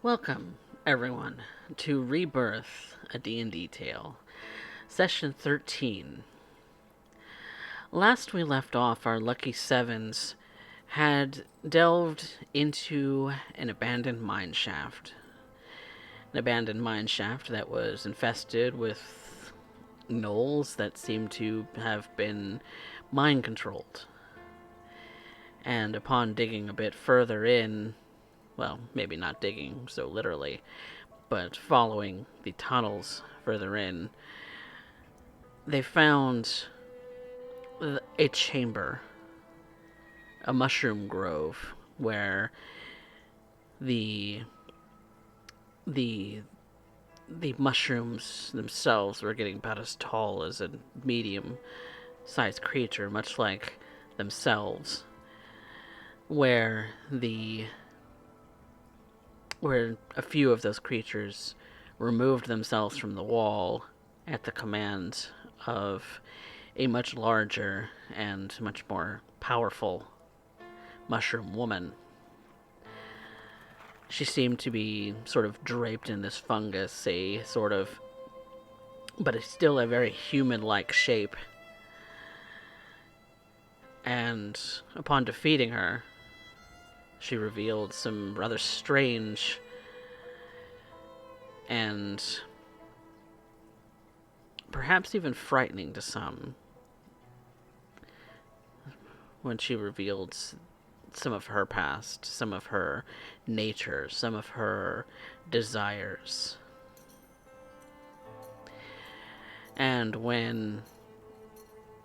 Welcome, everyone, to Rebirth, a D&D tale, Session 13. Last we left off, our lucky sevens had delved into an abandoned mine shaft. An abandoned mine shaft that was infested with gnolls that seemed to have been mind controlled. And upon digging a bit further in, well, maybe not digging so literally, but following the tunnels further in, they found a chamber, a mushroom grove, where the the the mushrooms themselves were getting about as tall as a medium-sized creature, much like themselves. Where a few of those creatures removed themselves from the wall at the command of a much larger and much more powerful mushroom woman. She seemed to be sort of draped in this fungus, but it's still a very human-like shape. And upon defeating her, she revealed some rather strange and perhaps even frightening to some when she revealed some of her past, some of her nature, some of her desires. And when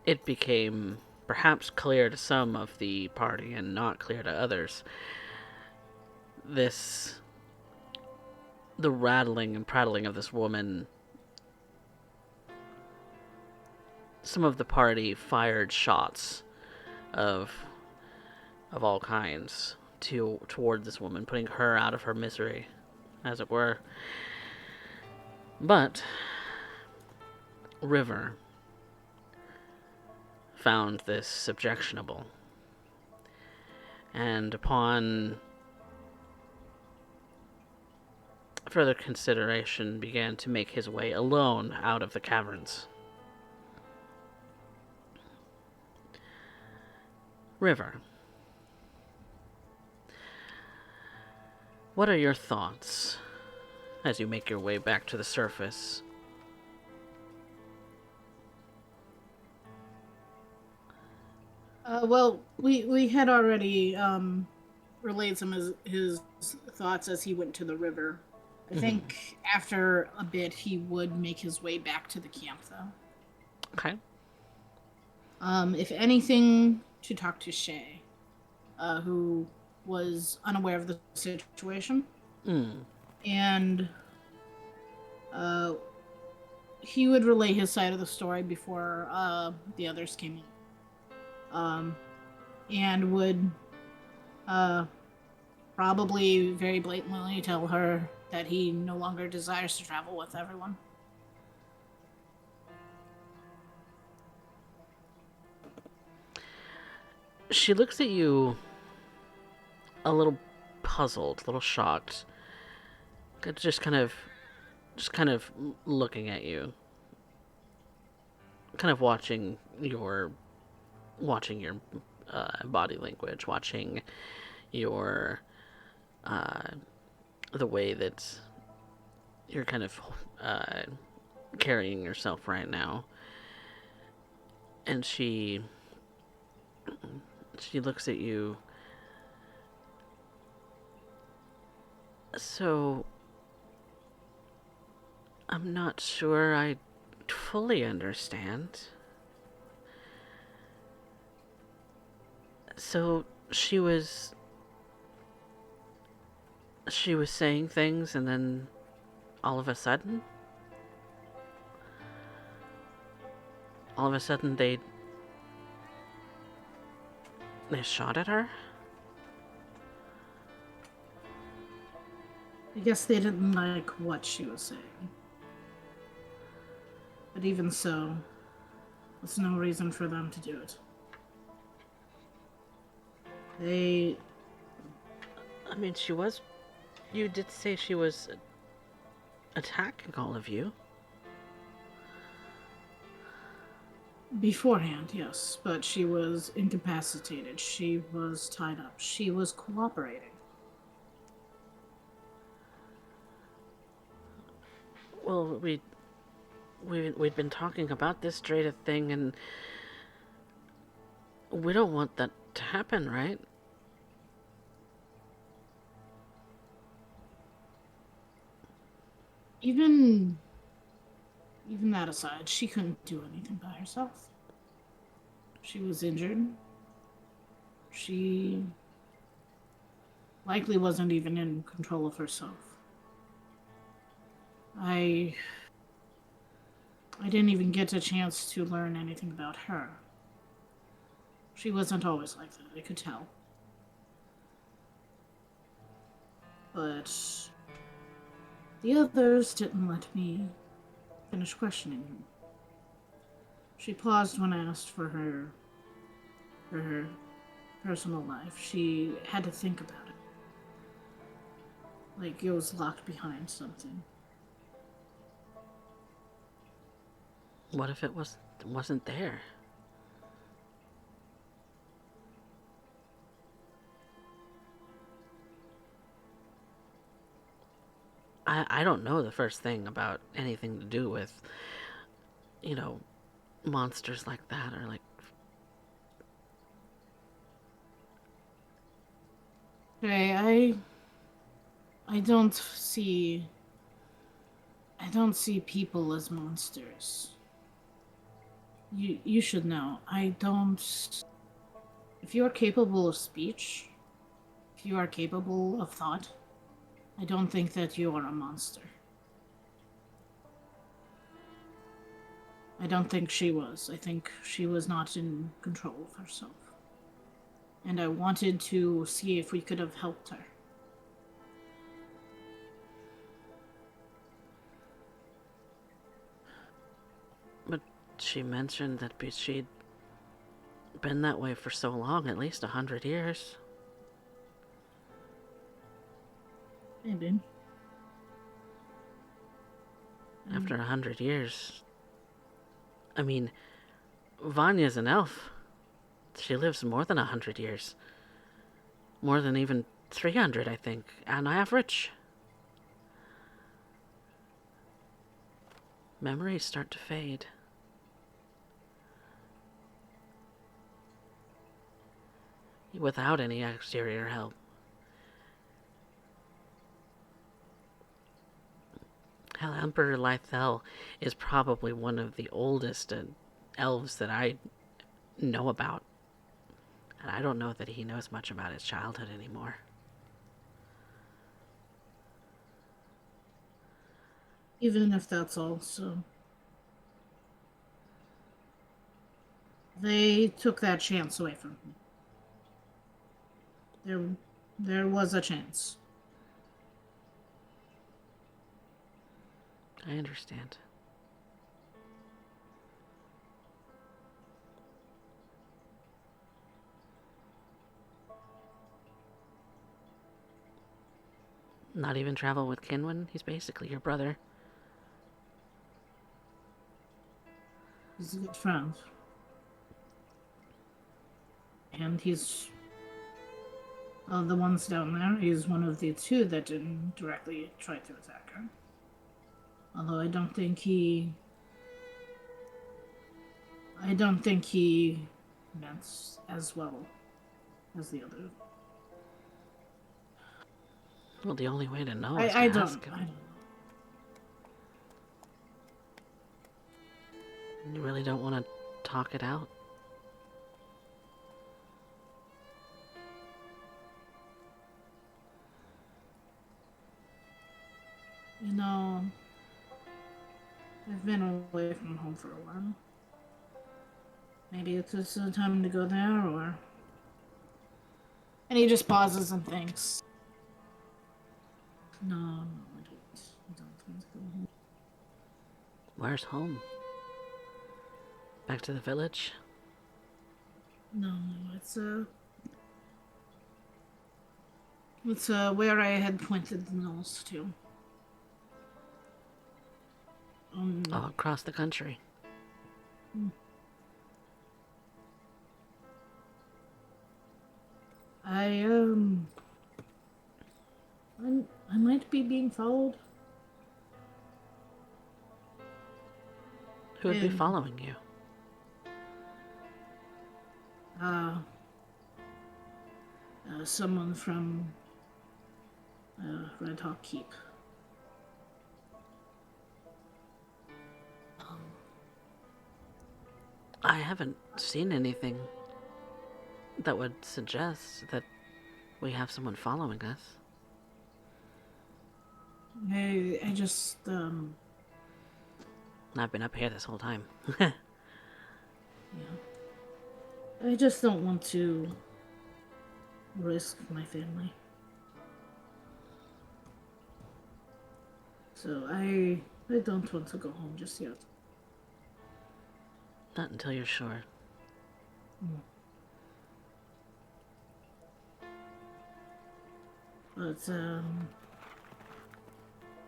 it became perhaps clear to some of the party and not clear to others, the rattling and prattling of this woman, some of the party fired shots of all kinds toward this woman, putting her out of her misery, as it were. But River found this objectionable, and upon further consideration began to make his way alone out of the caverns. River, what are your thoughts as you make your way back to the surface? We had already relayed some of his thoughts as he went to the river. I Mm-hmm. think after a bit he would make his way back to the camp, though. Okay. If anything, to talk to Shay, who was unaware of the situation, Mm. and uh, he would relay his side of the story before the others came in, and would uh, probably very blatantly tell her that he no longer desires to travel with everyone. She looks at you a little puzzled, a little shocked, just kind of, just kind of looking at you, kind of watching your body language, watching your uh, the way that you're kind of uh, carrying yourself right now, and she looks at you. So I'm not sure I fully understand. So she was saying things, and then all of a sudden they shot at her. I guess they didn't like what she was saying. But even so, there's no reason for them to do it. They I mean, she was You did say she was attacking all of you. Beforehand, yes, but she was incapacitated. She was tied up. She was cooperating. Well, we'd been talking about this Dreidith thing, and we don't want that to happen, right? Even that aside, she couldn't do anything by herself. She was injured. She likely wasn't even in control of herself. I didn't even get a chance to learn anything about her. She wasn't always like that, I could tell. But the others didn't let me finish questioning her. She paused when I asked for her personal life. She had to think about it. Like it was locked behind something. What if it wasn't there? I don't know the first thing about anything to do with, you know, monsters like that, or like... Okay, I don't see people as monsters. You should know. I don't. If you are capable of speech, if you are capable of thought, I don't think that you are a monster. I don't think she was. I think she was not in control of herself. And I wanted to see if we could have helped her. But she mentioned that she'd been that way for so long, at least 100 years. Maybe. After 100 years... I mean, Vanya's an elf. She lives more than 100 years. More than even 300, I think, on average. Memories start to fade. Without any exterior help. Hell, Emperor Lythel is probably one of the oldest elves that I know about. And I don't know that he knows much about his childhood anymore. Even if that's all, so. They took that chance away from him. There was a chance. I understand. Not even travel with Kinwin? He's basically your brother. He's a good friend. And he's of the ones down there, he's one of the two that didn't directly try to attack her. Although I don't think he meant as well as the other. Well, the only way to know is to I ask don't him. know. You really don't want to talk it out? You know, I've been away from home for a while. Maybe it's just the time to go there, or... And he just pauses and thinks. No, I don't. I don't want to go home. Where's home? Back to the village? No, it's It's where I had pointed the nose to. All across the country. I I might be being followed. Who would be And following you? uh, someone from Red Hawk Keep. I haven't seen anything that would suggest that we have someone following us. I just I've been up here this whole time. yeah. I just don't want to risk my family. So I don't want to go home just yet. Not until you're sure. But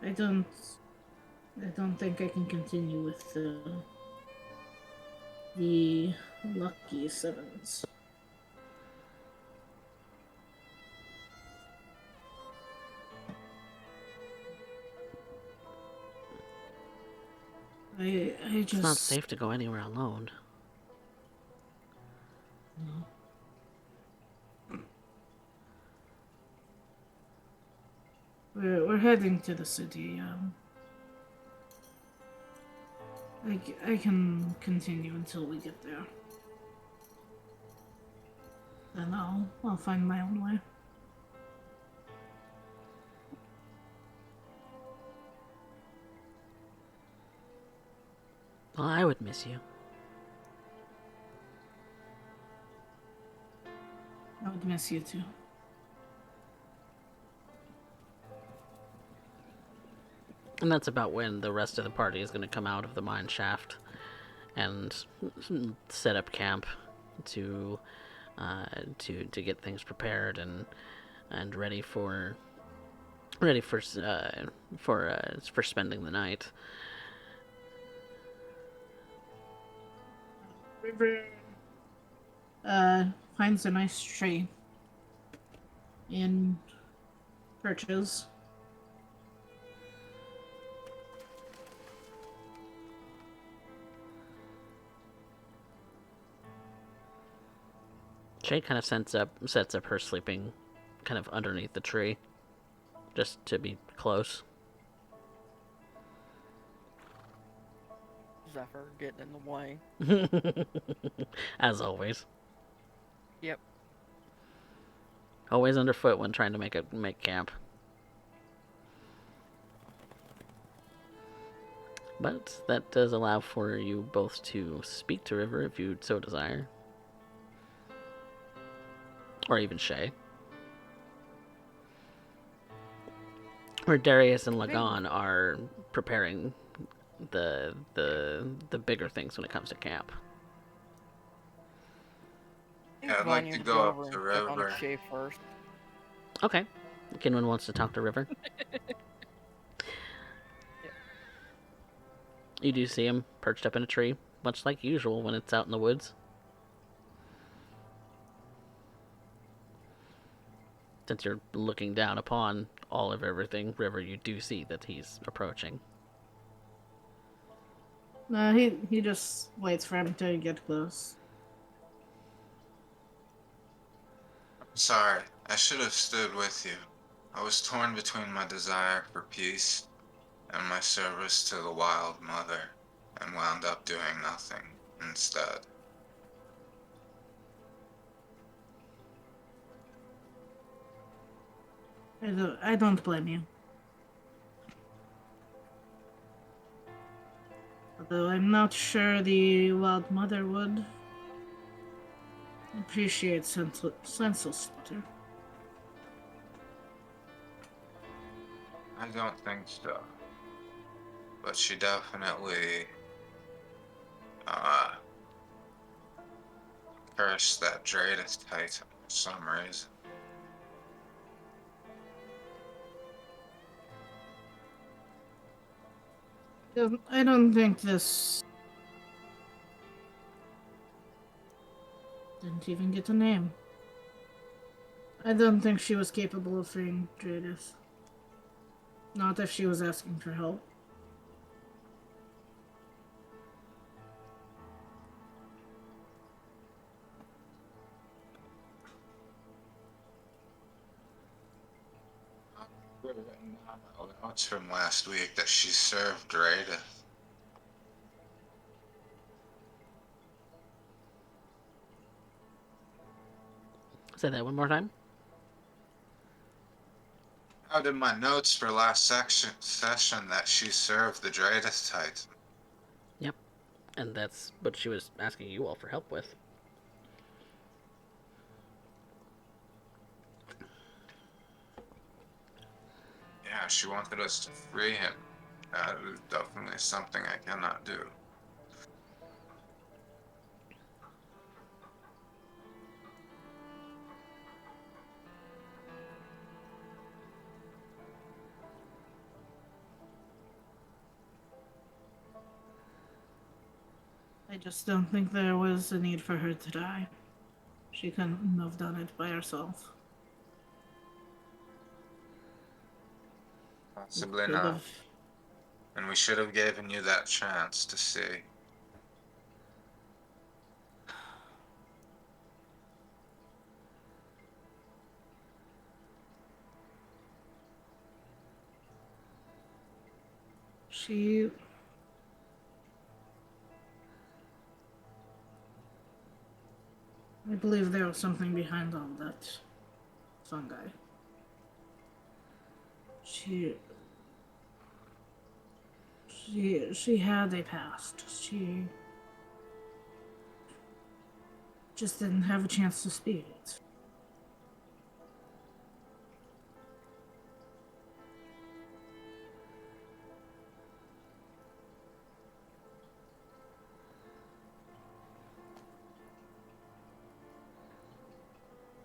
I don't think I can continue with the lucky sevens. I just It's not safe to go anywhere alone. No. We're heading to the city. I can continue until we get there. Then I'll find my own way. Well, I would miss you. I would miss you too. And that's about when the rest of the party is going to come out of the mine shaft and set up camp to get things prepared and ready for spending the night. River finds a nice tree and perches. Shay kind of sets up her sleeping kind of underneath the tree, just to be close. Zephyr getting in the way. As always. Yep. Always underfoot when trying to make camp. But that does allow for you both to speak to River if you so desire. Or even Shay. Where Darius and Lagan are preparing the bigger things when it comes to camp. Yeah, I'd like to go up the river. Shay first. Okay. Kinwin wants to talk to River. Yep. You do see him perched up in a tree, much like usual when it's out in the woods. Since you're looking down upon all of everything, River, you do see that he's approaching. No, he just waits for him to get close. Sorry, I should have stood with you. I was torn between my desire for peace and my service to the Wild Mother, and wound up doing nothing instead. I don't blame you. Although I'm not sure the Wild Mother would appreciate senseless slaughter. I don't think so. But she definitely, cursed that Dreidith Titan for some reason. I don't think this didn't even get a name. I don't think she was capable of freeing Dreidith. Not if she was asking for help. Notes from last week that she served Dreidith. Say that one more time. Out in my notes for last session that she served the Dreidith Titan. Yep. And that's what she was asking you all for help with. Yeah, she wanted us to free him. That is definitely something I cannot do. I just don't think there was a need for her to die. She couldn't have done it by herself. Possibly Could not. have. And we should have given you that chance to see. She. I believe there was something behind all that fungi. She had a past. She just didn't have a chance to speak it.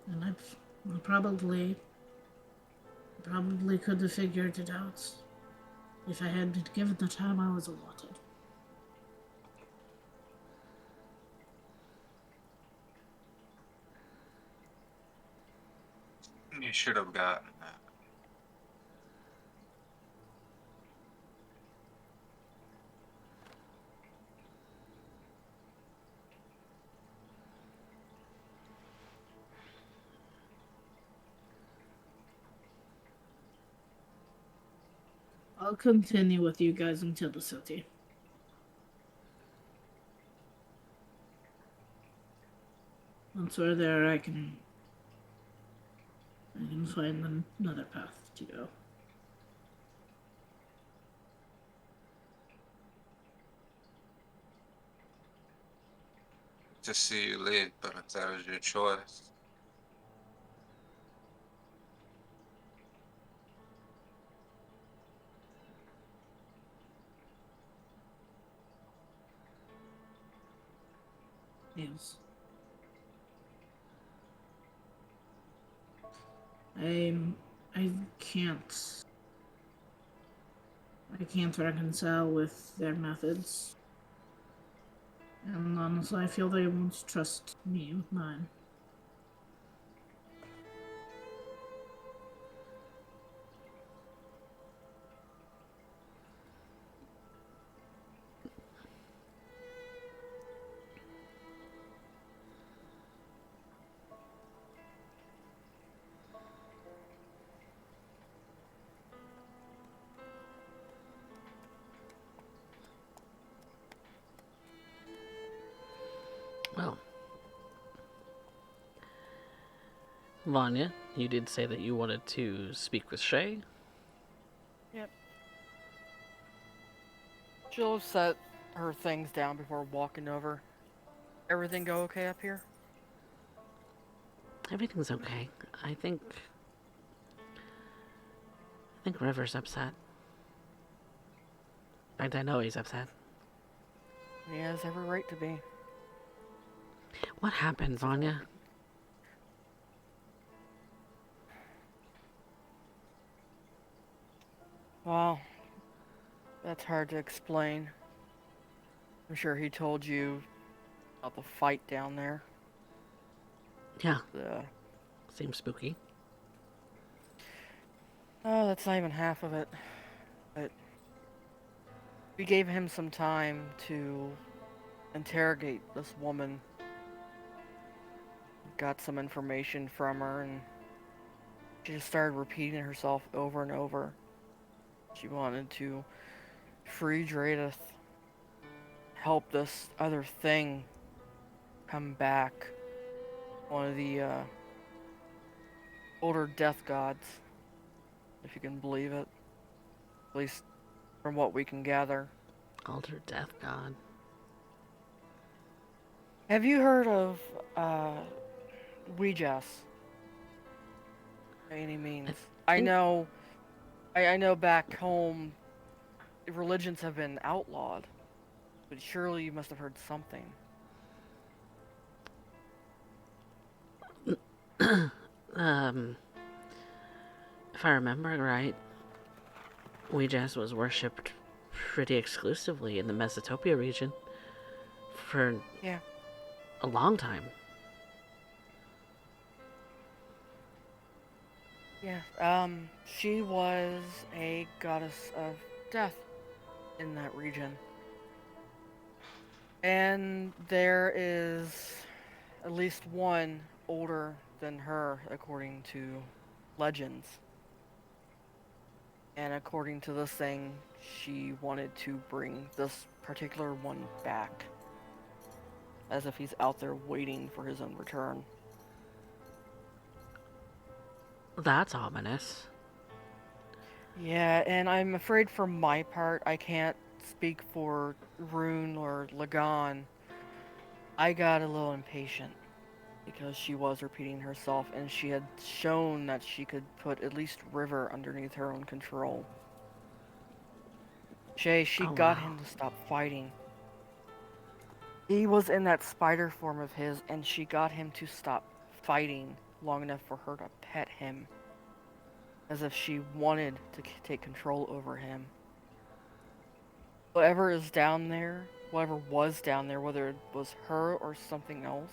And I probably could have figured it out if I had been given the time I was allotted. You should have gotten that. I'll continue with you guys until the city. Once we're there, I can find another path to go. To see you leave, but if that was your choice. Yes. I can't. I can't reconcile with their methods. And honestly, I feel they won't trust me with mine. Well, Vanya, you did say that you wanted to speak with Shay. Yep. She'll set her things down before walking over. Everything go okay up here? Everything's okay. I think River's upset. In fact, I know he's upset. He has every right to be. What happened, Vanya? Well, That's hard to explain. I'm sure he told you about the fight down there. Yeah, The seems spooky. Oh, that's not even half of it. But we gave him some time to interrogate this woman. Got some information from her, and she just started repeating herself over and over. She wanted to free Dreidith, help this other thing come back. One of the older death gods, if you can believe it. At least from what we can gather. Alter Death God. Have you heard of Ouijas? By any means. I think- know I know back home religions have been outlawed, but surely you must have heard something. If I remember right, Ouija was worshipped pretty exclusively in the Mesopotamia region for Yeah. a long time. Yeah. She was a goddess of death in that region. And there is at least one older than her, according to legends. And according to this thing, she wanted to bring this particular one back. As if he's out there waiting for his own return. That's ominous. Yeah, and I'm afraid for my part, I can't speak for Rune or Lagan. I got a little impatient because she was repeating herself, and she had shown that she could put at least River underneath her own control. She Oh, got wow. him to stop fighting. He was in that spider form of his, and she got him to stop fighting long enough for her to pet him. As if she wanted to take control over him. Whatever is down there, whatever was down there, whether it was her or something else,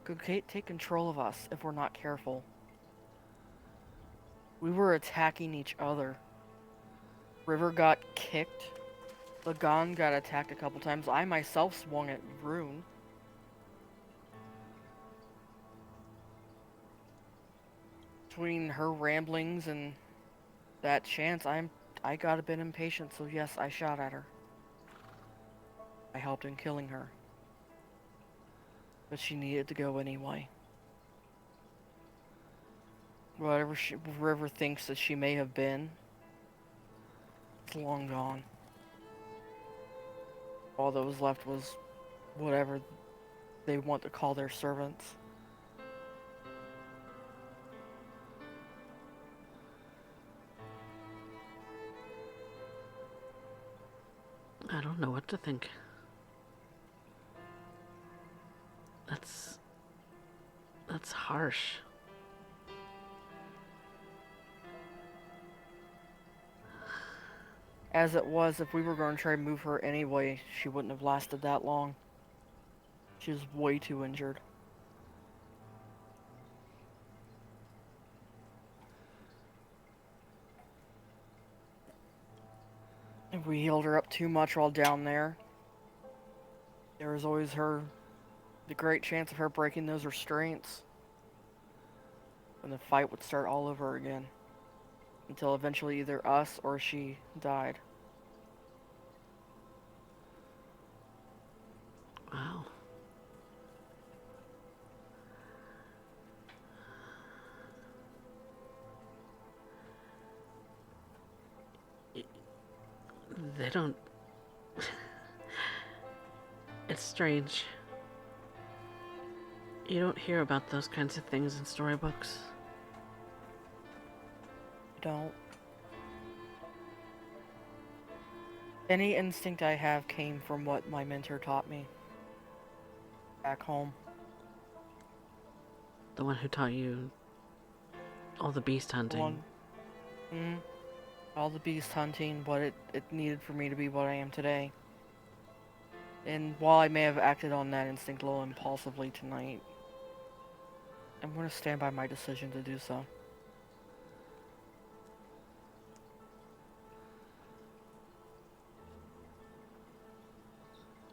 could take control of us if we're not careful. We were attacking each other. River got kicked. Lagan got attacked a couple times. I myself swung at Rune. Between her ramblings and that chance, I got a bit impatient, so yes, I shot at her. I helped in killing her. But she needed to go anyway. Whatever River thinks that she may have been, it's long gone. All that was left was whatever they want to call their servants. I don't know what to think. That's harsh. As it was, if we were going to try to move her anyway, she wouldn't have lasted that long. She was way too injured. If we healed her up too much while down there, there was always the great chance of her breaking those restraints. And the fight would start all over again. Until eventually either us or she died. Wow. They don't... It's strange. You don't hear about those kinds of things in storybooks. Don't. Any instinct I have came from what my mentor taught me. Back home. The one who taught you all the beast hunting. One. all the beast hunting, what it needed for me to be what I am today. And while I may have acted on that instinct a little impulsively tonight, I'm going to stand by my decision to do so.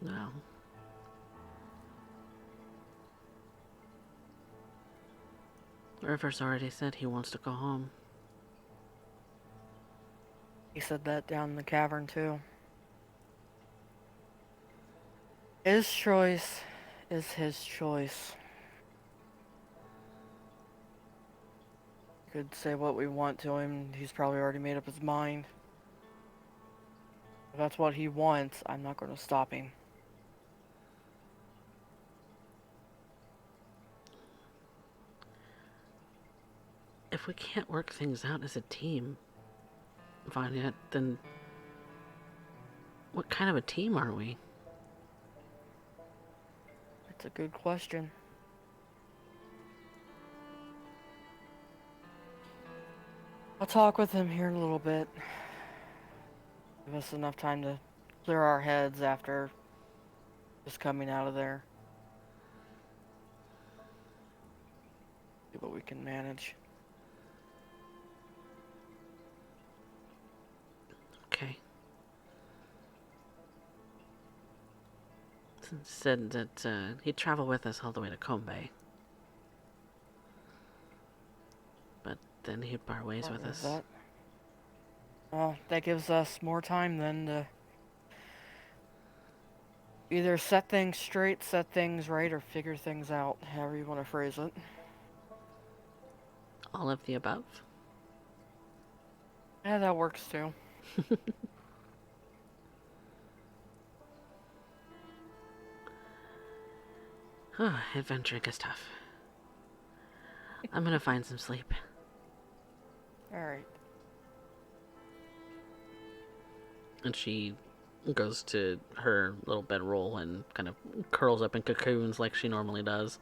No. River's already said he wants to go home. He said that down in the cavern, too. His choice is his choice. We could say what we want to him, he's probably already made up his mind. If that's what he wants, I'm not going to stop him. If we can't work things out as a team, Vanya, then what kind of a team are we? That's a good question. I'll talk with him here in a little bit. Give us enough time to clear our heads after just coming out of there. See what we can manage. Okay. Said that he'd travel with us all the way to Kombe. But then he'd part ways with us. Well, that gives us more time then to either set things straight, set things right, or figure things out, however you want to phrase it. All of the above? Yeah, that works too. Adventuring is tough. I'm gonna find some sleep. Alright. And she goes to her little bedroll and kind of curls up in cocoons like she normally does.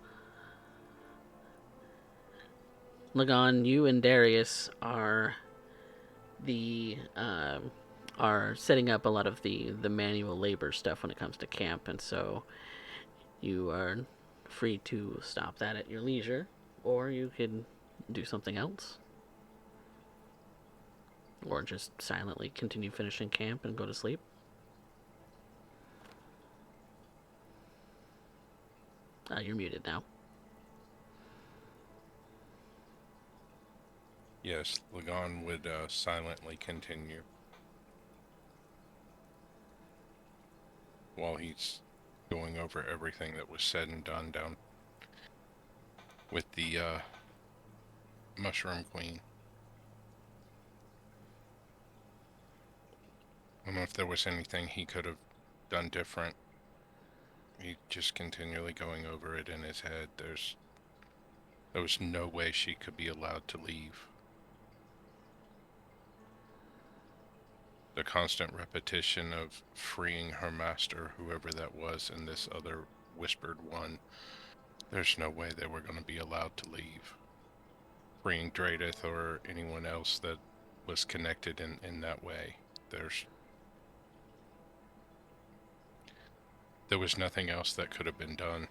Lagan, you and Darius are setting up a lot of the manual labor stuff when it comes to camp, and so you are free to stop that at your leisure, or you could do something else, or just silently continue finishing camp and go to sleep. You're muted now. Yes, Lagan would silently continue while he's going over everything that was said and done down with the Mushroom Queen. I don't know if there was anything he could have done different. He just continually going over it in his head. There was no way she could be allowed to leave. The constant repetition of freeing her master, whoever that was, and this other whispered one, there's no way they were going to be allowed to leave. Freeing Dreidith or anyone else that was connected in that way. There was nothing else that could have been done.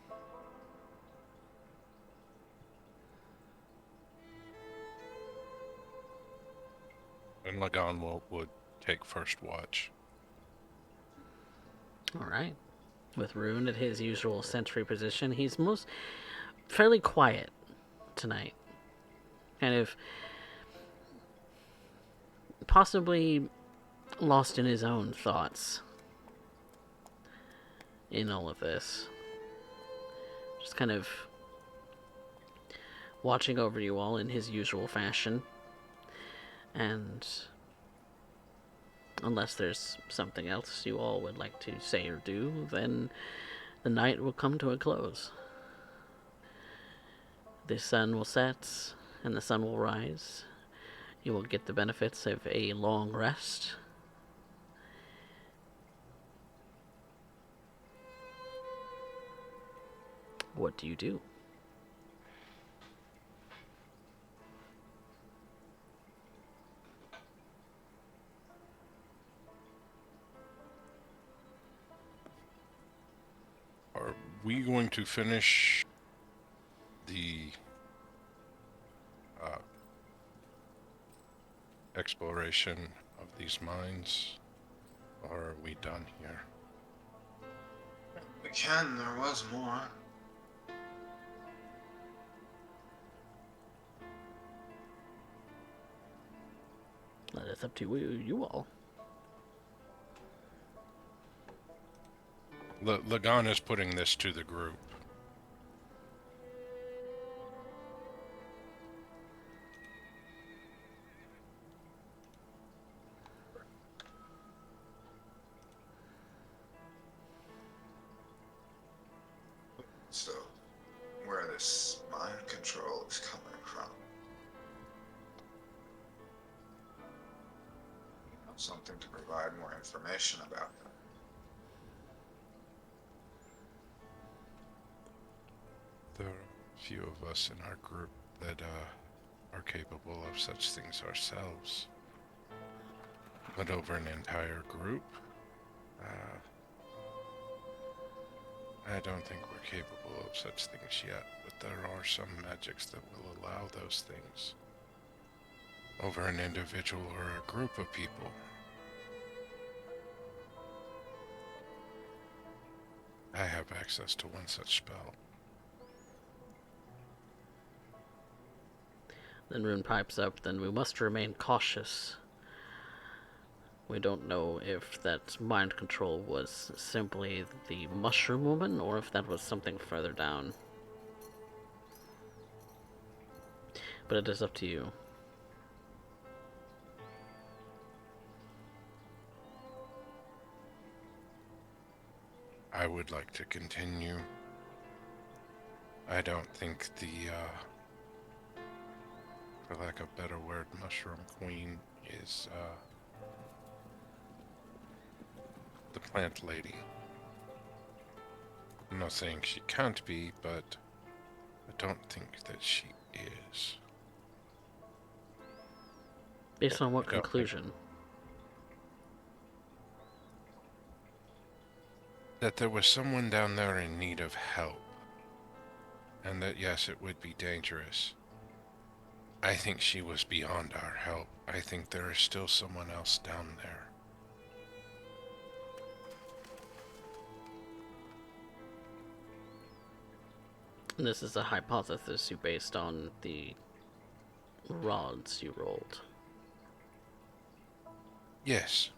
And Lagan would take first watch. Alright. With Rune at his usual sentry position, he's fairly quiet tonight. Kind of possibly lost in his own thoughts in all of this. Just kind of watching over you all in his usual fashion. And unless there's something else you all would like to say or do, then the night will come to a close. The sun will set and the sun will rise. You will get the benefits of a long rest. What do you do? we going to finish the exploration of these mines, or are we done here? We can, there was more. That is up to you all. Lagan is putting this to the group. So, where this mind control is coming from. Something to provide more information about them. There are a few of us in our group that are capable of such things ourselves. But over an entire group, I don't think we're capable of such things yet, but there are some magics that will allow those things. Over an individual or a group of people. I have access to one such spell. Then Rune pipes up, then we must remain cautious. We don't know if that mind control was simply the mushroom woman, or if that was something further down. But it is up to you. I would like to continue. I don't think the, for lack of a better word, Mushroom Queen is, the plant lady. I'm not saying she can't be, but I don't think that she is. Based on what I don't think- conclusion? That there was someone down there in need of help. And that, yes, it would be dangerous. I think she was beyond our help. I think there is still someone else down there. And this is a hypothesis you based on the rods you rolled. Yes.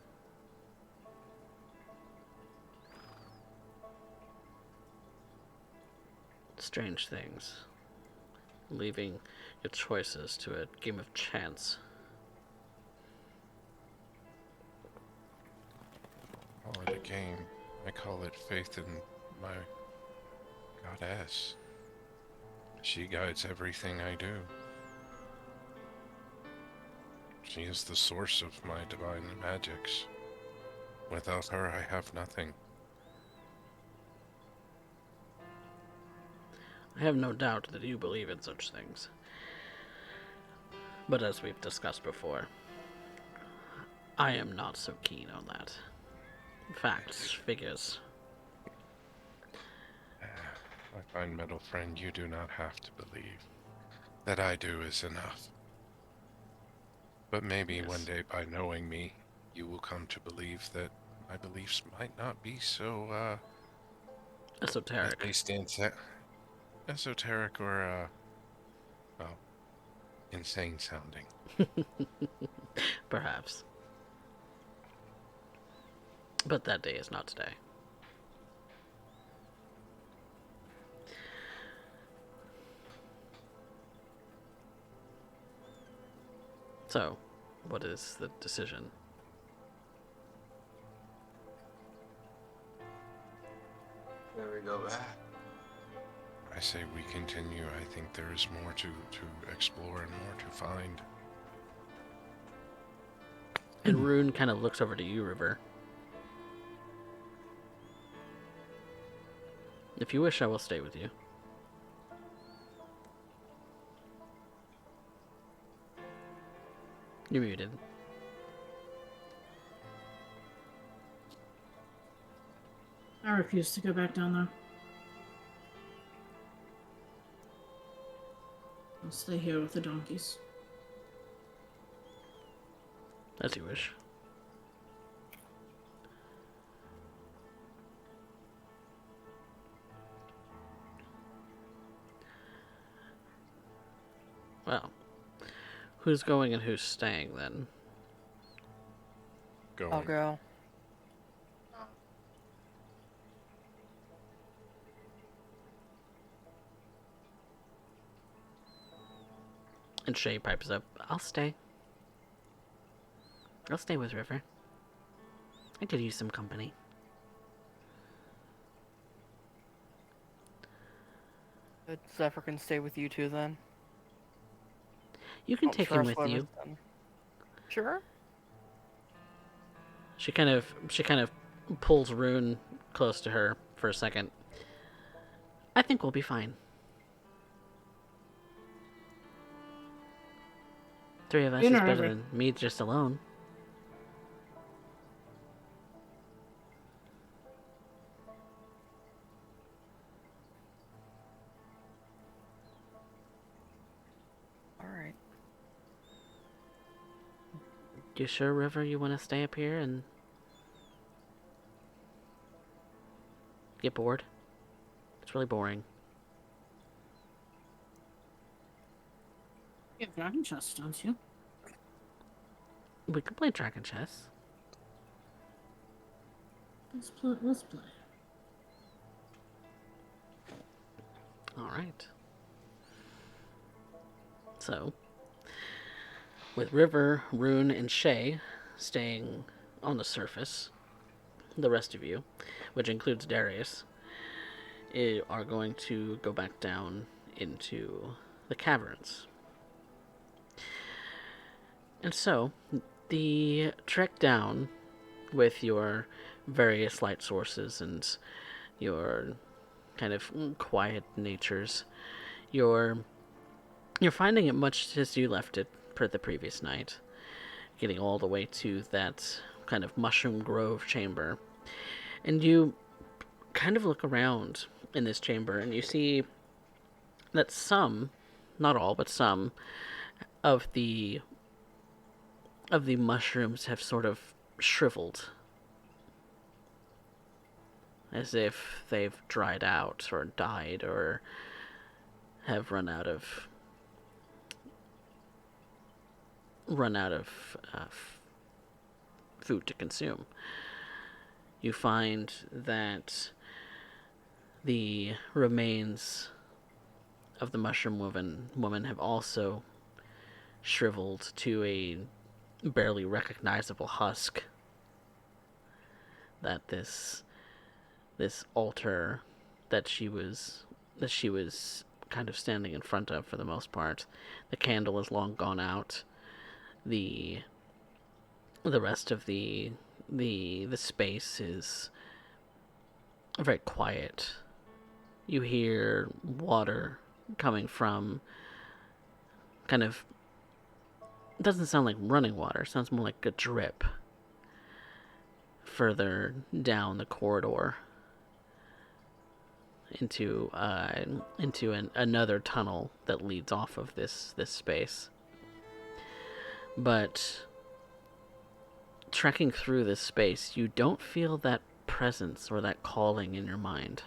Strange things. Leaving your choices to a game of chance. I call it a game. I call it faith in my goddess. She guides everything I do. She is the source of my divine magics. Without her, I have nothing. I have no doubt that you believe in such things. But as we've discussed before, I am not so keen on that. Facts, figures. My fine metal friend, you do not have to believe. That I do is enough. But maybe Yes. one day, by knowing me, you will come to believe that my beliefs might not be so, Esoteric. at least esoteric or, well, insane sounding. Perhaps. But that day is not today. So, what is the decision? There we go back. I say we continue. I think there is more to explore and more to find. And Rune kind of looks over to you, River. If you wish, I will stay with you. You're muted. I refuse to go back down there. I'll stay here with the donkeys. As you wish. Well, who's going and who's staying then? Going. I'll go. And Shay pipes up, I'll stay. I'll stay with River. I could use some company. Zephyr can stay with you two then. You can Don't take him trust with you. Livingston. Sure. She kind of pulls Rune close to her for a second. I think we'll be fine. 3 of us is better than me just alone. Alright. You sure, River, you want to stay up here and get bored? It's really boring. You have dragon chess, don't you? We could play dragon chess. Let's play. Let's play. Alright. So, with River, Rune, and Shay staying on the surface, the rest of you, which includes Darius, are going to go back down into the caverns. And so, the trek down with your various light sources and your kind of quiet natures, you're finding it much as you left it the previous night, getting all the way to that kind of mushroom grove chamber. And you kind of look around in this chamber and you see that some, not all, but some of the mushrooms have sort of shriveled, as if they've dried out or died or have run out of food to consume. You find that the remains of the mushroom woman have also shriveled to a barely recognizable husk. That this altar that she was kind of standing in front of, for the most part, the candle is long gone out. The rest of the space is very quiet. You hear water coming from kind of, it doesn't sound like running water, it sounds more like a drip further down the corridor into another tunnel that leads off of this space. But trekking through this space, you don't feel that presence or that calling in your mind.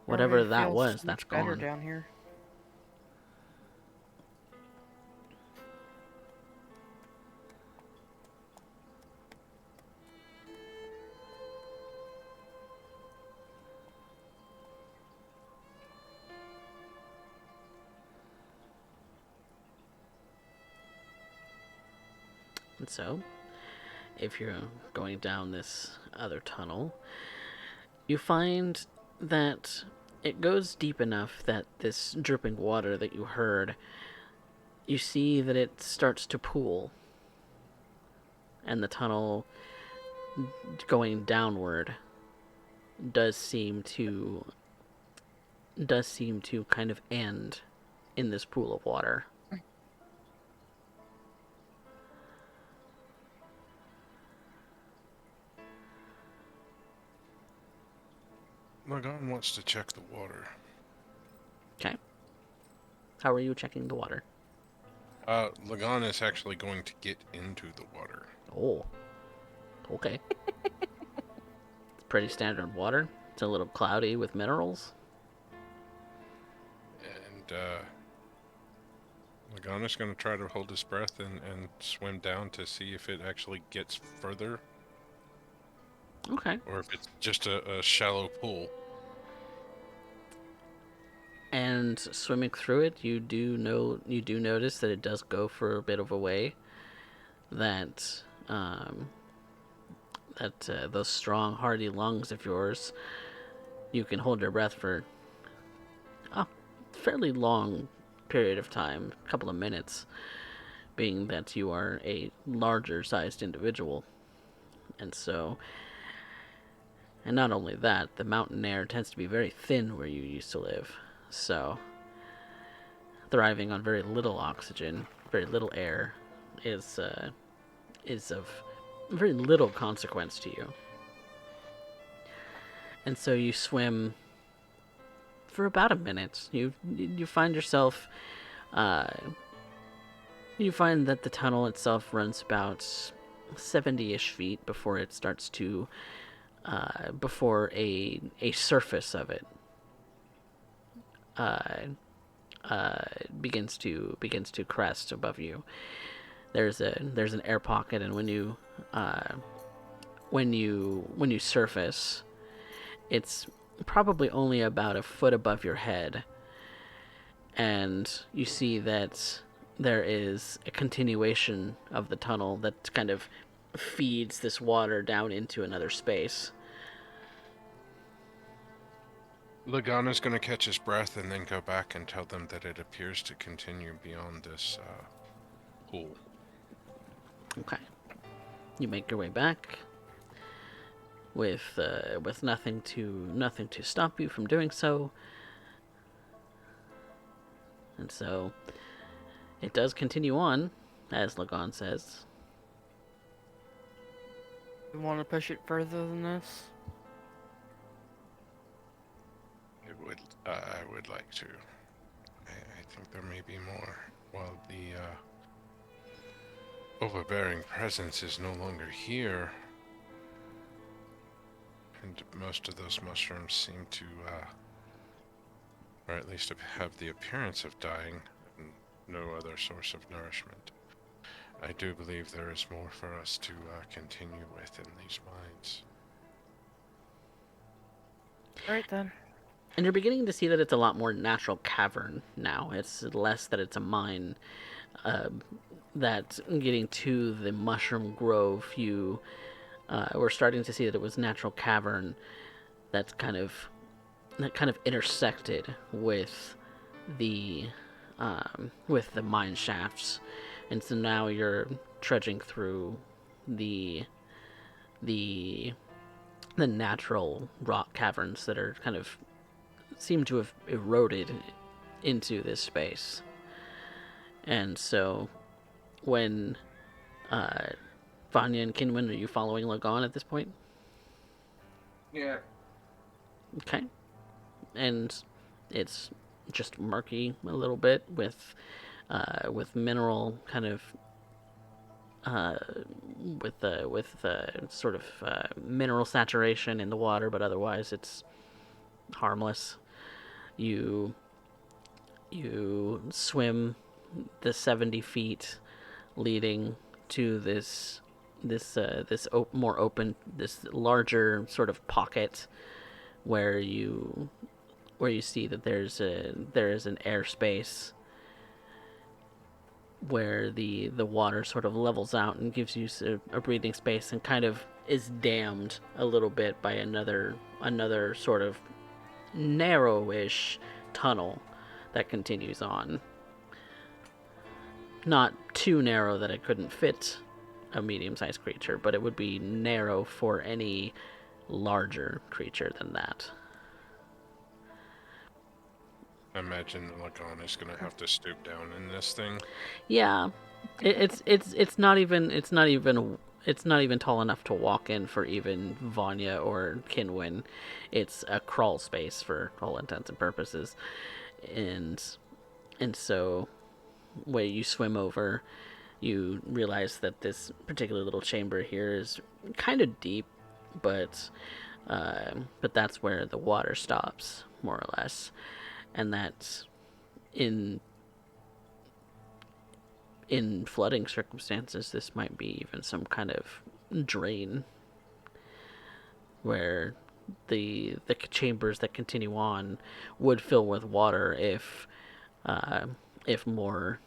Whatever that was, that's gone. Down here. And so, if you're going down this other tunnel, you find that it goes deep enough that this dripping water that you heard, you see that it starts to pool. And the tunnel going downward does seem to kind of end in this pool of water. Lagan wants to check the water. Okay. How are you checking the water? Lagan is actually going to get into the water. Oh. Okay. It's pretty standard water. It's a little cloudy with minerals. And, Lagan is going to try to hold his breath and swim down to see if it actually gets further. Okay. Or if it's just a shallow pool. And swimming through it, you do notice that it does go for a bit of a way. That those strong, hardy lungs of yours, you can hold your breath for a fairly long period of time, a couple of minutes, being that you are a larger sized individual. And so, and not only that, the mountain air tends to be very thin where you used to live. So, thriving on very little oxygen, very little air, is of very little consequence to you. And so you swim for about a minute. You find yourself, you find that the tunnel itself runs about 70-ish feet before it starts to, before a surface of it begins to crest above you. There's an air pocket, and when you surface, it's probably only about a foot above your head, and you see that there is a continuation of the tunnel that kind of feeds this water down into another space. Lagan is going to catch his breath and then go back and tell them that it appears to continue beyond this pool. Okay. You make your way back with nothing to stop you from doing so. And so it does continue on, as Lagan says. You want to push it further than this? I would like to. I think there may be more. While the overbearing presence is no longer here, and most of those mushrooms seem to, or at least have the appearance of dying, and no other source of nourishment. I do believe there is more for us to continue with in these mines. Alright then. And you're beginning to see that it's a lot more natural cavern now. It's less that it's a mine. That getting to the mushroom grove, you were starting to see that it was natural cavern that kind of intersected with the mine shafts, and so now you're trudging through the natural rock caverns that are kind of seem to have eroded into this space. And so when Vanya and Kinwin, are you following Lagan at this point? Yeah. Okay. And it's just murky a little bit with mineral kind of with sort of mineral saturation in the water, but otherwise it's harmless. You swim the 70 feet leading to this more open, this larger sort of pocket where you see that there is an airspace where the water sort of levels out and gives you a breathing space, and kind of is dammed a little bit by another sort of narrowish tunnel that continues on. Not too narrow that it couldn't fit a medium-sized creature, but it would be narrow for any larger creature than that. I imagine Lagan is going to have to stoop down in this thing. Yeah, it's not even it's not even tall enough to walk in for even Vanya or Kinwin. It's a crawl space for all intents and purposes. And so when you swim over, you realize that this particular little chamber here is kind of deep, but that's where the water stops, more or less, and that's in flooding circumstances. This might be even some kind of drain where the chambers that continue on would fill with water if more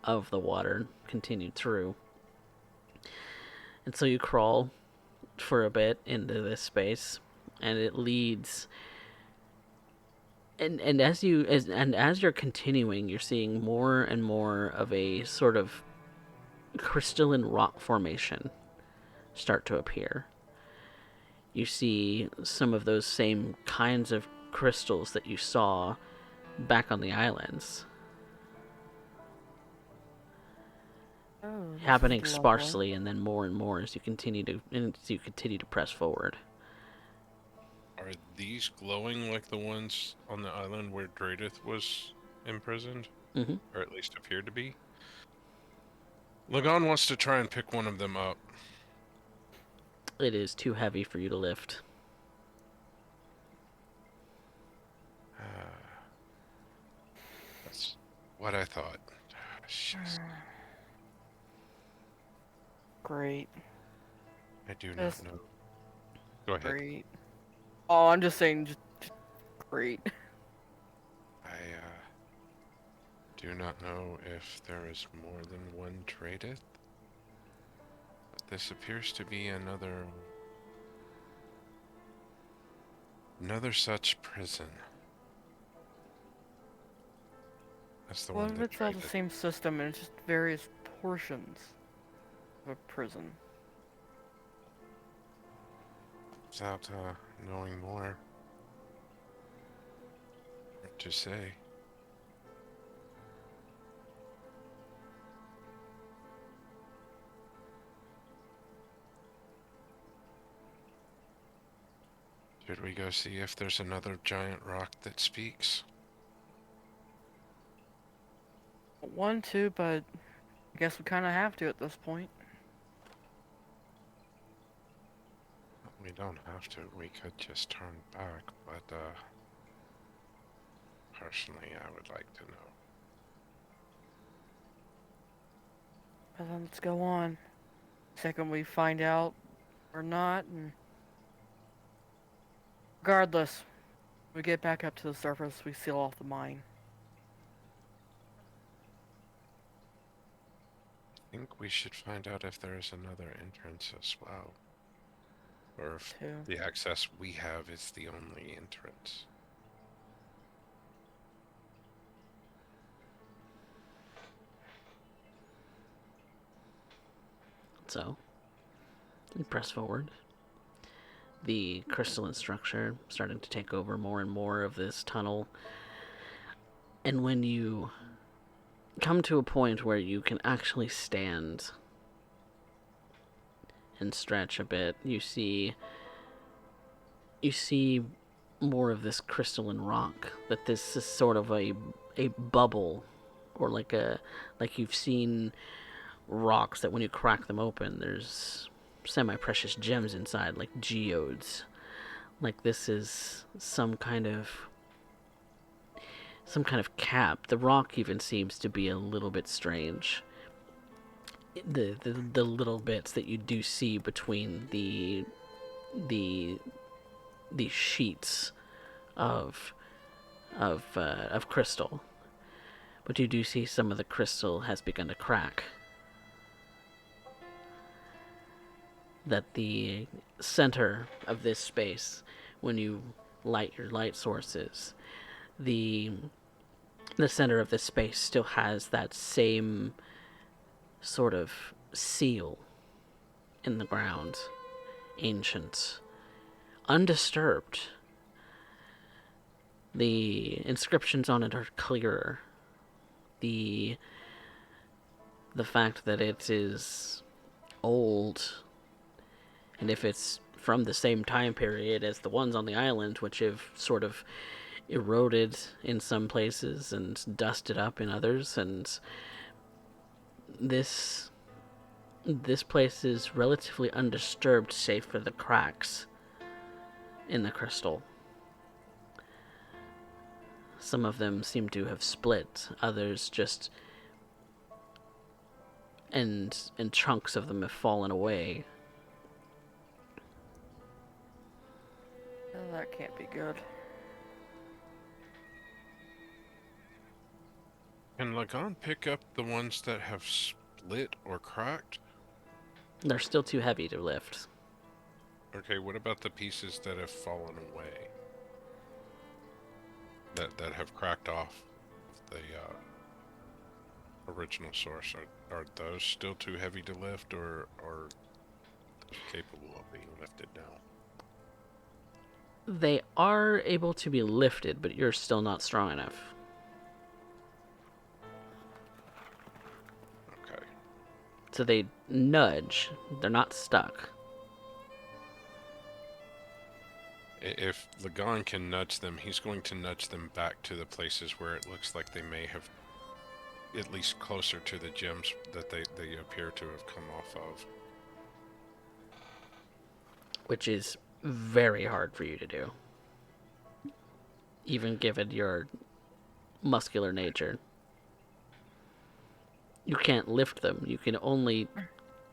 of the water continued through. And so you crawl for a bit into this space, and it leads. And as you're continuing, you're seeing more and more of a sort of crystalline rock formation start to appear. You see some of those same kinds of crystals that you saw back on the islands, Oh, this is happening lovely. sparsely, and then more and more as you continue to press forward. Are these glowing like the ones on the island where Dreidith was imprisoned? Mm-hmm. Or at least appeared to be? Lagan wants to try and pick one of them up. It is too heavy for you to lift. That's what I thought. Jeez, Great. I do not Yes. know. Go ahead. Great. Oh, I'm just saying, just great. I do not know if there is more than one Dreidith. But this appears to be another such prison. That's the What one if that it's all the Dreidith. same system and it's just various portions of a prison? Without knowing more. What to say? Should we go see if there's another giant rock that speaks? One, two, but I guess we kind of have to at this point. We don't have to. We could just turn back, but personally, I would like to know. But then let's go on. Second we find out or not, and regardless, we get back up to the surface, we seal off the mine. I think we should find out if there is another entrance as well. Or if Two. the access we have is the only entrance. So, you press forward. The crystalline structure starting to take over more and more of this tunnel. And when you come to a point where you can actually stand and stretch a bit, you see more of this crystalline rock. That this is sort of a bubble, or like you've seen rocks that when you crack them open, there's semi-precious gems inside, like geodes. Like this is some kind of cap. The rock even seems to be a little bit strange. The little bits that you do see between the sheets of crystal, but you do see some of the crystal has begun to crack. That the center of this space, when you light your light sources, the center of this space still has that same sort of seal in the ground, ancient, undisturbed. The inscriptions on it are clearer. The fact that it is old. And if it's from the same time period as the ones on the island, which have sort of eroded in some places and dusted up in others, and this place is relatively undisturbed save for the cracks in the crystal. Some of them seem to have split, others just and chunks of them have fallen away. Oh, that can't be good. Can Lagan pick up the ones that have split or cracked? They're still too heavy to lift. Okay, what about the pieces that have fallen away? That have cracked off the original source. Are those still too heavy to lift, or capable of being lifted now? They are able to be lifted, but you're still not strong enough. Okay. So they nudge. They're not stuck. If Lagan can nudge them, he's going to nudge them back to the places where it looks like they may have, at least closer to the gems that they appear to have come off of. Which is very hard for you to do. Even given your muscular nature. You can't lift them. You can only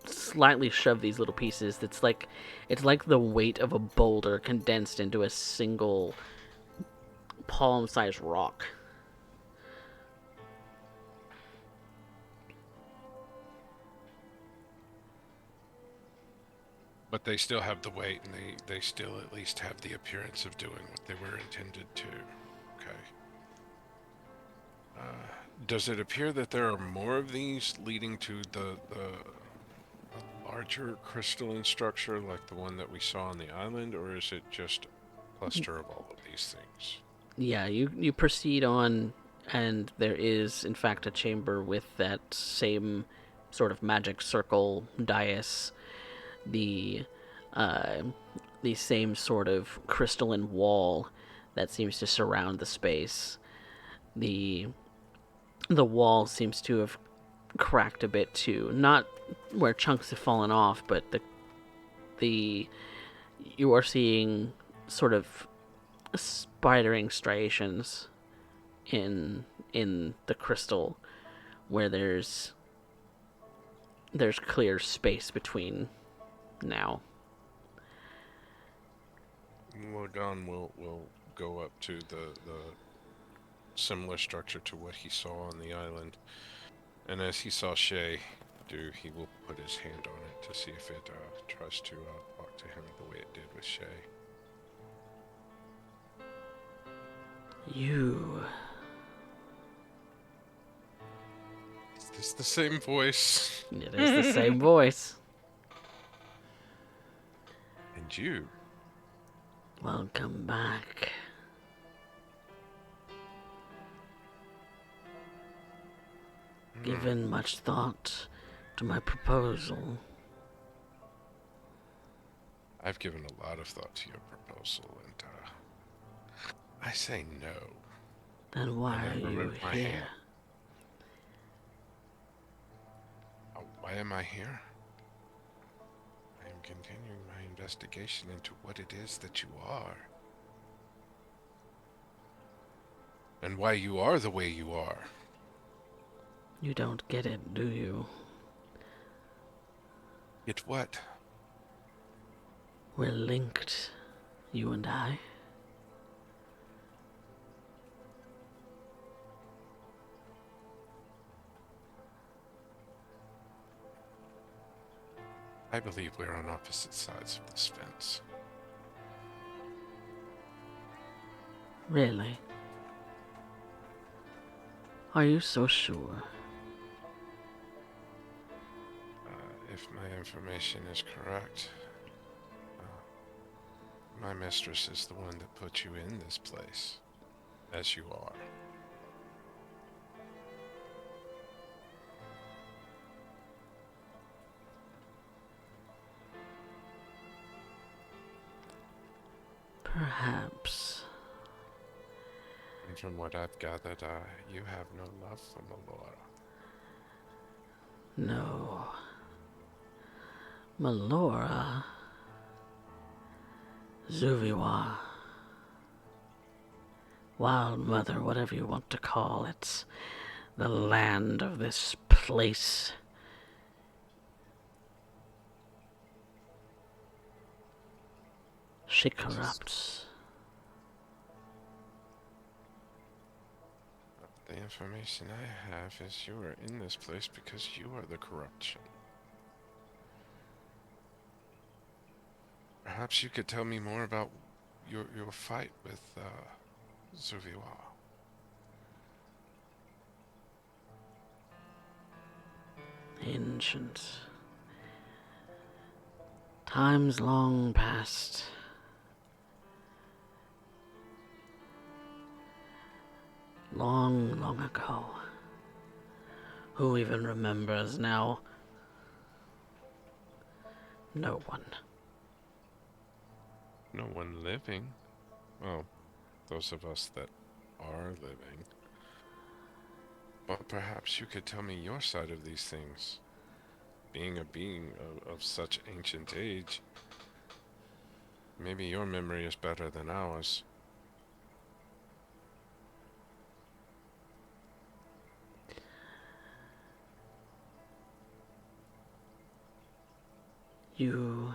slightly shove these little pieces. It's like the weight of a boulder condensed into a single palm-sized rock. But they still have the weight, and they still at least have the appearance of doing what they were intended to. Okay. Does it appear that there are more of these leading to the larger crystalline structure like the one that we saw on the island, or is it just a cluster of all of these things? Yeah, you proceed on, and there is, in fact, a chamber with that same sort of magic circle dais, the same sort of crystalline wall that seems to surround the space. The wall seems to have cracked a bit too, not where chunks have fallen off, but the you are seeing sort of spidering striations in the crystal where there's clear space between now. Lagan will go up to the similar structure to what he saw on the island, and as he saw Shay do, he will put his hand on it to see if it tries to talk to him the way it did with Shay. You. Is this the same voice? It is the same voice. And you? Welcome back. Given much thought to my proposal. I've given a lot of thought to your proposal, and I say no. Then why are you removed my here? hand. Why am I here? I am continuing my investigation into what it is that you are. And why you are the way you are. You don't get it, do you? Get what? We're linked, you and I. I believe we're on opposite sides of this fence. Really? Are you so sure? If my information is correct, my mistress is the one that put you in this place, as you are. Perhaps. And from what I've gathered, you have no love for Melora. No. Melora. Zuviwa. Wild Mother, whatever you want to call it. The land of this place. She corrupts. The information I have is you are in this place because you are the corruption. Perhaps you could tell me more about your fight with Zuviwa. Ancient. Times long past. Long, long ago. Who even remembers now? No one. No one living. Well, those of us that are living. But perhaps you could tell me your side of these things. Being a being of such ancient age, maybe your memory is better than ours. You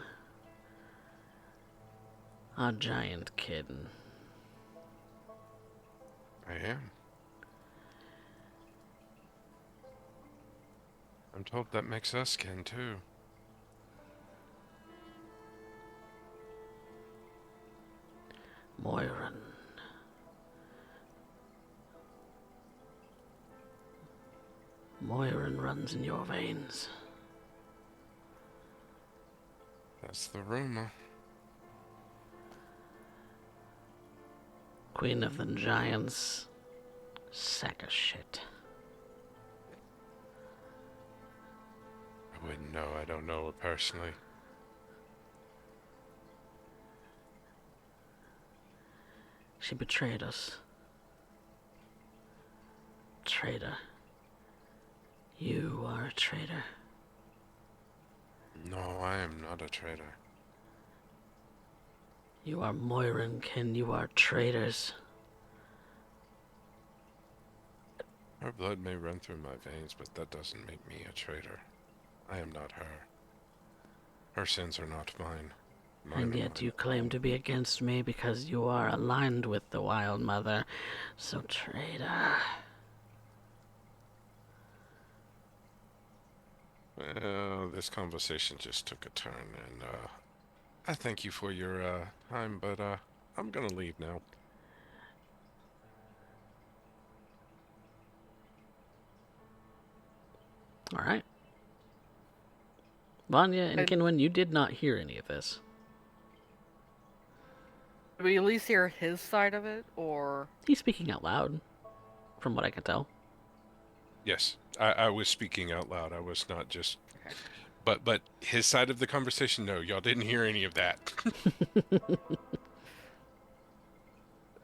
are giant kid. I am. I'm told that makes us kin too. Moiran. Moiran runs in your veins. That's the rumor. Queen of the Giants. Sack of shit. I wouldn't know. I don't know her personally. She betrayed us. Traitor. You are a traitor. No, I am not a traitor. You are Moiran kin. You are traitors. Her blood may run through my veins, but that doesn't make me a traitor. I am not her. Her sins are not mine. Mine And are yet mine. you claim to be against me because you are aligned with the Wild Mother. So traitor. Well, this conversation just took a turn, and I thank you for your time, but I'm gonna leave now. Alright. Vanya and And- Kinwin, you did not hear any of this. Did we at least hear his side of it, or? He's speaking out loud, from what I can tell. Yes, I was speaking out loud. I was not just... But his side of the conversation, no, y'all didn't hear any of that.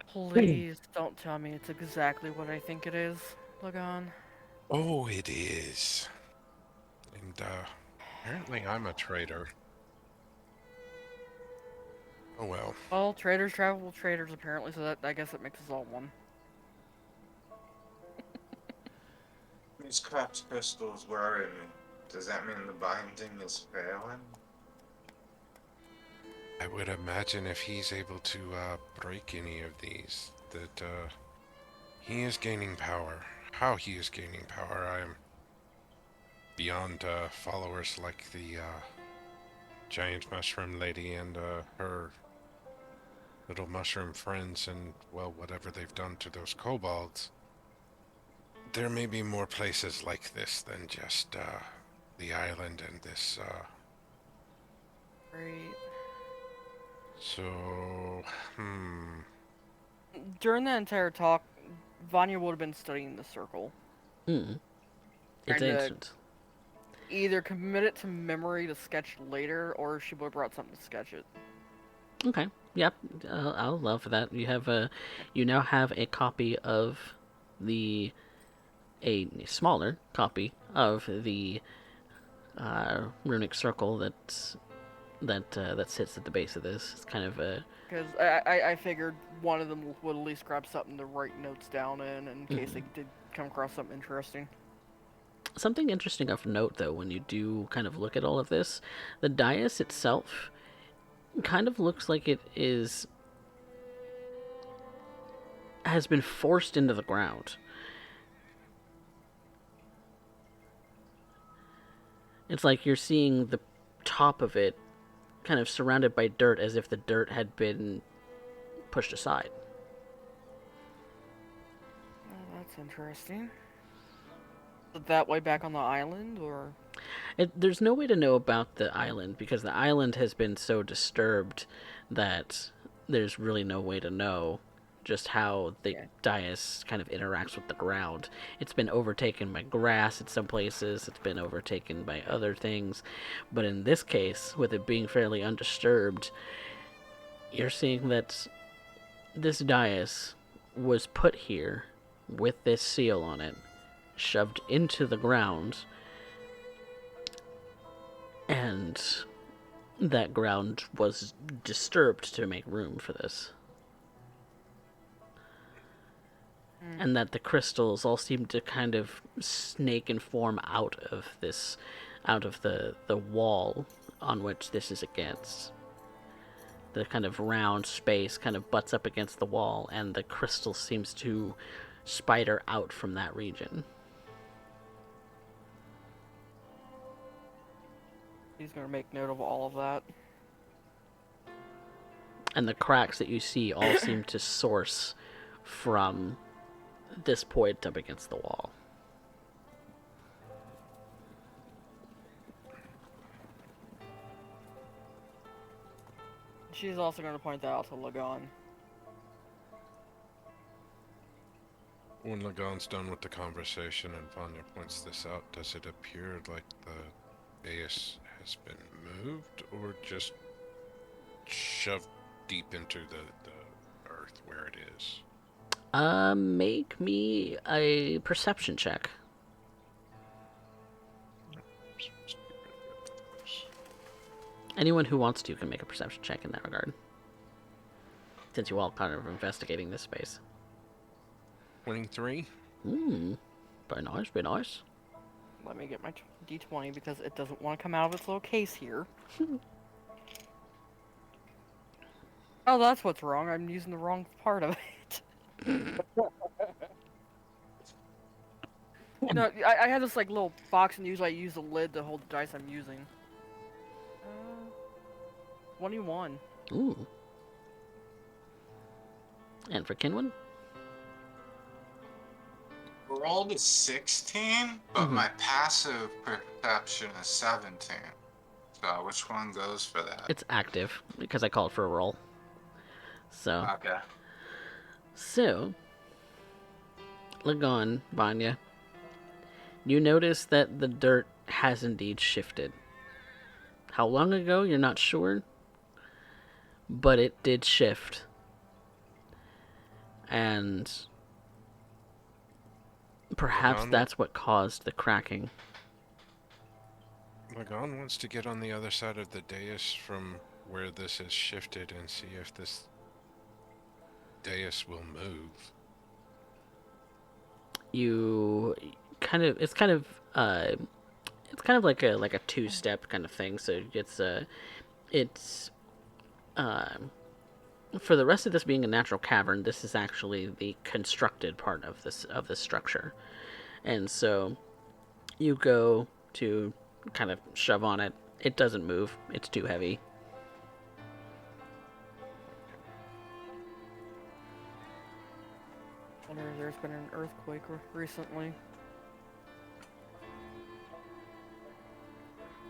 Please don't tell me it's exactly what I think it is, Lagan. Oh, it is. And apparently I'm a traitor. Oh well. Well, traders travel with traders apparently, so that I guess it makes us all one. These cracked crystals worry me. Does that mean the binding is failing? I would imagine if he's able to break any of these, that he is gaining power. How he is gaining power, I am beyond followers like the giant mushroom lady and her little mushroom friends and, well, whatever they've done to those kobolds. There may be more places like this than just the island and this. Great. So, During that entire talk, Vanya would have been studying the circle. It's Trying to- ancient. Either commit it to memory to sketch later, or she would have brought something to sketch it. Okay. Yep, I'll allow for that. You now have a copy of the a smaller copy of the runic circle that sits at the base of this. It's kind of a Because I figured one of them would at least grab something to write notes down in case they did come across something interesting. something interesting of note, though. When you do kind of look at all of this, the dais itself kind of looks like it has been forced into the ground. It's like you're seeing the top of it kind of surrounded by dirt, as if the dirt had been pushed aside. Oh, that's interesting. Is that way back on the island, or? There's no way to know about the island because the island has been so disturbed that there's really no way to know just how the dais kind of interacts with the ground. It's been overtaken by grass in some places, it's been overtaken by other things, but in this case, with it being fairly undisturbed, you're seeing that this dais was put here with this seal on it, shoved into the ground, and that ground was disturbed to make room for this. And that the crystals all seem to kind of snake and form out of the wall on which this is against. The kind of round space kind of butts up against the wall, and the crystal seems to spider out from that region. He's gonna make note of all of that. And the cracks that you see all seem to source from this point up against the wall. She's also going to point that out to Lagan. When Lagan's done with the conversation and Vanya points this out, does it appear like the dais has been moved or just shoved deep into the earth where it is? Make me a perception check. Anyone who wants to can make a perception check in that regard, since you all kind of are investigating this space. 23? Very nice, very nice. Let me get my d20 because it doesn't want to come out of its little case here. Oh, that's what's wrong. I'm using the wrong part of it. You know, I have this like little box, and usually I use the lid to hold the dice I'm using. 21. Ooh. And for Kinwin? Rolled a 16, but my passive perception is 17. So which one goes for that? It's active, because I called for a roll. So. Okay. So, Lagan, Vanya, you notice that the dirt has indeed shifted. How long ago, you're not sure, but it did shift. And perhaps that's what caused the cracking. Lagan wants to get on the other side of the dais from where this has shifted and see if this dais will move. You kind of it's kind of like a two-step kind of thing. So it's for the rest of this being a natural cavern, this is actually the constructed part of this structure. And so you go to kind of shove on it. It doesn't move. It's too heavy. I wonder if there's been an earthquake recently.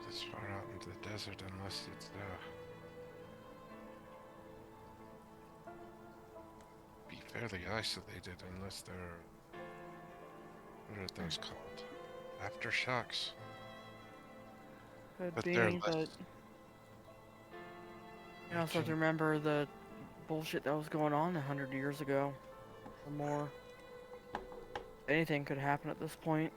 This far out into the desert unless it's be fairly isolated unless they're, what are those called? Aftershocks. Could But be, they're but you also have to remember the bullshit that was going on 100 years ago or more. Anything could happen at this point.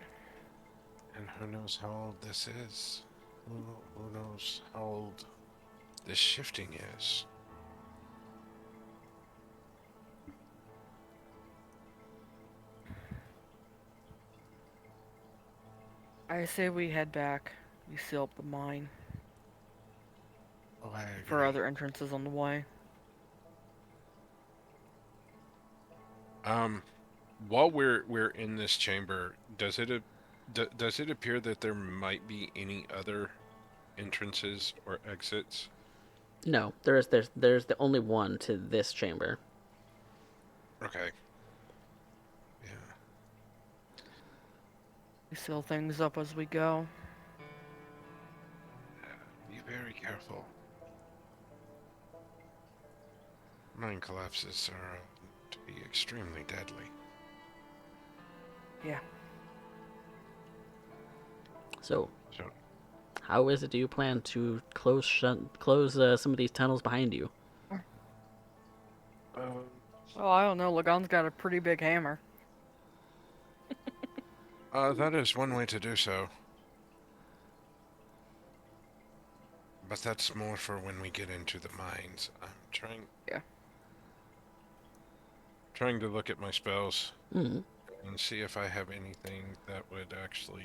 And who knows how old this is? Who knows how old this shifting is? I say we head back. We seal up the mine Oh, I for agree. other entrances on the way. While we're in this chamber, does it appear that there might be any other entrances or exits? No, there's the only one to this chamber. Okay. Yeah. We seal things up as we go. Be very careful. Mine collapses are to be extremely deadly. Yeah. So, So, how is it do you plan to close some of these tunnels behind you? Oh, I don't know. Lagon's got a pretty big hammer. that is one way to do so. But that's more for when we get into the mines. I'm Yeah. trying to look at my spells Mm-hmm. and see if I have anything that would actually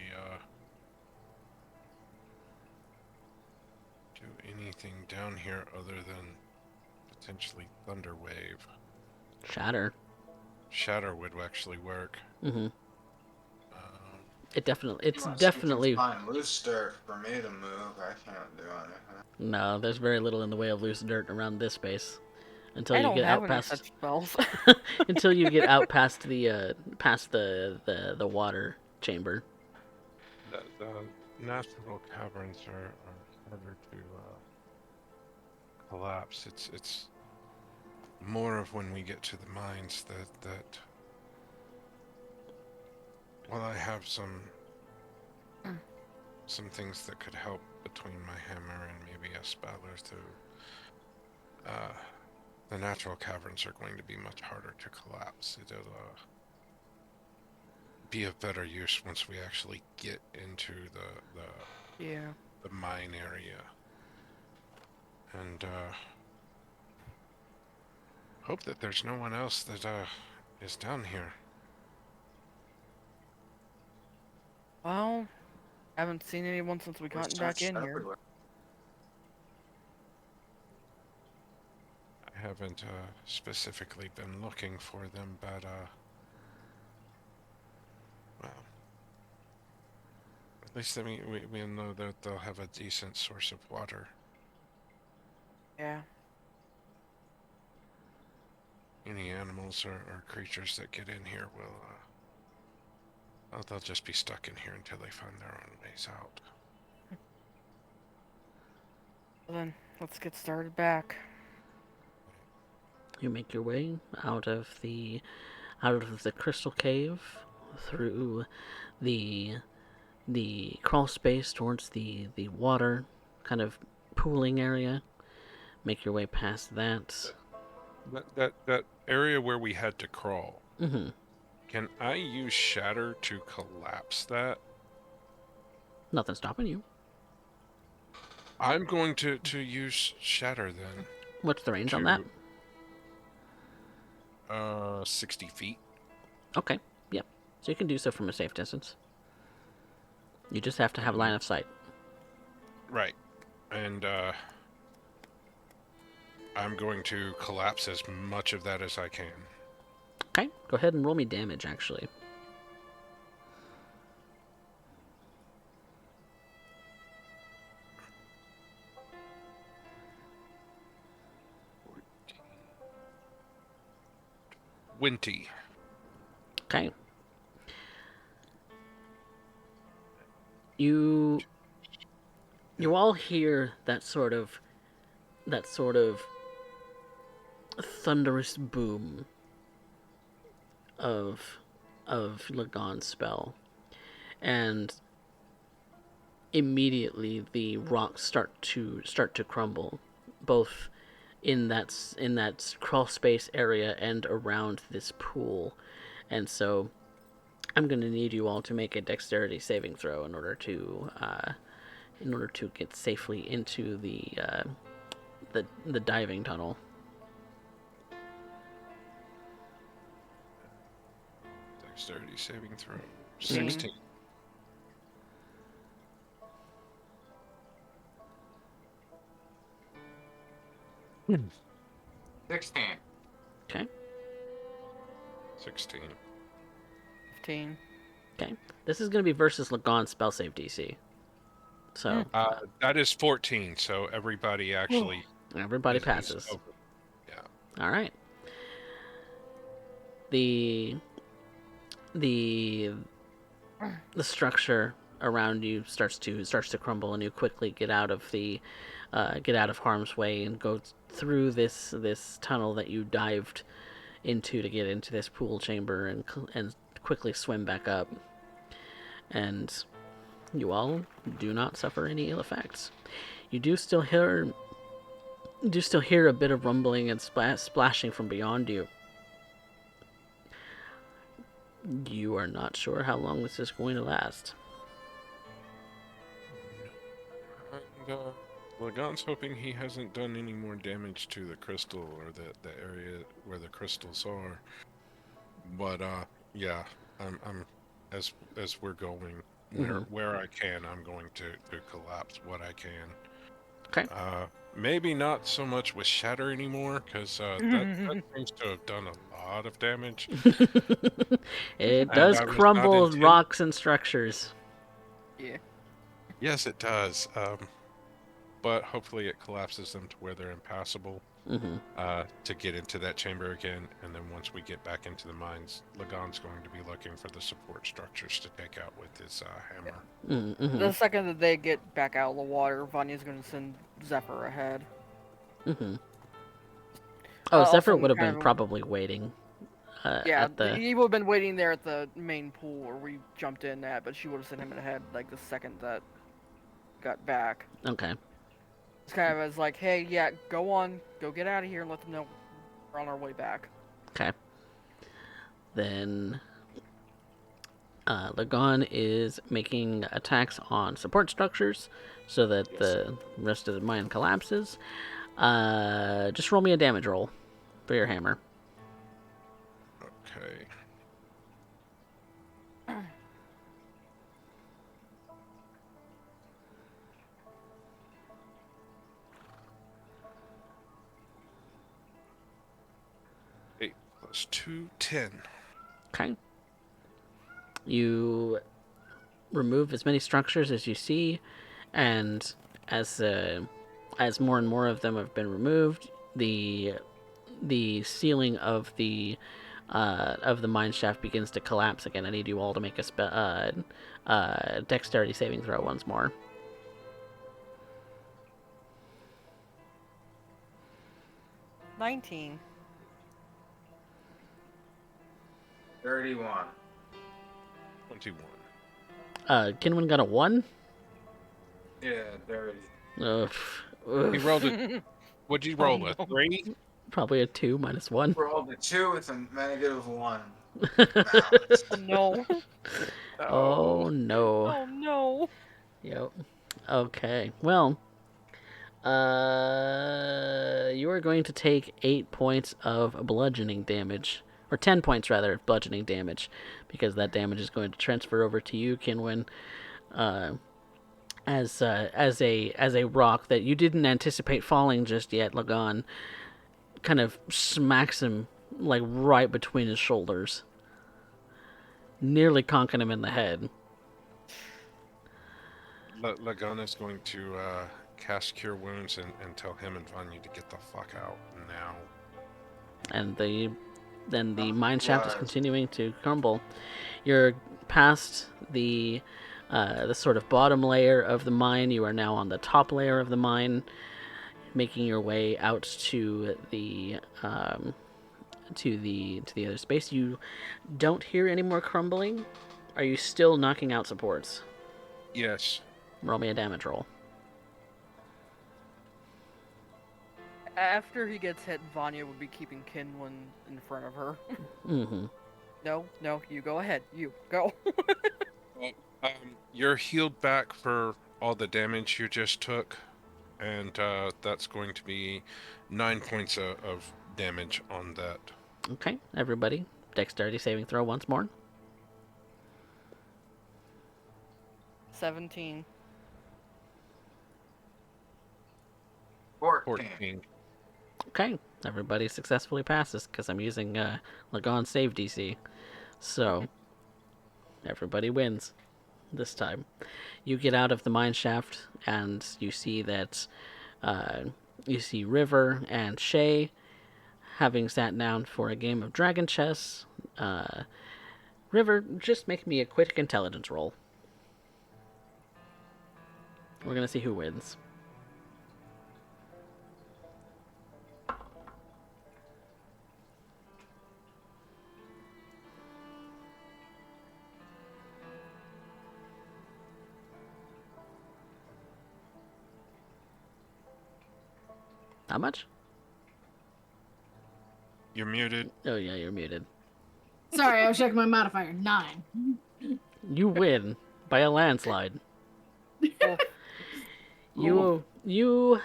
do anything down here other than potentially Thunder Wave. Shatter. Shatter would actually work. Mm-hmm. Um, It's Unless definitely. you can find loose dirt for me to move, I can't do anything. No, there's very little in the way of loose dirt around this space until I you don't get have out any past such spells. until you get out past the water chamber. the natural caverns are harder to collapse. It's more of when we get to the mines that well, I have some things that could help between my hammer and maybe a spell or two. The natural caverns are going to be much harder to collapse. It'll be of better use once we actually get into Yeah. the mine area. And hope that there's no one else that is down here. Well, haven't seen anyone since we gotten back in here. I haven't specifically been looking for them, but well, at least we know that they'll have a decent source of water. Yeah. Any animals or creatures that get in here will they'll just be stuck in here until they find their own ways out. Well then, let's get started back. You make your way out of the crystal cave through the crawl space towards the water kind of pooling area. Make your way past that. That area where we had to crawl. Mm-hmm. Can I use Shatter to collapse that? Nothing stopping you. I'm going to use Shatter then. What's the range on that? 60 feet. Okay. Yep. So you can do so from a safe distance. You just have to have line of sight. Right. And I'm going to collapse as much of that as I can. Okay. Go ahead and roll me damage, actually. Winty. Okay. You all hear that sort of thunderous boom of Lagon's spell, and immediately the rocks start to crumble, both in that crawl space area and around this pool, and so I'm going to need you all to make a dexterity saving throw in order to get safely into the diving tunnel. Dexterity saving throw. Mhm. 16. Hmm. 16. Okay. 16. 15. Okay. This is going to be versus Lagon's spell save DC. So That is 14, so everybody actually everybody is passes. over. Yeah. All right. The the structure around you starts to crumble, and you quickly get out of harm's way and go through this tunnel that you dived into to get into this pool chamber, and quickly swim back up. And you all do not suffer any ill effects. You do still hear a bit of rumbling and splashing from beyond you. You are not sure how long this is going to last. And Lagon's hoping he hasn't done any more damage to the crystal or the area where the crystals are. But yeah, I'm as we're going where I can, I'm going to collapse what I can. Okay. Maybe not so much with shatter anymore, because that seems to have done a lot of damage. It does I was not crumble rocks and structures. Yeah. Yes, it does. But hopefully it collapses them to where they're impassable to get into that chamber again. And then once we get back into the mines, Lagon's going to be looking for the support structures to take out with his hammer. The second that they get back out of the water, Vanya's going to send Zephyr ahead. Oh, Zephyr Also, would have kind been of- probably waiting. Yeah, at the he would have been waiting there at the main pool where we jumped in at, but she would have sent him ahead like the second that got back. Okay. It's kind of as like, hey, yeah, go on, go get out of here and let them know we're on our way back. Okay. Then Lagon is making attacks on support structures so that the rest of the mine collapses. Just roll me a damage roll for your hammer. Okay. Eight plus 2, 10. Okay. You remove as many structures as you see, and as more and more of them have been removed, the ceiling of the mine shaft begins to collapse again. I need you all to make a dexterity saving throw once more. $19. 31. 21. Kinwin got a 1? Yeah, 30. Ugh. He rolled it. What'd you roll? A 3? Probably a 2 minus 1. Rolled a 2 with a -1. No. Oh no. Oh no. Yep. Okay. Well, you are going to take 8 points of bludgeoning damage, or 10 points rather, of bludgeoning damage, because that damage is going to transfer over to you, Kinwin, as a rock that you didn't anticipate falling just yet. Lagon kind of smacks him like right between his shoulders, nearly conking him in the head. Lagon is going to cast Cure Wounds and tell him and Vanya to get the fuck out now. And the mine shaft is continuing to crumble. You're past the sort of bottom layer of the mine. You are now on the top layer of the mine, making your way out to the other space. You don't hear any more crumbling. Are you still knocking out supports? Yes. Roll me a damage roll. After he gets hit, Vanya would be keeping Kinlan in front of her. Mm-hmm. No, you go ahead. You go. Well, you're healed back for all the damage you just took, and that's going to be 9 points of damage on that. Okay, everybody. Dexterity saving throw once more. 17. 14. Okay, everybody successfully passes because I'm using Lagon's save DC. So, everybody wins this time. You get out of the mine shaft and you see that you see River and Shay having sat down for a game of dragon chess. River, just make me a quick intelligence roll. We're gonna see who wins. How much? You're muted. Oh yeah, you're muted. Sorry, I was checking my modifier. 9. You win by a landslide. Oh, You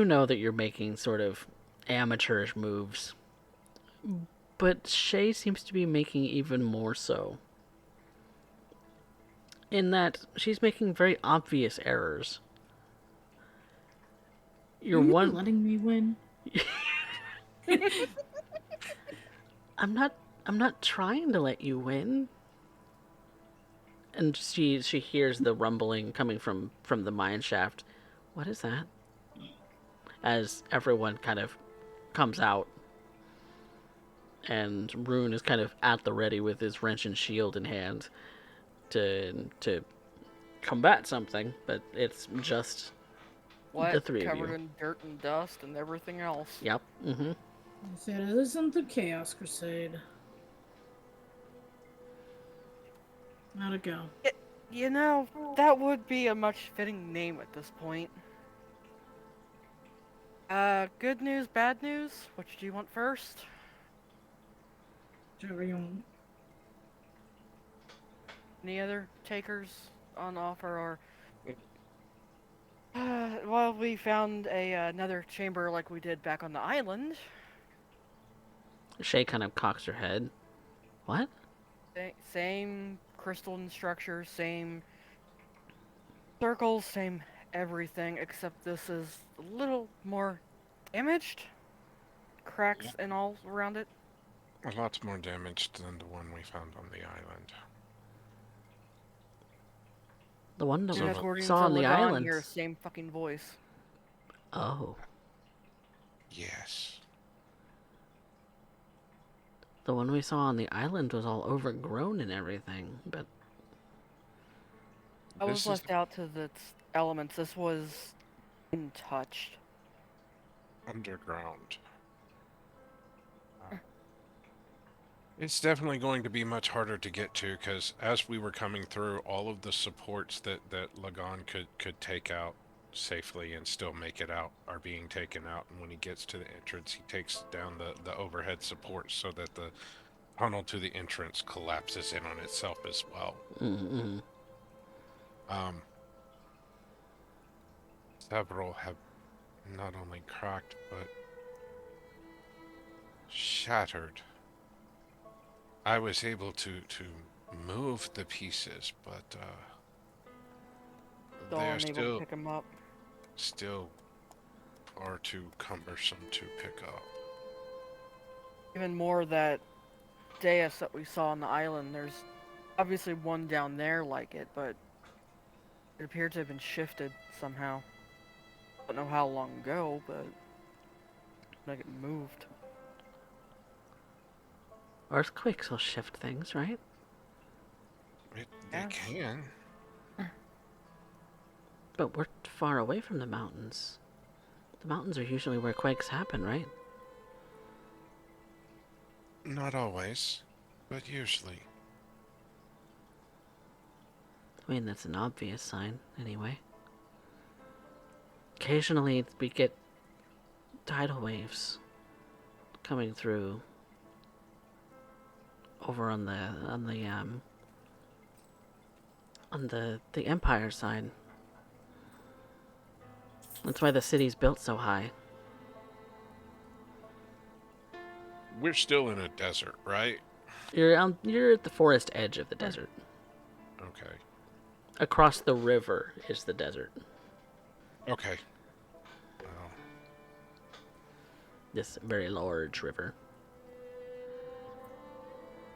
know that you're making sort of amateurish moves, but Shay seems to be making even more so. In that she's making very obvious errors. You're Are you one. letting me win? I'm not trying to let you win. And she hears the rumbling coming from the mine shaft. What is that? As everyone kind of comes out, and Rune is kind of at the ready with his wrench and shield in hand to combat something, but it's just what? the three of Covered you. in dirt and dust and everything else. Yep. Mm-hmm. I said it isn't the Chaos Crusade. How'd it go? You know, that would be a much fitting name at this point. Good news, bad news? Which do you want first? Whichever you want. Any other takers on offer, or... well, we found another chamber like we did back on the island. Shay kind of cocks her head. What? Same crystalline structure, same circles, same everything, except this is a little more damaged. Cracks and all around it. A lot more damaged than the one we found on the island. The one that And we according saw to on the Lagon island. here, same fucking voice. Oh. Yes. The one we saw on the island was all overgrown and everything, but I was This is left out to the elements. This was untouched. underground. It's definitely going to be much harder to get to, because as we were coming through, all of the supports that Lagon could take out safely and still make it out are being taken out, and when he gets to the entrance, he takes down the overhead supports so that the tunnel to the entrance collapses in on itself as well. mm-hmm. Several have not only cracked, but shattered. I was able to move the pieces, but Still they are unable to pick them up. still far too cumbersome to pick up. Even more that dais that we saw on the island. There's obviously one down there like it, but it appeared to have been shifted somehow. Don't know how long ago, but like it moved. Earthquakes will shift things, right? They Yes. can. But we're far away from the mountains. The mountains are usually where quakes happen, right? Not always, but usually. I mean, that's an obvious sign, anyway. Occasionally, we get tidal waves coming through over on the Empire side. That's why the city's built so high. We're still in a desert, right? You're at the forest edge of the desert. Okay. Across the river is the desert. Okay. Well, This very large river.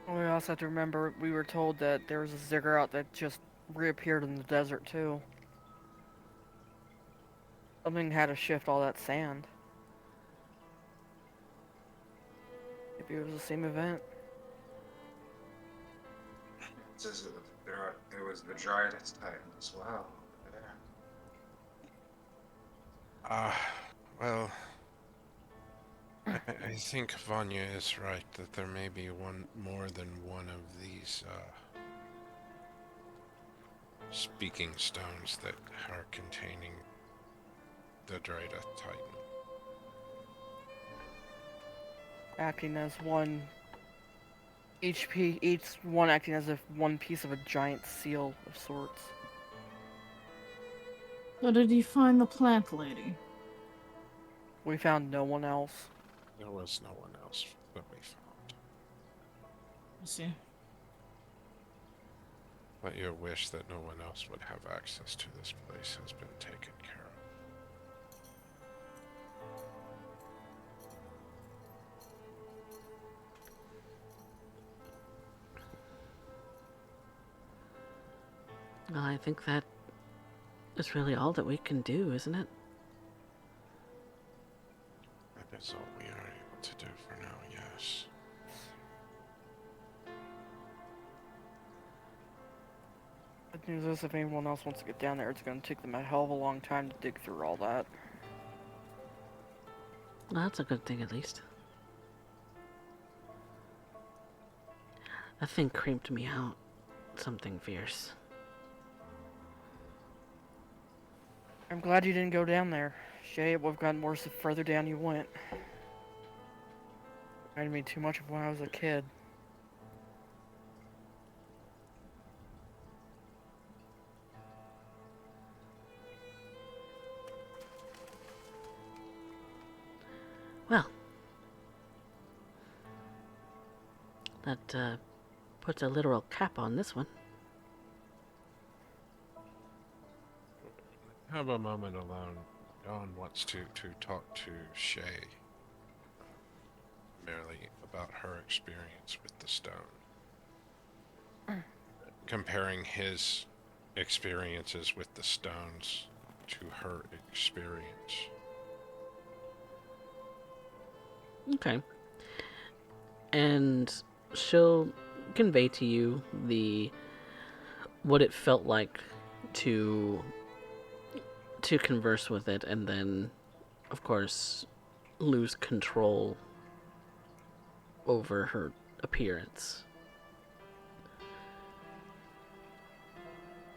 We also have to remember we were told that there was a ziggurat that just reappeared in the desert too. Something had to shift all that sand. Maybe it was the same event. It says it was the Dreidith Titan as well. Over there. well, I think Vanya is right that there may be more than one of these speaking stones that are containing the Dreidith Titan. Acting as one. Each one acting as if one piece of a giant seal of sorts. So did you find the plant lady? We found no one else. There was no one else that we found. I see. But your wish that no one else would have access to this place has been taken care of. Well, I think that is really all that we can do, isn't it? That is all we are able to do for now, yes. Good news is, if anyone else wants to get down there, it's going to take them a hell of a long time to dig through all that. Well, that's a good thing, at least. That thing creeped me out. Something fierce. I'm glad you didn't go down there. Shay, it would have gotten worse the further down you went. Reminded me too much of when I was a kid. Well, that puts a literal cap on this one. Have a moment alone. Dawn wants to talk to Shay merely about her experience with the stone. Comparing his experiences with the stones to her experience. Okay. And she'll convey to you what it felt like to converse with it, and then, of course, lose control over her appearance.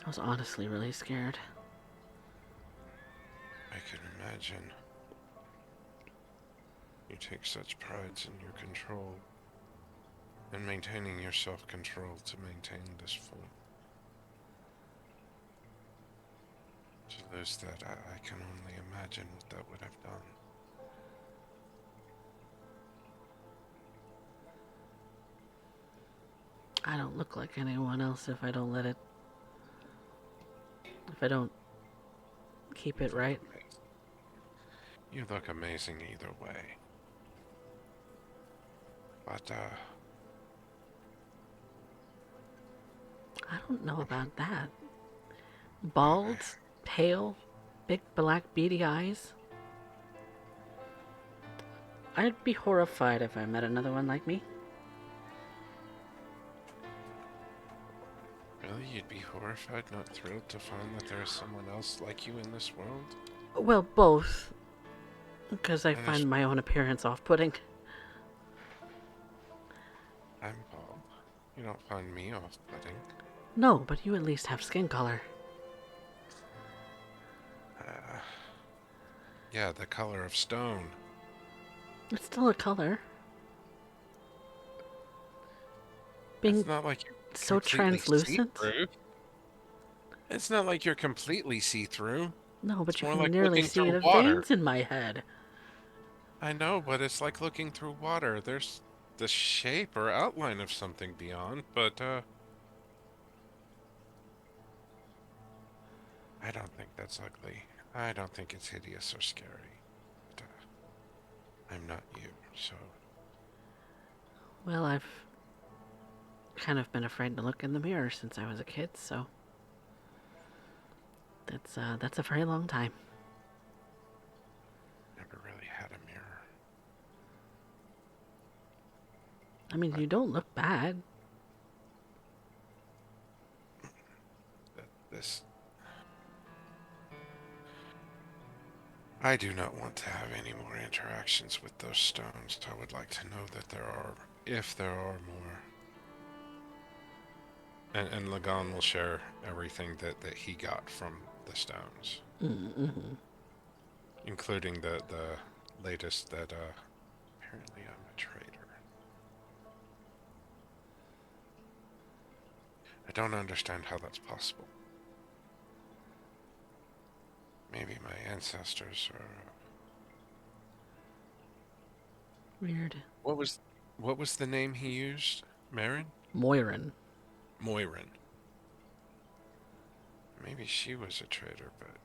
I was honestly really scared. I can imagine. You take such pride in your control and maintaining your self-control to maintain this form. To lose that, I can only imagine what that would have done. I don't look like anyone else if I don't let it... If I don't keep it right. You look amazing either way. But, I don't know about that. Bald, pale, big black beady eyes. I'd be horrified if I met another one like me. really? You'd be horrified, not thrilled to find that there is someone else like you in this world? Well, both. Because I And find my own appearance off-putting. I'm Bob. You don't find me off-putting. No, but you at least have skin color. Yeah, the color of stone. It's still a color. Being It's not like you're so completely translucent. see-through. It's not like you're completely see-through. No, but It's you more can like nearly looking see through the water. veins in my head. I know, but it's like looking through water. There's the shape or outline of something beyond, but I don't think that's ugly. I don't think it's hideous or scary. But, I'm not you, so Well, I've kind of been afraid to look in the mirror since I was a kid, so that's a very long time. never really had a mirror. I mean, you don't look bad. This I do not want to have any more interactions with those stones. I would like to know that there are, if there are more. And Lagan will share everything that he got from the stones, Mm-hmm. including the latest that apparently I'm a traitor. I don't understand how that's possible. Maybe my ancestors are. Weird. What was the name he used? Marin? Moirin. Moirin. Maybe she was a traitor, but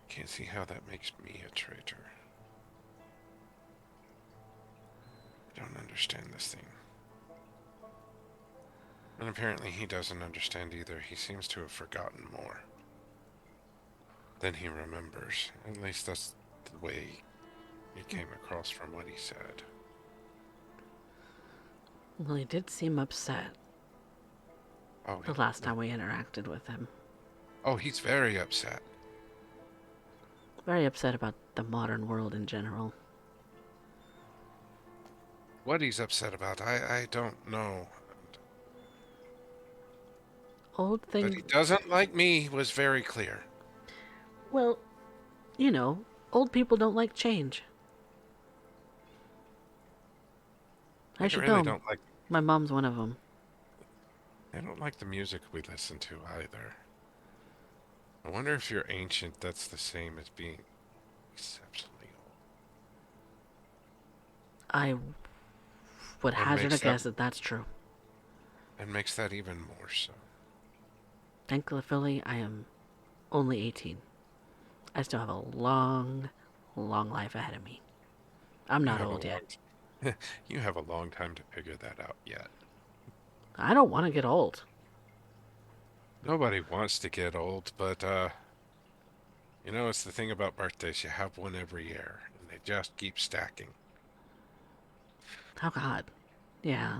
can't see how that makes me a traitor. I don't understand this thing. And apparently he doesn't understand either. He seems to have forgotten more than he remembers. At least that's the way it came across from what he said. Well, he did seem upset Oh, the last time we interacted with him. Oh, he's very upset. Very upset about the modern world in general. What he's upset about, I don't know. Old But things. he doesn't like me was very clear. Well, you know, old people don't like change. I should really know. don't like. My mom's one of them. I don't like the music we listen to either. I wonder if you're ancient, that's the same as being exceptionally old. I would And hazard a makes guess that that's true. And makes that even more so. Thankfully, I am only 18. I still have a long, long life ahead of me. I'm not old yet. You have a long time to figure that out yet. I don't want to get old. Nobody wants to get old, but you know, it's the thing about birthdays. You have one every year, and they just keep stacking. Oh, God. Yeah.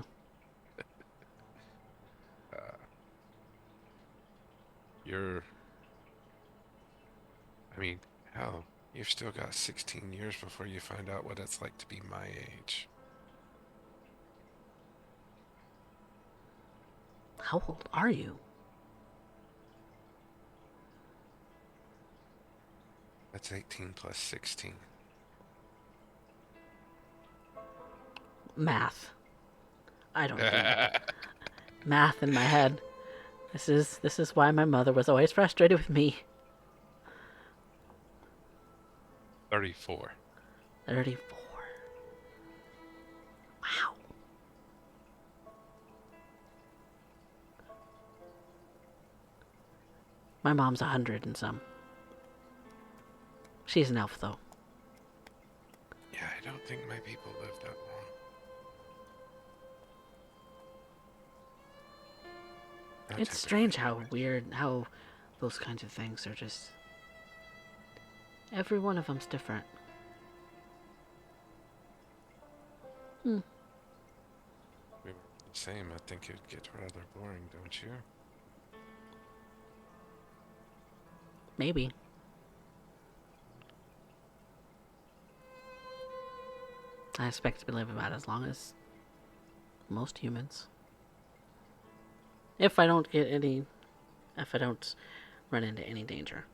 You're... I mean, hell, you've still got 16 years before you find out what it's like to be my age. How old are you? That's 18 plus 16. Math. I don't get math in my head. This is why my mother was always frustrated with me. 34. 34. Wow. My mom's 100 and some. She's an elf, though. Yeah, I don't think my people live that long. Not It's strange how weird, how those kinds of things are just... Every one of them's different. We were the same. I think it'd get rather boring, don't you? Maybe. I expect to live about as long as most humans. If I don't run into any danger.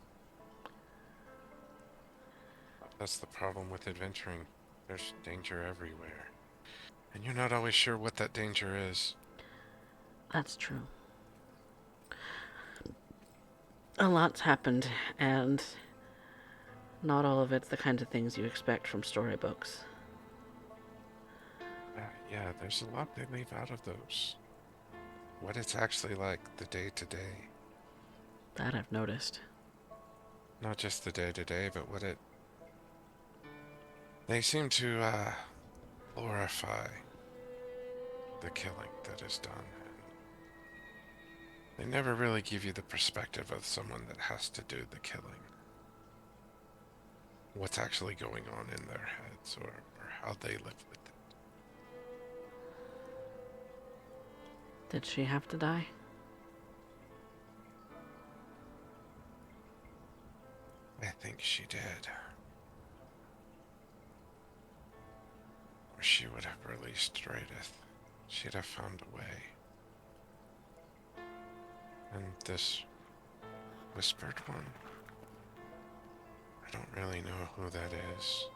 That's the problem with adventuring. There's danger everywhere. And you're not always sure what that danger is. That's true. A lot's happened, and not all of it's the kinds of things you expect from storybooks. Yeah, there's a lot they leave out of those. What it's actually like, the day-to-day. That I've noticed. Not just the day-to-day, but what it... They seem to, glorify the killing that is done. They never really give you the perspective of someone that has to do the killing. What's actually going on in their heads, or how they live with it. Did she have to die? I think she did. Or she would have released Dreidith. She'd have found a way. And this whispered one, I don't really know who that is.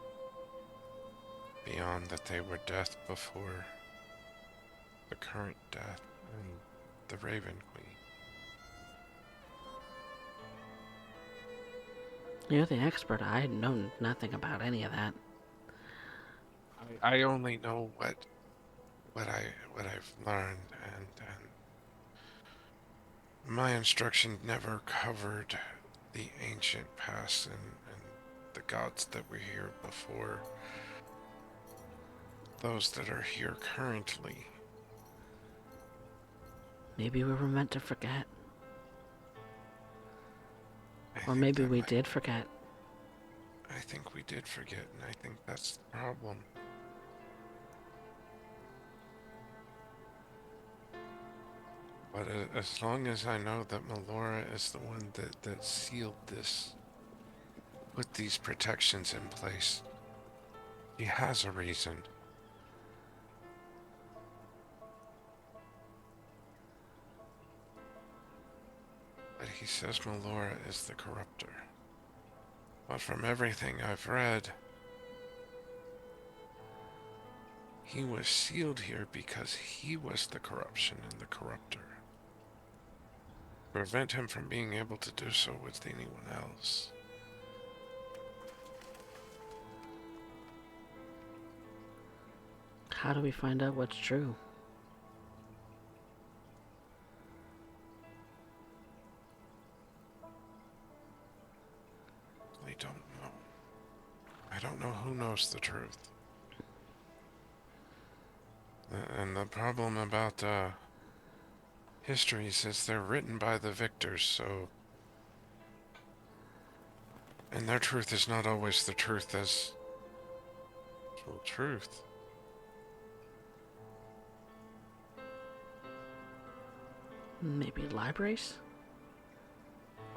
Beyond that they were death before the current death and the Raven Queen. You're the expert. I know nothing about any of that. I only know what I've learned, and my instruction never covered the ancient past and the gods that were here before those that are here currently. Maybe we were meant to forget. I Or think maybe that we did forget. I think we did forget, and I think that's the problem. But as long as I know that Melora is the one that sealed this, put these protections in place, he has a reason. But he says Melora is the corruptor. But from everything I've read, he was sealed here because he was the corruption and the corruptor. Prevent him from being able to do so with anyone else. How do we find out what's true? I don't know. I don't know who knows the truth. And the problem about histories is they're written by the victors, so... And their truth is not always the truth as... full truth. Maybe libraries?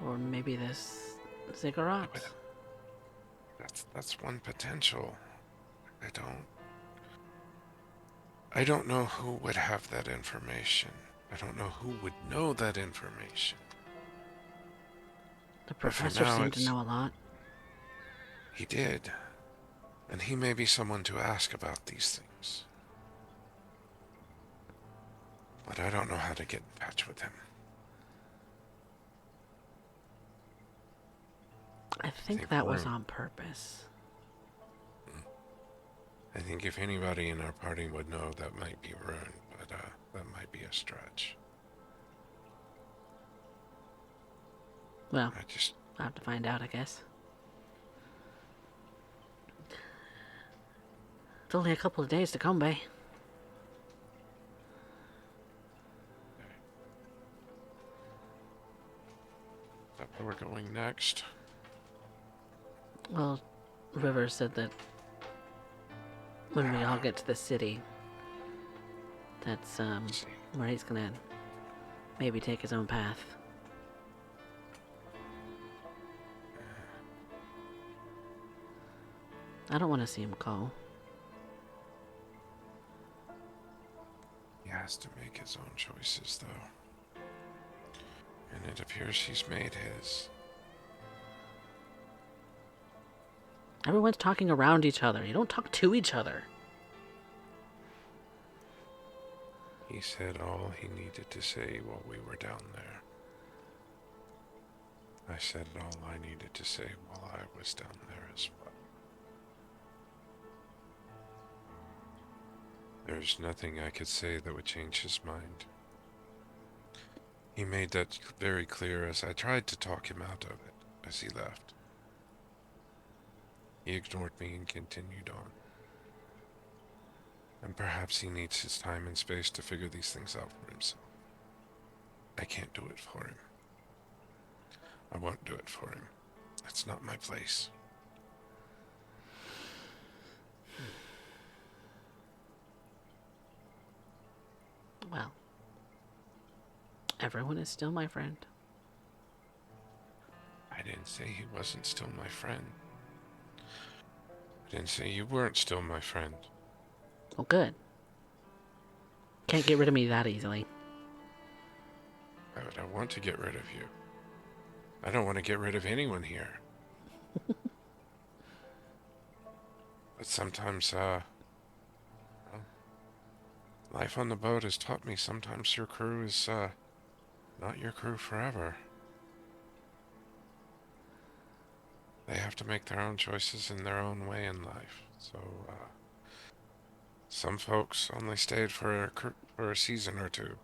Or maybe this ziggurat? That's one potential. I don't know who would have that information. I don't know who would know that information. The But for professor now, seemed to know a lot. He did. And he may be someone to ask about these things. But I don't know how to get in touch with him. I think that was on purpose. I think if anybody in our party would know, that might be Rune, but that might be a stretch. Well, I I'll have to find out, I guess. It's only a couple of days to come, Bay. Is that where we're going next? Well, River said that when we all get to the city, that's where he's gonna maybe take his own path. I don't want to see him go. He has to make his own choices, though. And it appears he's made his. Everyone's talking around each other. You don't talk to each other. He said all he needed to say while we were down there. I said all I needed to say while I was down there as well. There's nothing I could say that would change his mind. He made that very clear as I tried to talk him out of it as he left. He ignored me and continued on. And perhaps he needs his time and space to figure these things out for himself. I can't do it for him. I won't do it for him. That's not my place. Well, everyone is still my friend. I didn't say he wasn't still my friend. I didn't say you weren't still my friend. Well, good. Can't get rid of me that easily. Why would I want to get rid of you? I don't want to get rid of anyone here. But sometimes, life on the boat has taught me sometimes your crew is, not your crew forever. They have to make their own choices in their own way in life. So, some folks only stayed for a season or two.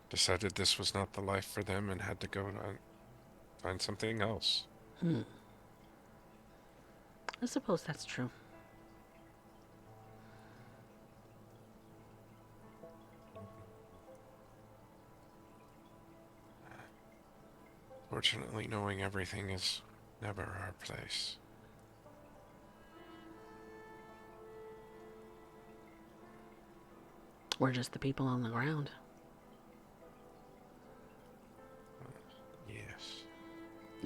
Decided this was not the life for them and had to go and find something else. I suppose that's true. Fortunately, knowing everything is never our place. We're just the people on the ground. Yes.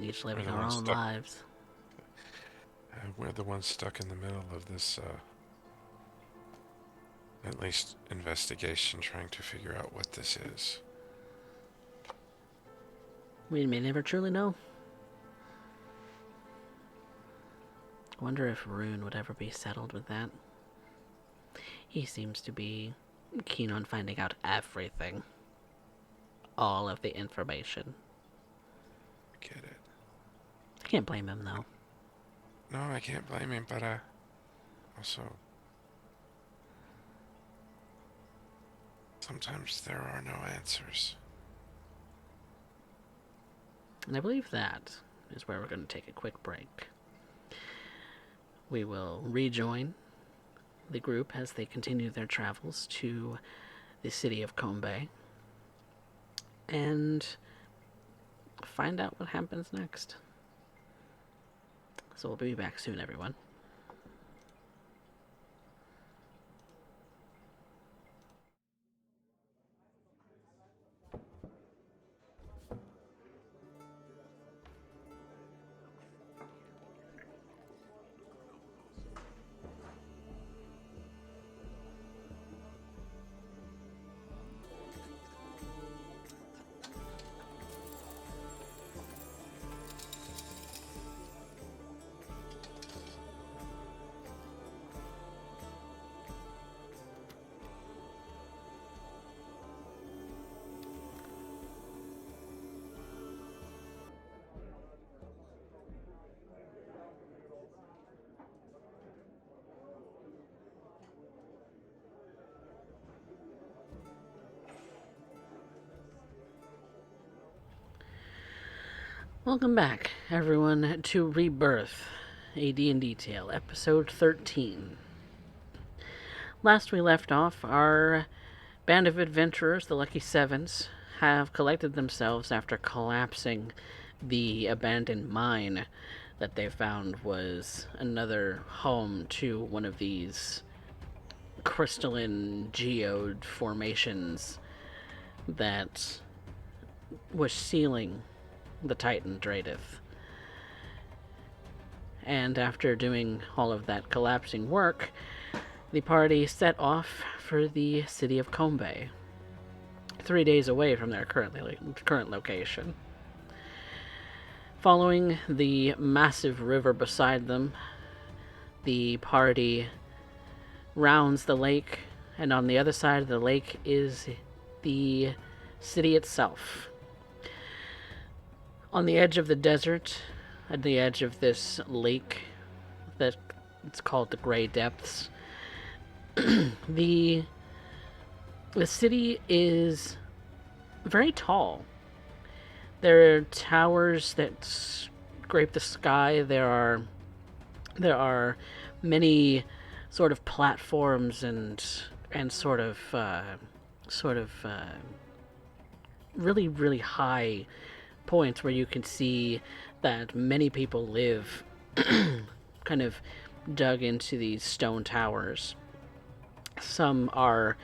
Each living We're the our ones own stuck. lives. We're the ones stuck in the middle of this, at least investigation, trying to figure out what this is. We may never truly know. I wonder if Rune would ever be settled with that. He seems to be keen on finding out everything. All of the information. I get it. I can't blame him, though. No, I can't blame him, but, also, sometimes there are no answers. And I believe that is where we're going to take a quick break. We will rejoin the group as they continue their travels to the city of Combe and find out what happens next. So we'll be back soon, everyone. Welcome back, everyone, to Rebirth, a D&D tale, episode 13. Last we left off, our band of adventurers, the Lucky Sevens, have collected themselves after collapsing the abandoned mine that they found was another home to one of these crystalline geode formations that was sealing the Titan Dreidith. And after doing all of that collapsing work, the party set off for the city of Combe, 3 days away from their current location. Following the massive river beside them, the party rounds the lake, and on the other side of the lake is the city itself. On the edge of the desert, at the edge of this lake that it's called the Grey Depths, the city is very tall. There are towers that scrape the sky. There are many sort of platforms and sort of really high points where you can see that many people live, kind of dug into these stone towers. Some are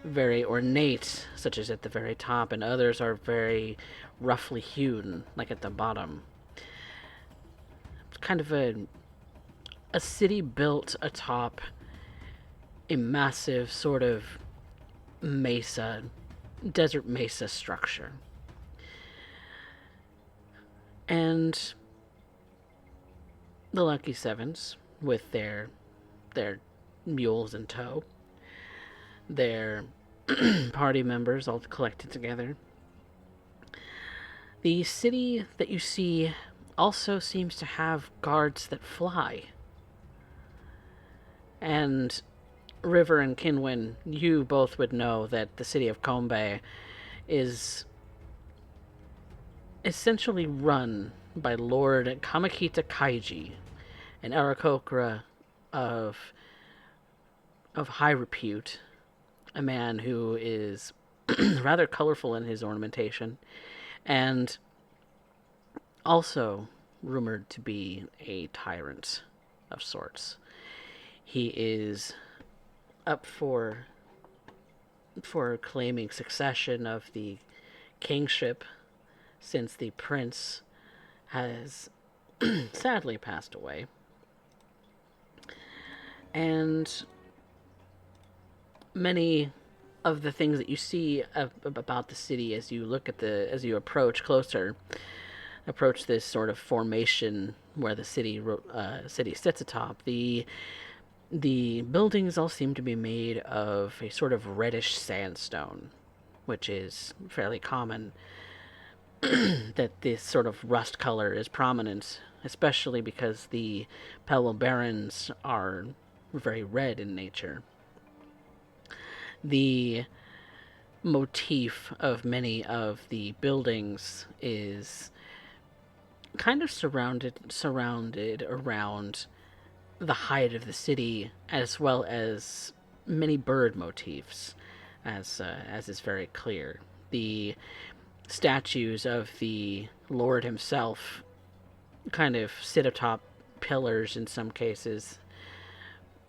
very ornate, such as at the very top, and others are very roughly hewn, like at the bottom. It's kind of a city built atop a massive sort of mesa, desert mesa structure. And the Lucky Sevens, with their mules in tow, their party members all collected together. The city that you see also seems to have guards that fly. And River and Kinwin, you both would know that the city of Kombe is essentially run by Lord Kamakita Kaiji, an Arakokra of high repute, a man who is rather colorful in his ornamentation, and also rumored to be a tyrant of sorts. He is up for claiming succession of the kingship, since the prince has sadly passed away. And many of the things that you see about the city as you look at as you approach this sort of formation where the city sits atop, the buildings all seem to be made of a sort of reddish sandstone, which is fairly common. That this sort of rust color is prominent, especially because the Pebble Barrens are very red in nature. The motif of many of the buildings is kind of surrounded around the height of the city, as well as many bird motifs, as is very clear. The statues of the Lord himself kind of sit atop pillars in some cases,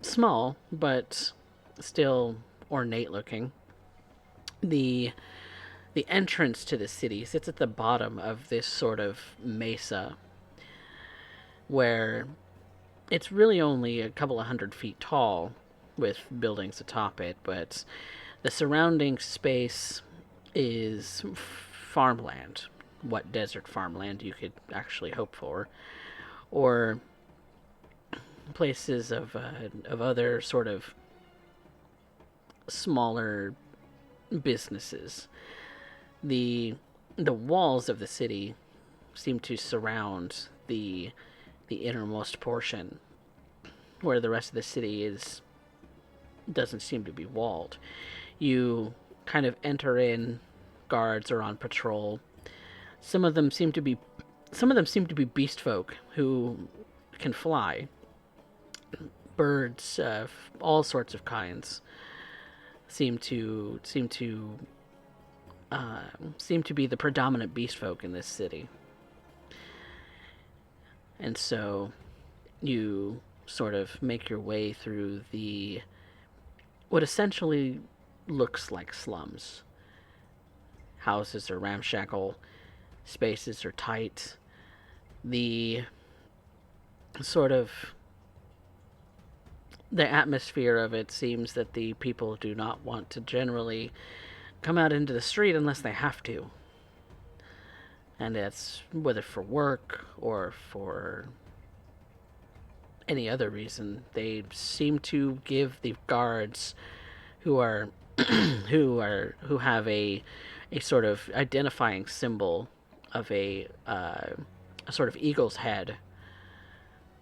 small but still ornate looking. The entrance to the city sits at the bottom of this sort of mesa, where it's really only a couple of 100 feet tall with buildings atop it, but the surrounding space is farmland, what desert farmland you could actually hope for, or places of other sort of smaller businesses. The walls of the city seem to surround the innermost portion, where the rest of the city doesn't seem to be walled. You kind of enter in. Guards are on patrol. Some of them seem to be beast folk who can fly. Birds of all sorts of kinds seem to be the predominant beast folk in this city. And so you sort of make your way through what essentially looks like slums. Houses are ramshackle, spaces are tight. The atmosphere of it seems that the people do not want to generally come out into the street unless they have to. And it's whether for work or for any other reason, they seem to give the guards who are who have a sort of identifying symbol of a sort of eagle's head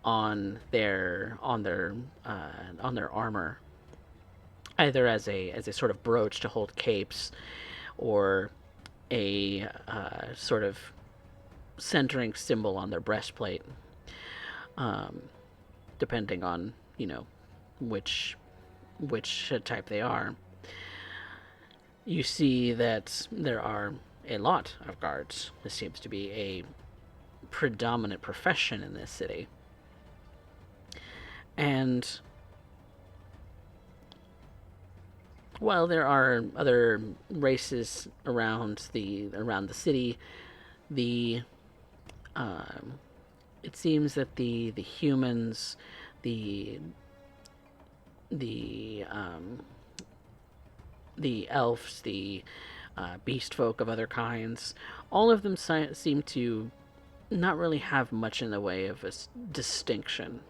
on their armor, either as a sort of brooch to hold capes, or a sort of centering symbol on their breastplate, depending on which type they are. You see that there are a lot of guards. This seems to be a predominant profession in this city. And while there are other races around the city, the it seems that the humans, the the um, the elves, the beast folk of other kinds, all of them seem to not really have much in the way of a distinction.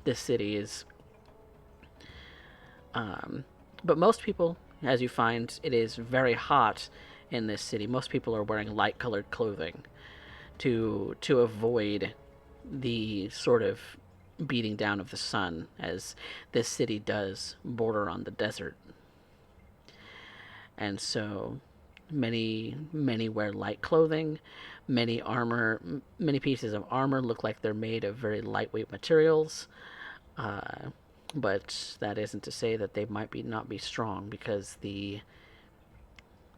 This city is, but most people, as you find, it is very hot in this city. Most people are wearing light-colored clothing to avoid the sort of beating down of the sun, as this city does border on the desert. And so many wear light clothing. Many pieces of armor look like they're made of very lightweight materials. But that isn't to say that they might not be strong, because the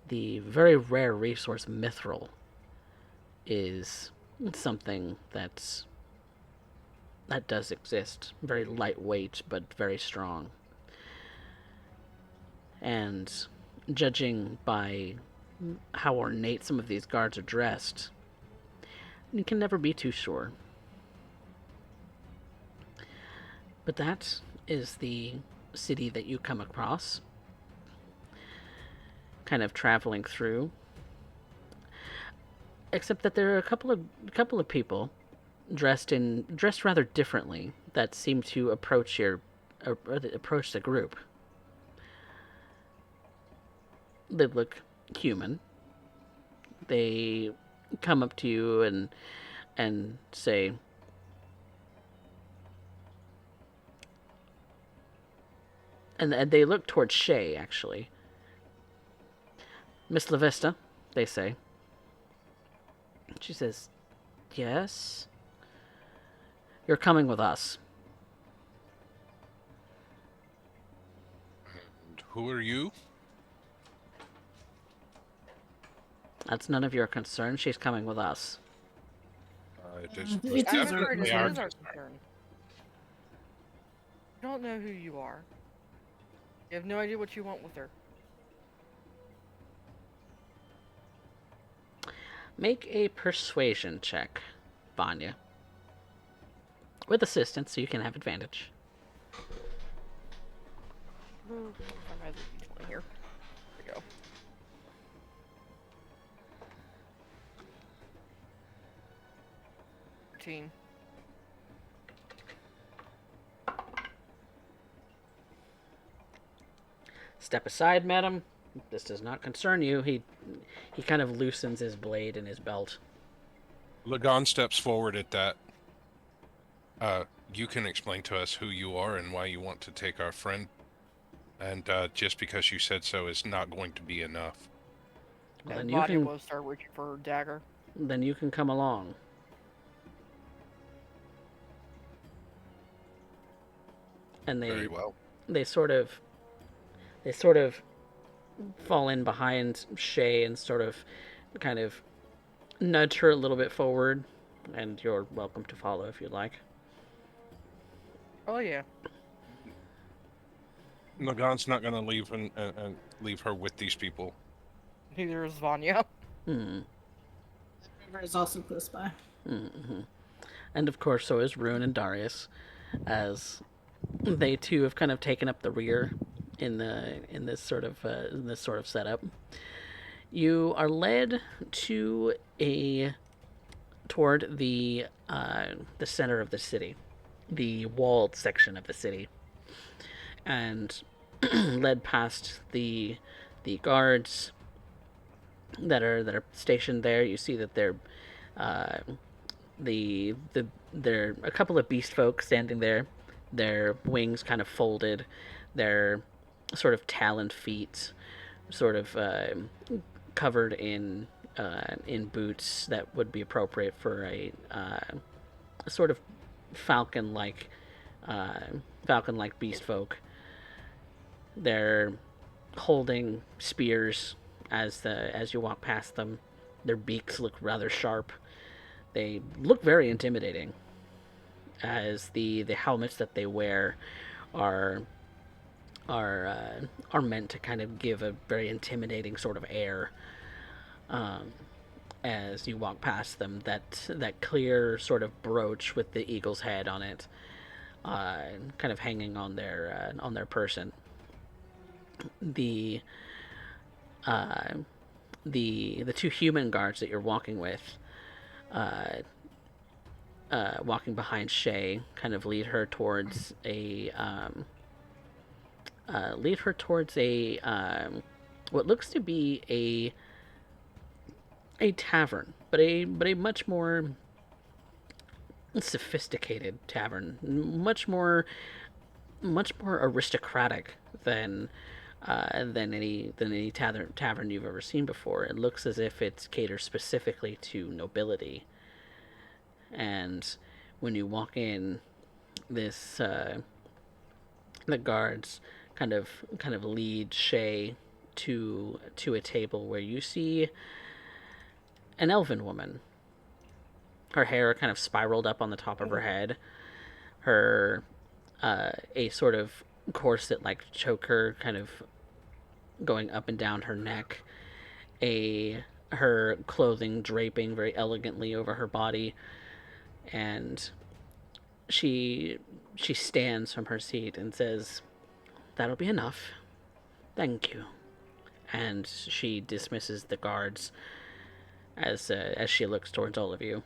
very rare resource mithril is something that does exist. Very lightweight, but very strong. And judging by how ornate some of these guards are dressed, you can never be too sure. But that is the city that you come across, kind of traveling through. Except that there are a couple of people dressed rather differently that seem to approach the group. They look human. They come up to you and say, and they look towards Shay, actually. Miss LaVista, they say. She says, yes? You're coming with us. And who are you? Mm-hmm. That's none of your concern. She's coming with us. It is It's I'm his afraid it definitely is our our concern. concern. You don't know who you are. You have no idea what you want with her. Make a persuasion check, Vanya. With assistance, so you can have advantage. Ooh, I might have D20 here. There we go. Team. Step aside, madam. This does not concern you. He kind of loosens his blade in his belt. Lagan steps forward at that. You can explain to us who you are and why you want to take our friend. And just because you said so is not going to be enough. Well, And then you Vanya can will start reaching for her dagger. come along. And Very well. they sort of fall in behind Shay and sort of kind of nudge her a little bit forward, and you're welcome to follow if you'd like. Oh yeah. Lagan's not going to leave and leave her with these people. Neither is Vanya. Hmm. The river is also close by. Mm-hmm. And of course, so is Rune and Darius, as they too have kind of taken up the rear in this sort of setup. You are led to toward the center of the city, the walled section of the city, and led past the guards that are stationed there. You see that they're uh, there are a couple of beast folk standing there, their wings kind of folded, their sort of taloned feet sort of covered in boots that would be appropriate for a sort of falcon like beast folk. They're holding spears as you walk past them. Their beaks look rather sharp. They look very intimidating, as the helmets that they wear are are meant to kind of give a very intimidating sort of air. Um, as you walk past them, that clear sort of brooch with the eagle's head on it, kind of hanging on their person. The uh, the two human guards that you're walking with, uh, walking behind Shay, kind of lead her towards a what looks to be a tavern, but a much more sophisticated tavern, much more aristocratic than any tavern you've ever seen before. It looks as if it's catered specifically to nobility. And when you walk in, this the guards kind of lead Shay to a table where you see an elven woman. Her hair kind of spiraled up on the top of her head. Her a sort of corset like choker kind of going up and down her neck. Her clothing draping very elegantly over her body, and she stands from her seat and says, "That'll be enough. Thank you." And she dismisses the guards as she looks towards all of you.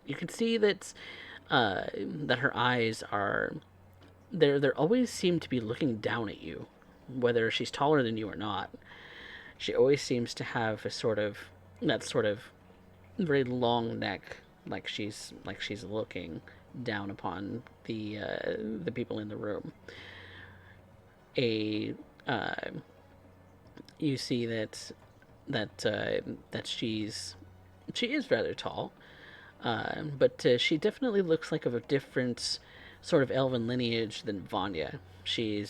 You can see that her eyes are they always seem to be looking down at you, whether she's taller than you or not. She always seems to have that sort of very long neck, like she's looking down upon the people in the room. A You see that she is rather tall, but she definitely looks like of a different sort of elven lineage than Vanya. She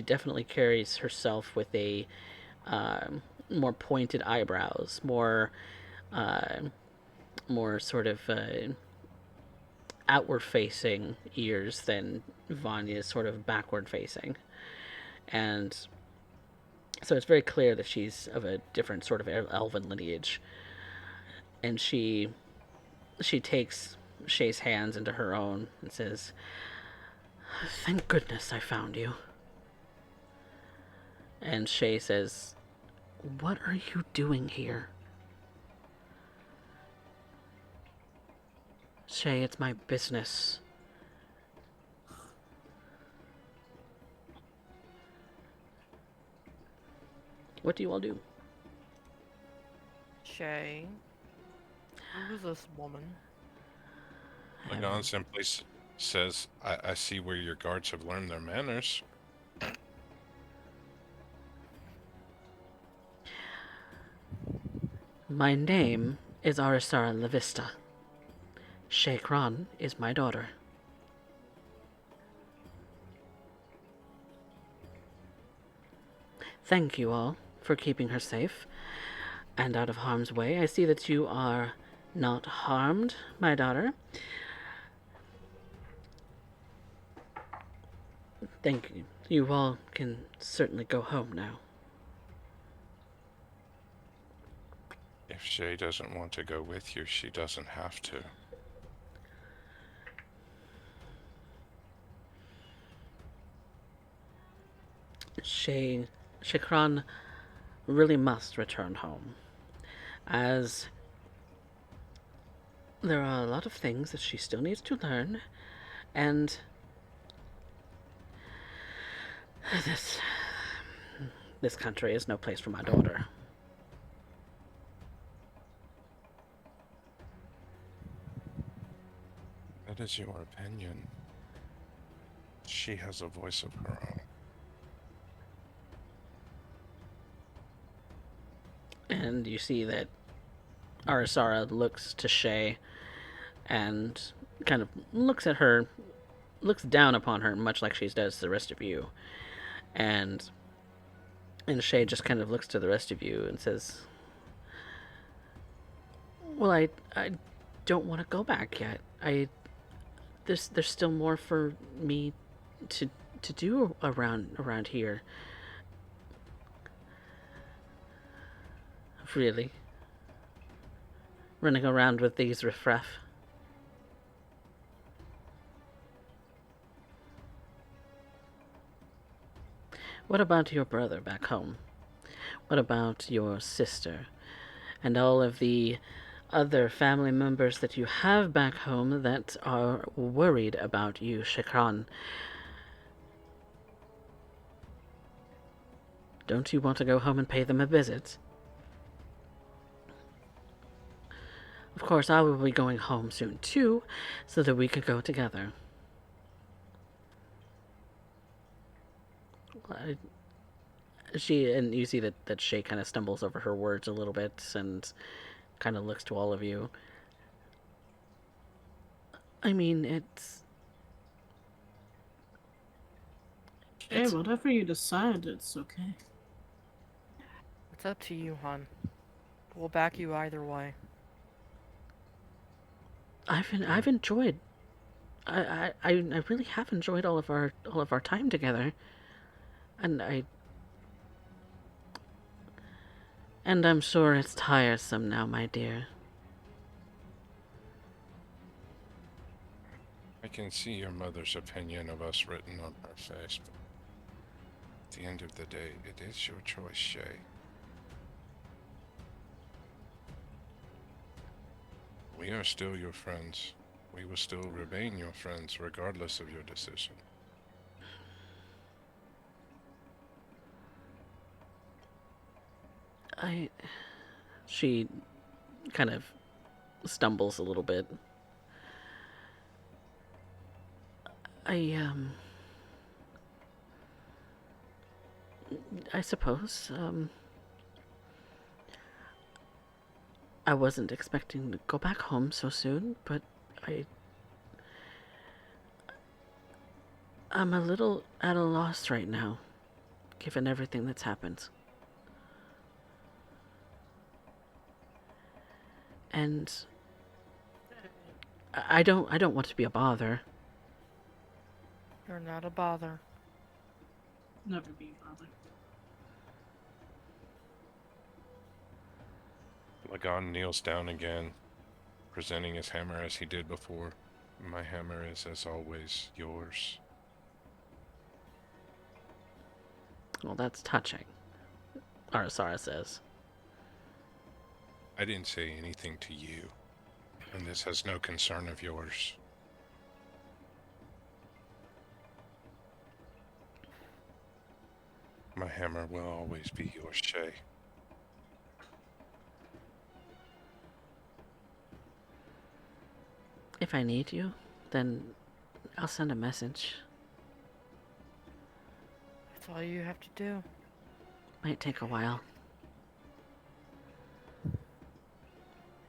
definitely carries herself with a more pointed eyebrows, uh, more sort of outward facing ears than Vanya's sort of backward facing, and so it's very clear that she's of a different sort of elven lineage. And she takes Shay's hands into her own and says, "Thank goodness I found you." And Shay says, "What are you doing here?" "Shay, it's my business." What do you all do? Shay, who is this woman? Lagan simply says, I see where your guards have learned their manners. My name is Arisara Lavista. Shay Kron is my daughter. Thank you all for keeping her safe and out of harm's way. I see that you are not harmed, my daughter. Thank you. You all can certainly go home now. If Shay doesn't want to go with you, she doesn't have to. Shakran really must return home. as there are a lot of things that she still needs to learn, and this this country is no place for my daughter. That is your opinion. She has a voice of her own. And you see that Arasara looks to Shay and kind of looks at her, looks down upon her, much like she does the rest of you. And Shay just kind of looks to the rest of you and says, "Well, I don't want to go back yet. There's still more for me to do around here. Really, running around with these riffraff." What about your brother back home? What about your sister? And all of the other family members that you have back home that are worried about you, Shikran? Don't you want to go home and pay them a visit? Of course, I will be going home soon too, so that we could go together. And you see that Shay kind of stumbles over her words a little bit and kind of looks to all of you. I mean, Hey, whatever you decide, it's okay. It's up to you, hon. We'll back you either way. I've enjoyed. I really have enjoyed all of our time together, and I'm sure it's tiresome now, my dear. I can see your mother's opinion of us written on her face, but at the end of the day, it is your choice, Shay. We are still your friends. We will still remain your friends regardless of your decision. She kind of stumbles a little bit. I suppose, I wasn't expecting to go back home so soon, but I'm a little at a loss right now, given everything that's happened. And I don't want to be a bother. You're not a bother. Never be bothered. Lagan kneels down again, presenting his hammer as he did before. My hammer is, as always, yours. Well, that's touching, Arasara says. I didn't say anything to you, and this has no concern of yours. My hammer will always be yours, Shay. If I need you, then I'll send a message. That's all you have to do. Might take a while.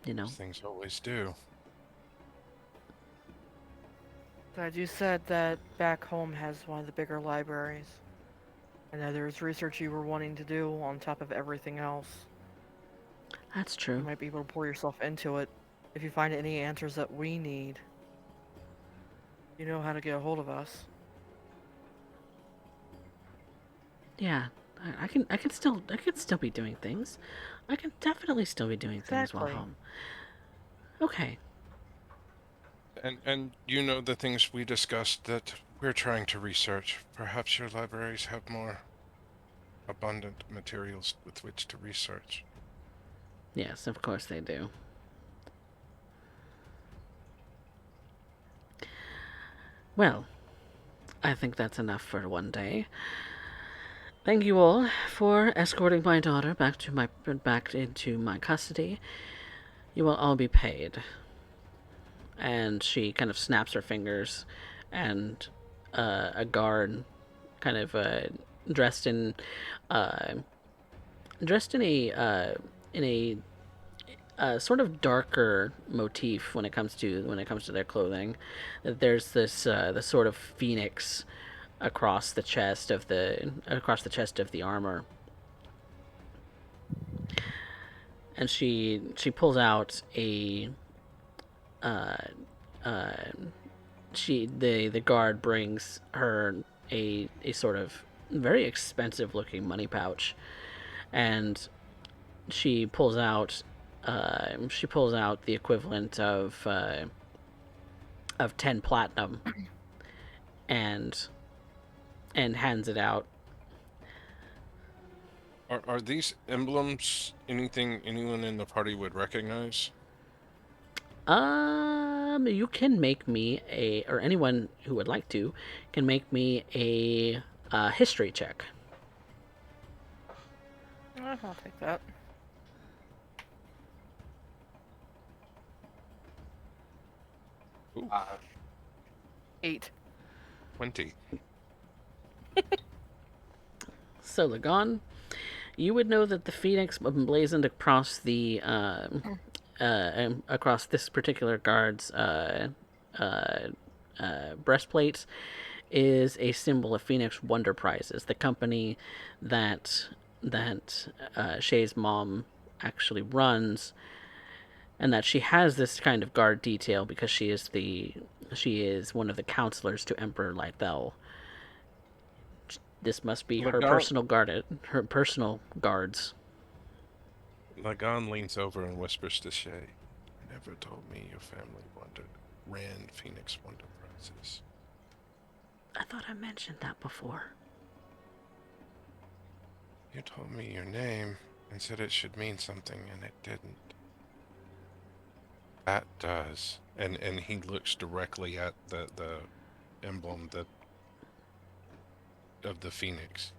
You know. Things always do. Glad you said that back home has one of the bigger libraries. I know there's research you were wanting to do on top of everything else. That's You true. might be able to pour yourself into it. If you find any answers that we need, you know how to get a hold of us. Yeah, I can still be doing things. I can definitely still be doing things while Exactly. home. Okay. And you know the things we discussed that we're trying to research. Perhaps your libraries have more abundant materials with which to research. Yes, of course they do. Well, I think that's enough for one day. Thank you all for escorting my daughter back into my custody. You will all be paid. And she kind of snaps her fingers, and a guard, kind of dressed in uh, dressed in a sort of darker motif when it comes to their clothing. There's this sort of phoenix across the chest of the armor, and she pulls out a uh, uh, the guard brings her a sort of very expensive looking money pouch, and she pulls out the equivalent of 10 platinum, and hands it out. Are these emblems anything anyone in the party would recognize? You can make me or anyone who would like to can make me a history check. I'll take that. Ooh, 8. 20. So, Lagon, you would know that the phoenix emblazoned across this particular guard's breastplate is a symbol of Phoenix Wonder Prizes, the company that Shay's mom actually runs, and that she has this kind of guard detail because she is one of the counselors to Emperor Lythel. This must be her personal guards. Lagan leans over and whispers to Shay, "You never told me your family ran Phoenix Wonder Prizes." I thought I mentioned that before. You told me your name and said it should mean something, and it didn't. That does. And he looks directly at the emblem of the phoenix.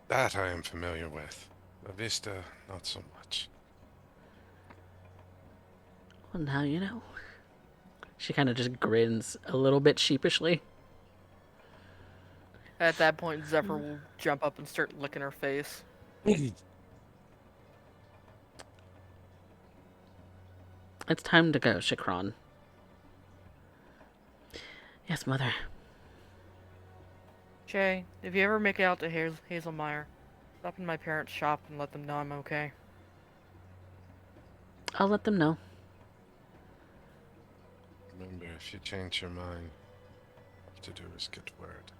That I am familiar with. La Vista, not so much. Well, now you know. She kind of just grins a little bit sheepishly. At that point, Zephyr will jump up and start licking her face. It's time to go, Shikron. Yes, Mother. Shay, if you ever make it out to Hazelmeyer, stop in my parents' shop and let them know I'm okay. I'll let them know. Remember, if you change your mind, all you have to do is get word.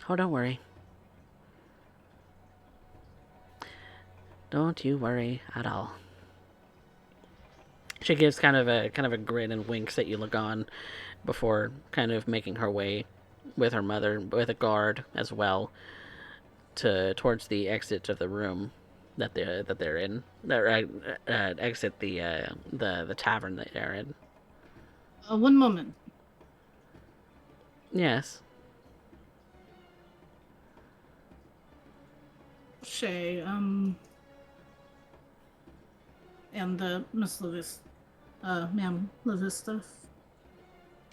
Oh, don't worry. Don't you worry at all. She gives kind of a grin and winks at you, Lagon, before kind of making her way with her mother, with a guard as well, towards the exit of the room that they're in. Exit the tavern that they're in. One moment. Yes. Shay, and Miss Levis, ma'am Lavista,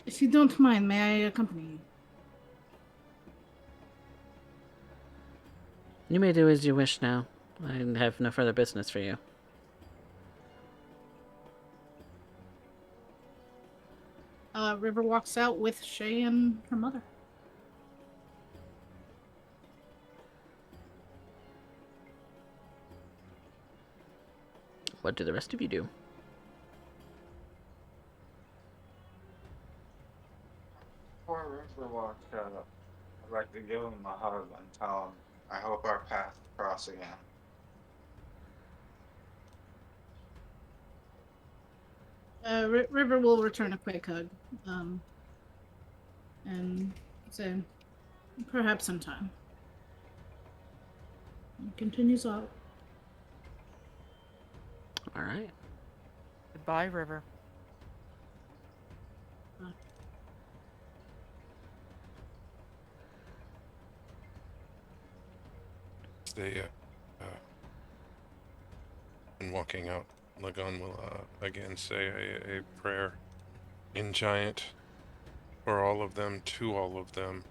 if you don't mind, may I accompany you? You may do as you wish now. I have no further business for you. River walks out with Shay and her mother. What do the rest of you do? Before River walks out, I'd like to give him a hug and tell him I hope our paths cross again. River will return a quick hug, and say, perhaps sometime. And continues out. right. Goodbye, River. They, and walking out, Lagon will again say a prayer in giant for all of them, to all of them.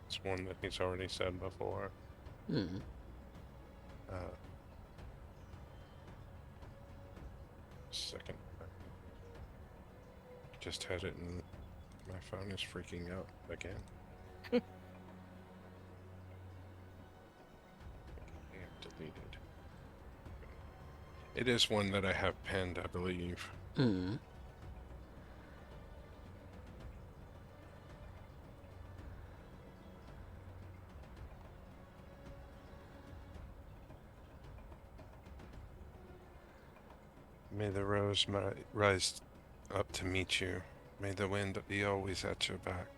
It's one that he's already said before. Hmm. Second. Just had it and my phone is freaking out again. Deleted. It is one that I have penned, I believe. Hmm. May the rose rise up to meet you. May the wind be always at your back.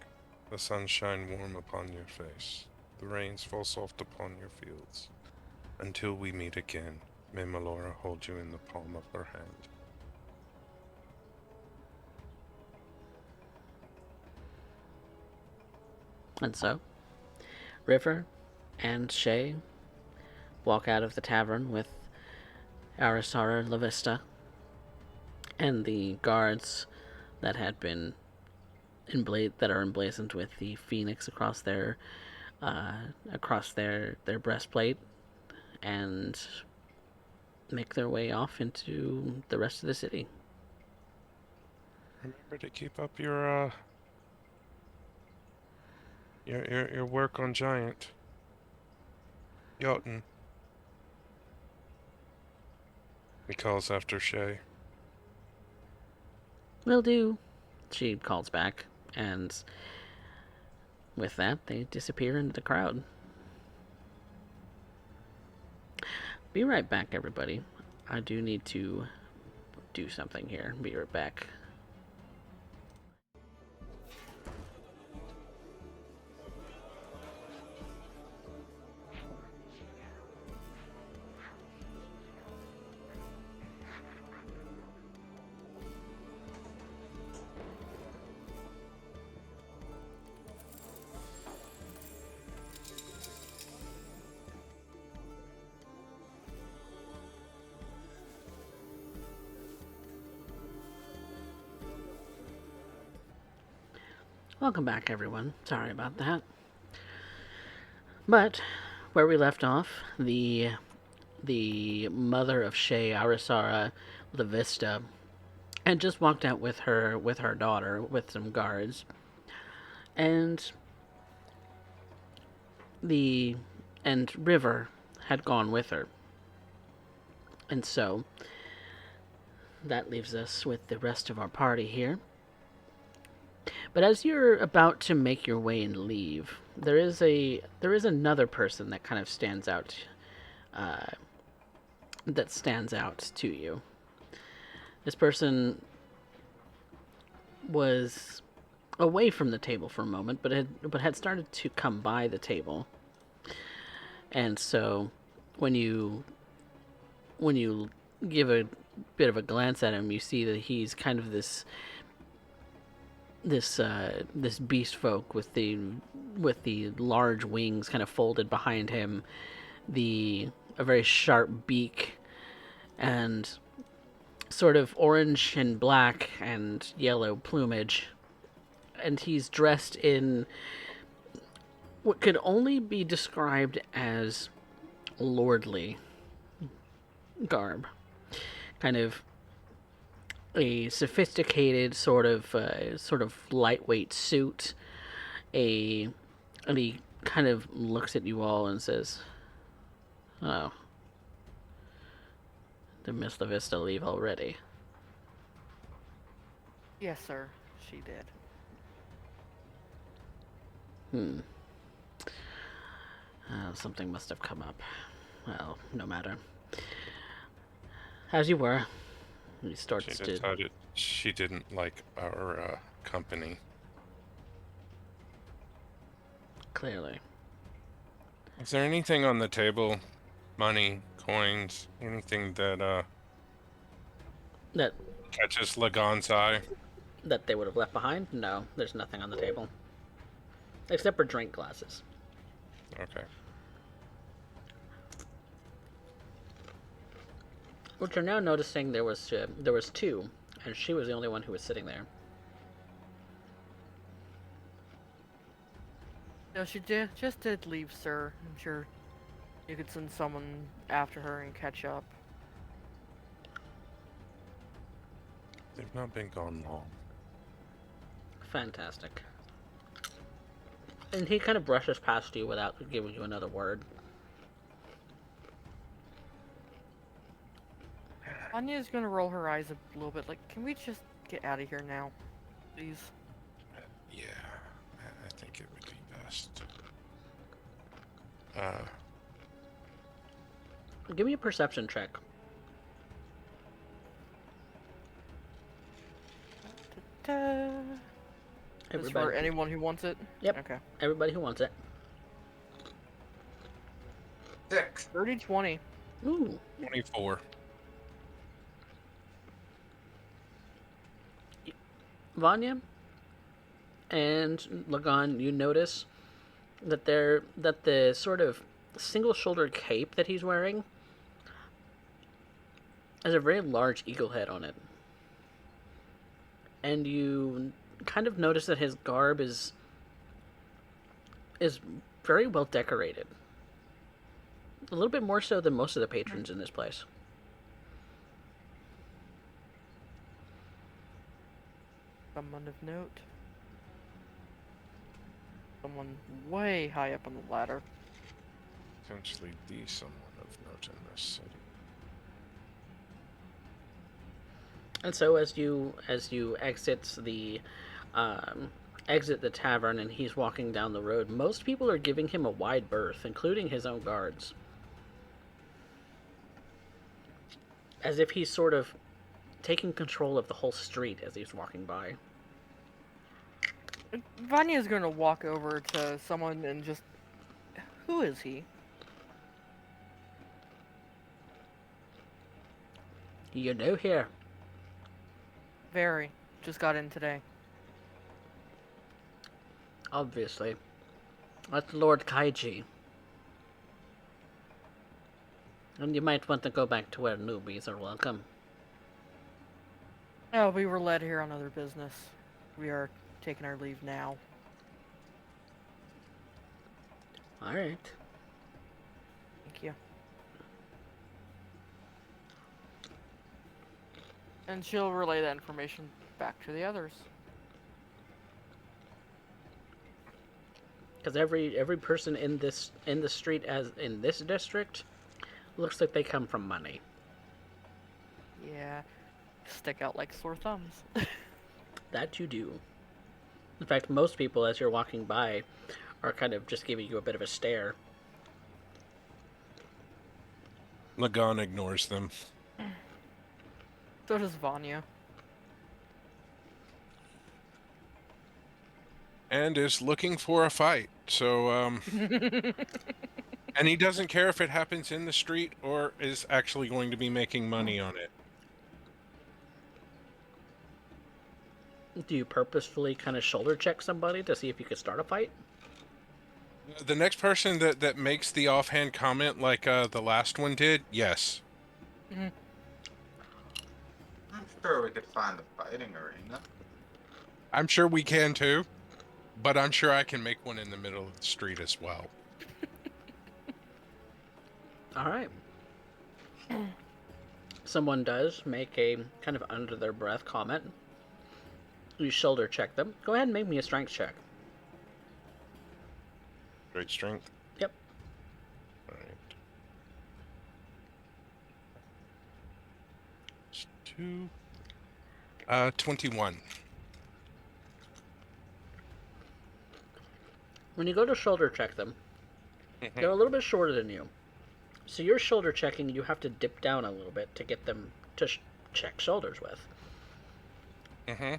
The sun shine warm upon your face. The rains fall soft upon your fields. Until we meet again, may Melora hold you in the palm of her hand. And so, River and Shay walk out of the tavern with Arisara La Vista and the guards that had been that are emblazoned with the phoenix across their breastplate, and make their way off into the rest of the city. Remember to keep up your work on Giant. Jotun. He calls after Shay. Will do, she calls back, and with that, they disappear into the crowd. Be right back, everybody. I do need to do something here. Be right back. Welcome back, everyone. Sorry about that. But where we left off, the mother of Shay, Arisara La Vista, had just walked out with her daughter with some guards, and River had gone with her, and so that leaves us with the rest of our party here. But as you're about to make your way and leave, there is another person that kind of stands out to you. This person was away from the table for a moment, but had started to come by the table. And so when you give a bit of a glance at him, you see that he's kind of this beast folk with the large wings kind of folded behind him, a very sharp beak, and sort of orange and black and yellow plumage, and he's dressed in what could only be described as lordly garb, kind of a sophisticated sort of lightweight suit. And he kind of looks at you all and says, "Oh, did Miss La Vista leave already?" Yes, sir. She did. Something must have come up. Well, no matter. As you were, he starts She to... decided she didn't like our company. Clearly. Is there anything on the table? Money, coins, anything that That Catches Lagan's eye. that they would have left behind? No, there's nothing on the table. Except for drink glasses. Okay. Which you're now noticing there was two, and she was the only one who was sitting there. No, she just did leave, sir. I'm sure you could send someone after her and catch up. They've not been gone long. Fantastic. And he kind of brushes past you without giving you another word. Anya's gonna roll her eyes a little bit, like, can we just get out of here now, please? Yeah, I think it would be best. Give me a perception check. Ta-da. This for anyone who wants it? Yep. Okay. Everybody who wants it. 6. 30-20. Ooh. 24. Vanya and Lagan, you notice that the sort of single-shouldered cape that he's wearing has a very large eagle head on it. And you kind of notice that his garb is very well decorated. A little bit more so than most of the patrons in this place. Someone of note. Someone way high up on the ladder. Potentially the someone of note in this city. And so as you exit the tavern and he's walking down the road, most people are giving him a wide berth, including his own guards. As if he's sort of taking control of the whole street as he's walking by. Vanya's gonna walk over to someone and just... Who is he? You're new here. Very. Just got in today. Obviously. That's Lord Kaiji. And you might want to go back to where newbies are welcome. Oh, we were led here on other business. We are taking our leave now. Alright. Thank you. And she'll relay that information back to the others. Because every person in the street as in this district looks like they come from money. Yeah. Stick out like sore thumbs. That you do. In fact, most people, as you're walking by, are kind of just giving you a bit of a stare. Lagan ignores them. So does Vanya. And is looking for a fight. So, and he doesn't care if it happens in the street or is actually going to be making money on it. Do you purposefully kind of shoulder check somebody to see if you could start a fight? The next person that makes the offhand comment like the last one did, yes. I'm sure we could find a fighting arena. I'm sure we can too, but I'm sure I can make one in the middle of the street as well. Alright. Someone does make a kind of under their breath comment. You shoulder check them. Go ahead and make me a strength check. Great strength. Yep. All right. It's 2. 21. When you go to shoulder check them, they're a little bit shorter than you. So you're shoulder checking, you have to dip down a little bit to get them to check shoulders with. Mm-hmm.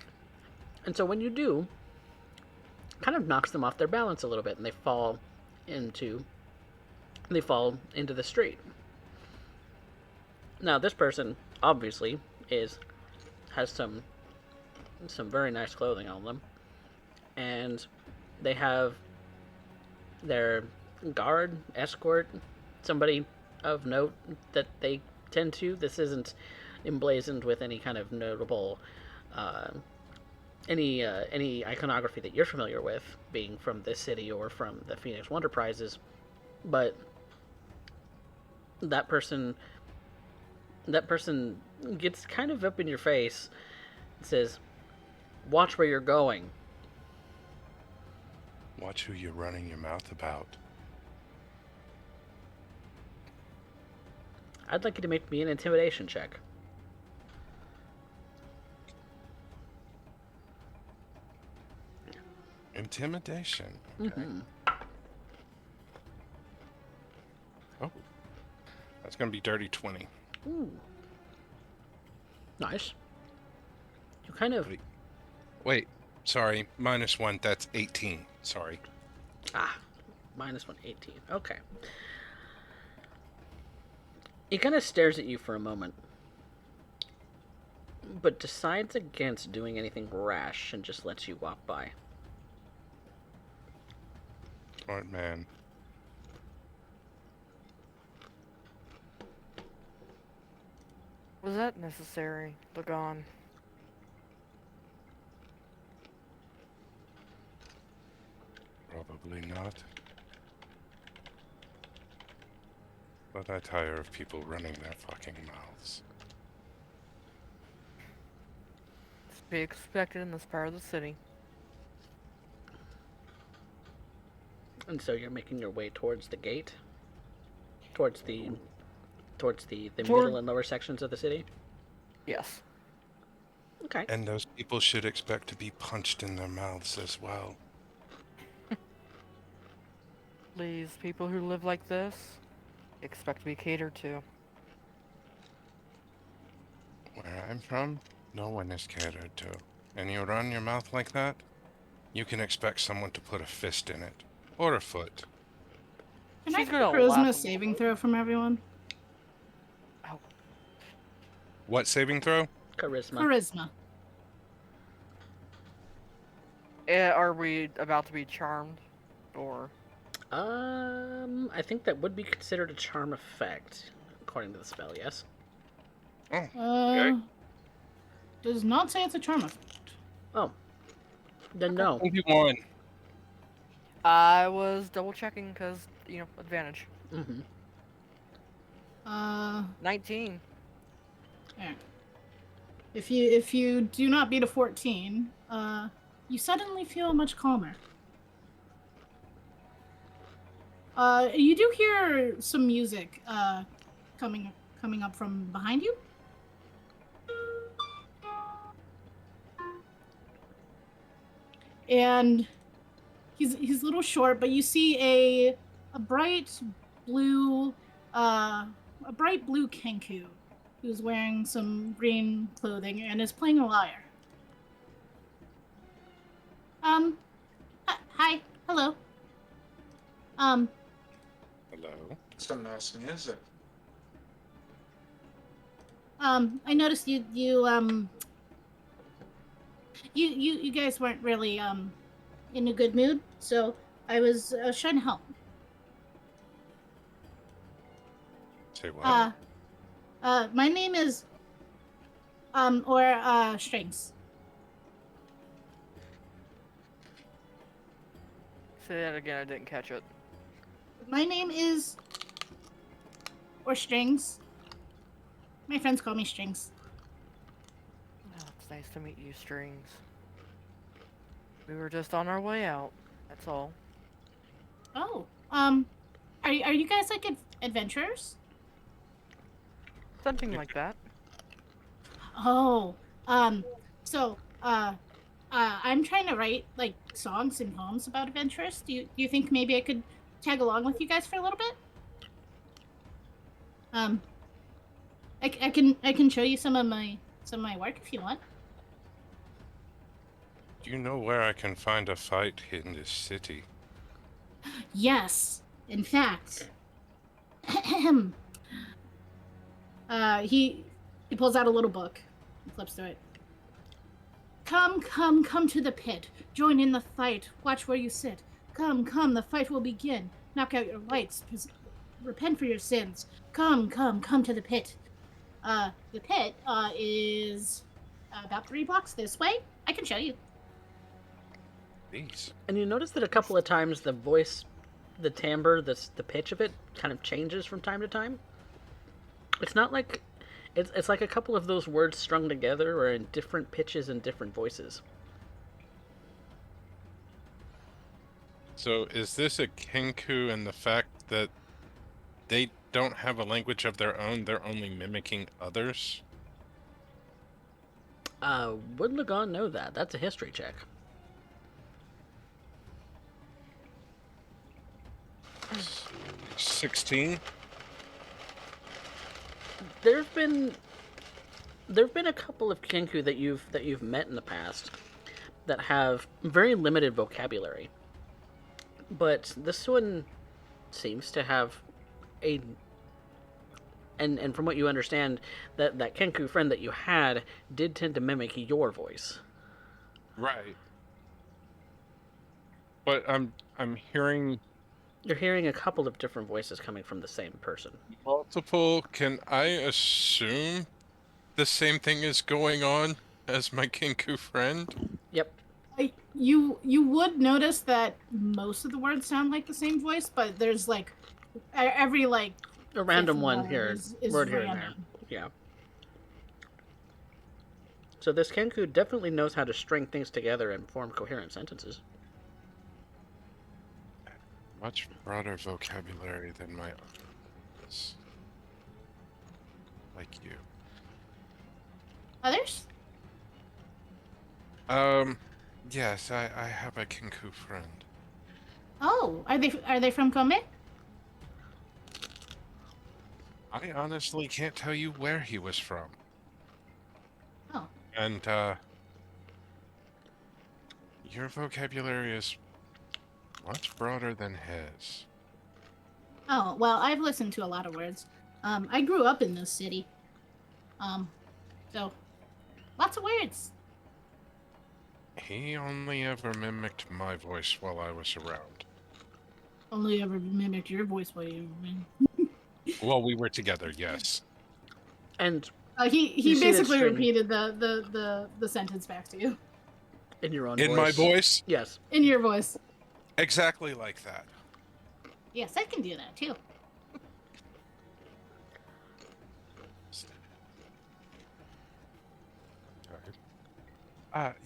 And so when you do, it kind of knocks them off their balance a little bit, and they fall into the street. Now, this person, obviously, is has some very nice clothing on them, and they have their guard, escort, somebody of note that they tend to. This isn't emblazoned with any kind of notable uh, any iconography that you're familiar with, being from this city or from the Phoenix Wonder Prizes, but that person gets kind of up in your face and says, "Watch where you're going." Watch who you're running your mouth about. I'd like you to make me an intimidation check. Intimidation. Okay. Oh. That's going to be dirty 20. Ooh. Nice. You kind of... Wait. Sorry. -1. That's 18. Sorry. -1, 18. Okay. He kind of stares at you for a moment, but decides against doing anything rash and just lets you walk by. Smart man. Was that necessary, Lagon? Probably not. But I tire of people running their fucking mouths. It's to be expected in this part of the city. And so you're making your way towards the gate? Towards the middle and lower sections of the city? Yes. Okay. And those people should expect to be punched in their mouths as well. Please, people who live like this expect to be catered to. Where I'm from, no one is catered to. And you run your mouth like that, you can expect someone to put a fist in it. Or a foot. Can I She's get a gonna laugh charisma a saving little throw from everyone? Ow. What saving throw? Charisma. Charisma. Are we about to be charmed? Or... I think that would be considered a charm effect, according to the spell, yes? Oh, Uh, does not say it's a charm effect. Oh. Then no. 21. I was double checking because, advantage. Mm-hmm. 19. Yeah. If you do not beat a 14, you suddenly feel much calmer. You do hear some music coming up from behind you. And he's a little short, but you see a bright blue Kenku who's wearing some green clothing and is playing a lyre. Hi, hello. Hello. Some nice music. I noticed you guys weren't really in a good mood, so I was trying to help. Say what? My name is Strings. Say that again, I didn't catch it. My name is Strings. My friends call me Strings. Oh, it's nice to meet you, Strings. We were just on our way out. That's all. Oh, are you guys like adventurers? Something like that. Oh, so I'm trying to write like songs and poems about adventurers. Do you think maybe I could tag along with you guys for a little bit? I can show you some of my work if you want. Do you know where I can find a fight in this city? Yes, in fact. He pulls out a little book and flips through it. Come, come, come to the pit. Join in the fight. Watch where you sit. Come, come, the fight will begin. Knock out your lights. Repent for your sins. Come, come, come to the pit. The pit is about 3 blocks this way. I can show you. Jeez. And you notice that a couple of times the voice, the timbre, the pitch of it kind of changes from time to time. It's not like it's like a couple of those words strung together or in different pitches and different voices. So is this a Kenku and the fact that they don't have a language of their own, they're only mimicking others? Would Lagon know that? That's a history check. Yes. 16? There've been a couple of Kenku that you've met in the past that have very limited vocabulary. But this one seems to have a and from what you understand, that Kenku friend that you had did tend to mimic your voice. Right. But I'm hearing You're hearing a couple of different voices coming from the same person. multiple. Can I assume the same thing is going on as my Kenku friend? Yep. You would notice that most of the words sound like the same voice, but there's like every like A random fifth one word here, is word here and there. random. Yeah. So this Kenku definitely knows how to string things together and form coherent sentences. Much broader vocabulary than my others. Like you. Others? Yes, I have a Kenku friend. Oh, are they from Kome? I honestly can't tell you where he was from. Oh. And, your vocabulary is much broader than his. Oh, well, I've listened to a lot of words. I grew up in this city. So lots of words. He only ever mimicked my voice while I was around. Only ever mimicked your voice while you were in. Well, we were together, yes. And He You see that basically string. repeated the sentence back to you in your own In voice. my voice? Yes. in your voice. Exactly like that. Yes, I can do that too.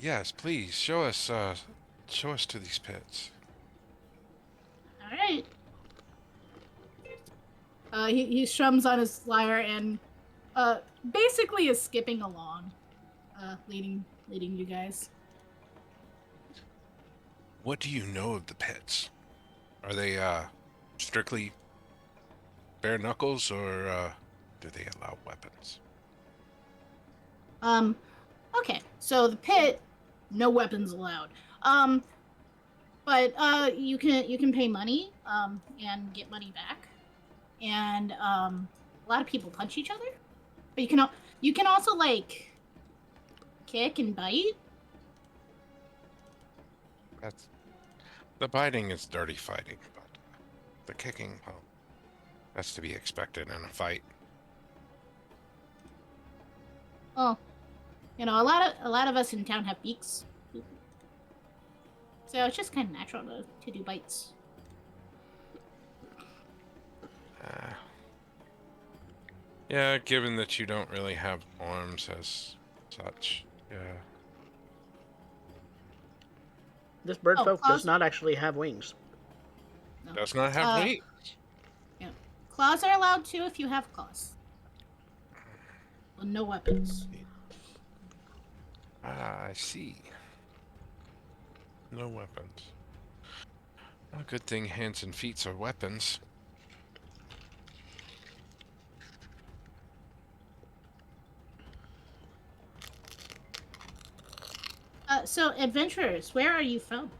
Yes, please, show us to these pits. All right. He strums on his lyre and basically is skipping along, leading you guys. What do you know of the pits? Are they, strictly bare knuckles, or, do they allow weapons? Okay, so the pit, no weapons allowed. But you can pay money, and get money back, and a lot of people punch each other. But you can also like kick and bite. The biting is dirty fighting, but the kicking, well, that's to be expected in a fight. Oh, a lot of us in town have beaks, so it's just kind of natural to do bites. Yeah, given that you don't really have arms as such, yeah. This bird folk claws? does not actually have wings. No. Does not have weight. Yeah. Claws are allowed too if you have claws. Well, no weapons. I see. No weapons. Well, good thing hands and feet are weapons. So adventurers, where are you from?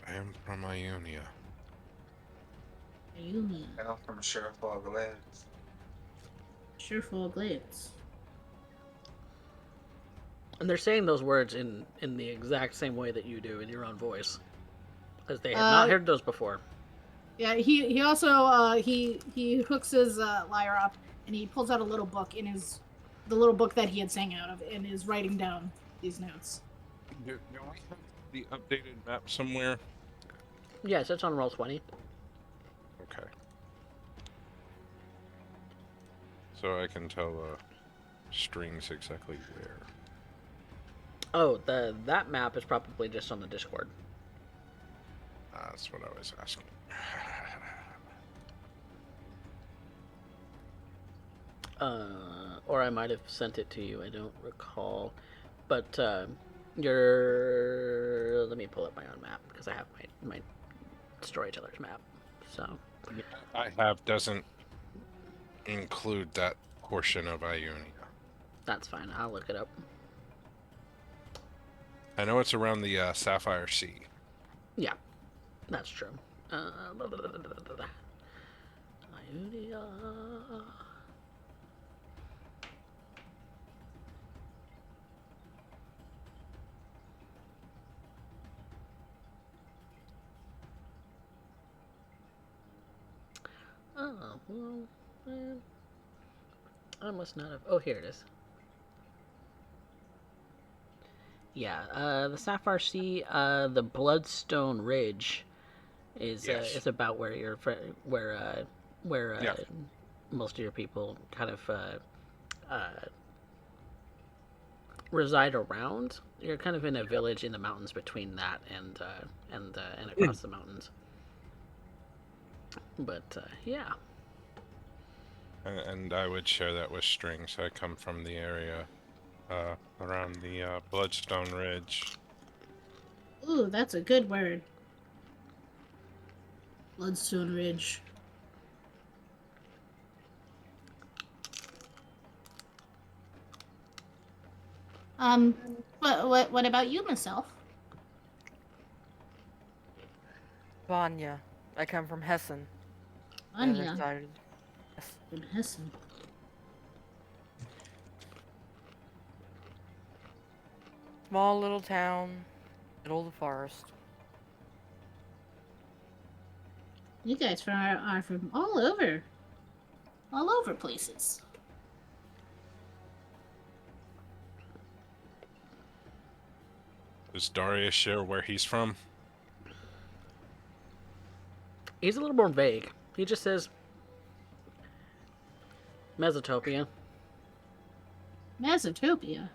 I am from Ionia. Ionia. Hail from Sherefall Glades. Sherefall Glades. And they're saying those words in the exact same way that you do in your own voice, as they had not Uh, heard those before. Yeah, he also he hooks his lyre up and he pulls out a little book the little book that he had sang out of and is writing down these notes. Do we have the updated map somewhere? Yes, it's on roll 20. Okay. So I can tell strings exactly where. Oh, that map is probably just on the Discord. That's what I was asking. Or I might have sent it to you. I don't recall. But your let me pull up my own map because I have my storyteller's map. So I have doesn't include that portion of Ionia. that's fine. I'll look it up. I know it's around the Sapphire Sea. Yeah, that's true. Ionia. Oh, well, I must not have. Oh, here it is. Yeah, the Sapphire Sea, the Bloodstone Ridge is Yes. is about where you're where Yeah. most of your people kind of reside around. You're kind of in a village in the mountains between that and across the mountains. But yeah. And I would share that with strings. I come from the area around the Bloodstone Ridge. Ooh, that's a good word. Bloodstone Ridge. What about you, myself? Vanya. I come from Hessen. the other Anya side of- Yes. from Hessen. Small little town, middle of the forest. You guys are from all over places. Does Darius share where he's from? He's a little more vague. He just says Mesotopia. Mesotopia.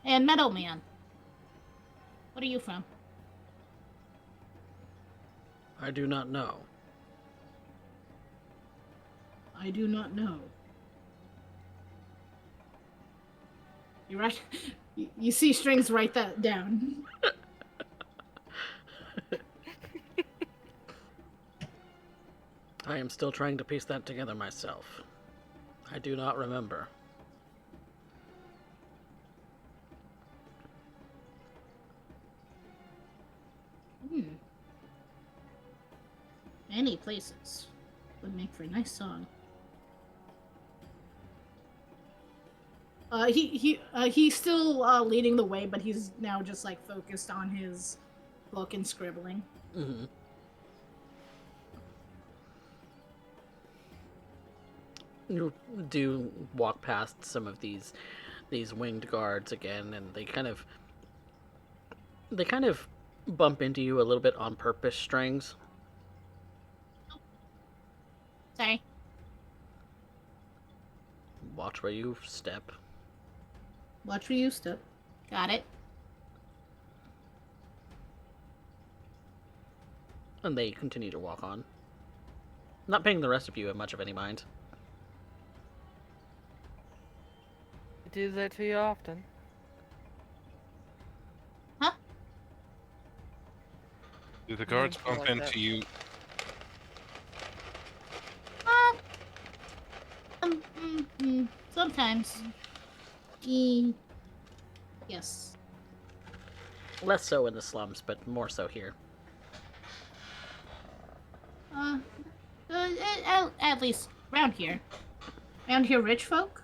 And Metal Man. What are you from? I do not know. I do not know. You right? You see strings write that down. I am still trying to piece that together myself. I do not remember. Many places would make for a nice song. He's still leading the way, but he's now just like focused on his book and scribbling. Mm-hmm. You do walk past some of these winged guards again, and they kind of bump into you a little bit on purpose, Strings. Sorry. Watch where you step. Watch where you step. Got it. And they continue to walk on, not paying the rest of you much of any mind. I do that to you often. Huh? Do the guards feel bump like into that. you? Sometimes. Yes. Less so in the slums, but more so here. Uh, at least around here. Around here, rich folk?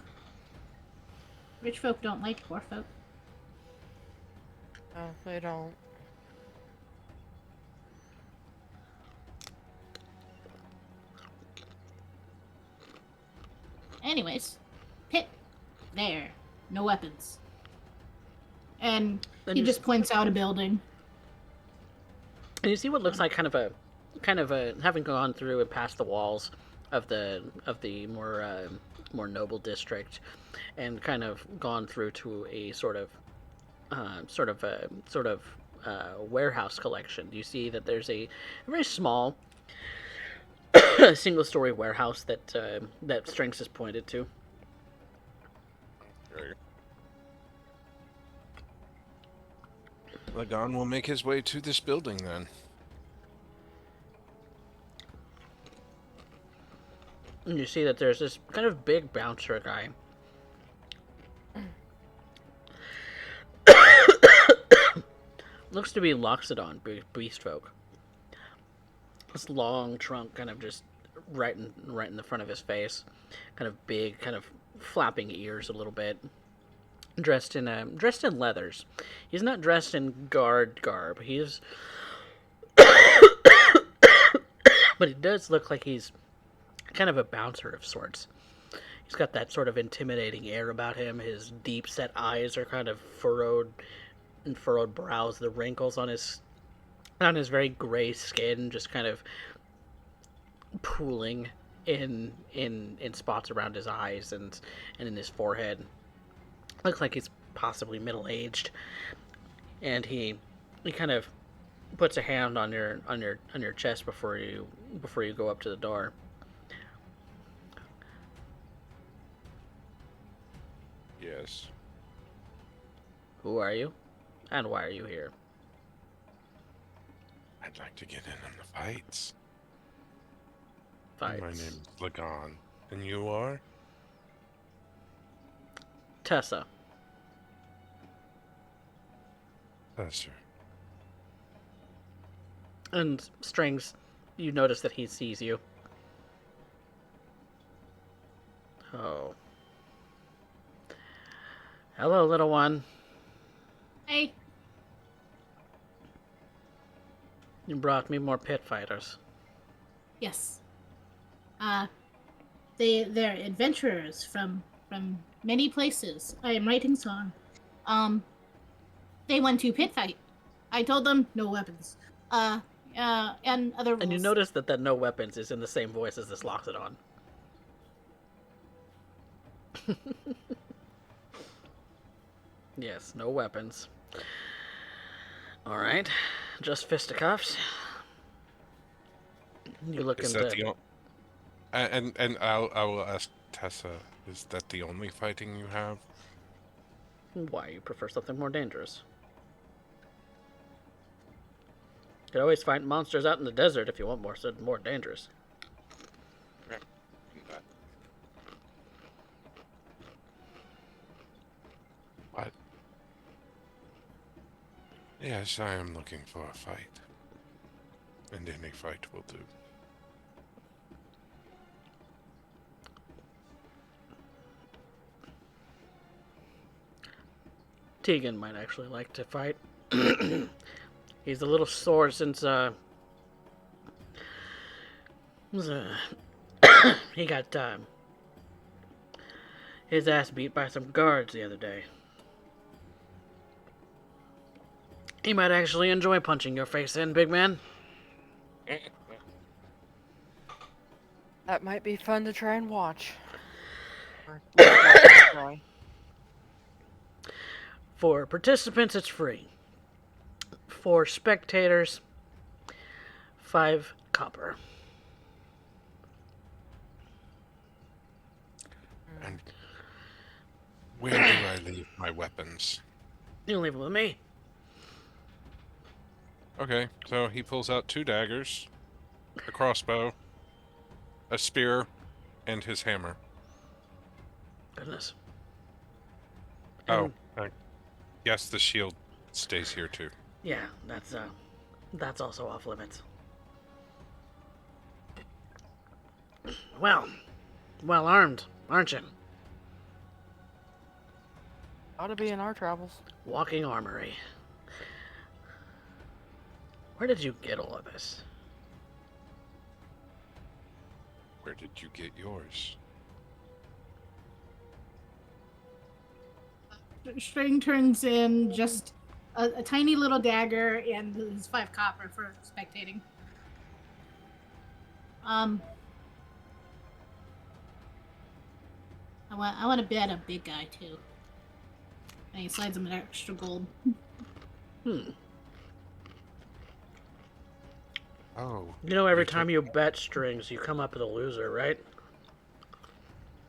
Rich folk don't like poor folk. No, they don't. Anyways, pit. There. No weapons. And Then he you just points out a building. And you see what looks like kind of a having gone through and past the walls of the more noble district, and kind of gone through to a warehouse collection. You see that there's a very small single-story warehouse that Strings has pointed to. Okay. Lagan will make his way to this building then. And you see that there's this kind of big bouncer guy. Looks to be Loxodon beast folk. This long trunk kind of just right in the front of his face. Kind of big, kind of flapping ears a little bit. Dressed in leathers. He's not dressed in guard garb. He's but it does look like he's kind of a bouncer of sorts. He's got that sort of intimidating air about him. His deep set eyes are kind of furrowed brows. The wrinkles on his very gray skin just kind of pooling in spots around his eyes and in his forehead. Looks like he's possibly middle aged, and he kind of puts a hand on your chest before you go up to the door. Yes. Who are you, and why are you here? I'd like to get in on the fights. Fights. My name's Lagan. And you are? Tessa. Professor. And Strings, you notice that he sees you. Oh. Hello, little one. Hey. You brought me more pit fighters. Yes. They're adventurers from many places. I am writing song. They went to pit fight. I told them no weapons. And other rules. And you notice that no weapons is in the same voice as this Loxodon. Yes, no weapons. Alright. Just fisticuffs. You look Is into... that the and I will ask Tessa, is that the only fighting you have? Why, you prefer something more dangerous? You could always fight monsters out in the desert if you want more dangerous. What? Yes, I am looking for a fight. And any fight will do. Tegan might actually like to fight. He's a little sore since he got his ass beat by some guards the other day. He might actually enjoy punching your face in, big man. That might be fun to try and watch. For participants, it's free. For spectators, 5 copper. And where do I leave my weapons? You leave it with me. Okay, so he pulls out 2 daggers, a crossbow, a spear, and his hammer. Goodness. Oh, yes, the shield stays here too. Yeah, that's also off limits. Well, well armed, aren't you? Ought to be in our travels. Walking armory. Where did you get all of this? Where did you get yours? String turns in just a tiny little dagger and his 5 copper for spectating. I want to bet a big guy too. And he slides him an extra gold. Oh. You know, every you time took- you bet strings, you come up with a loser, right?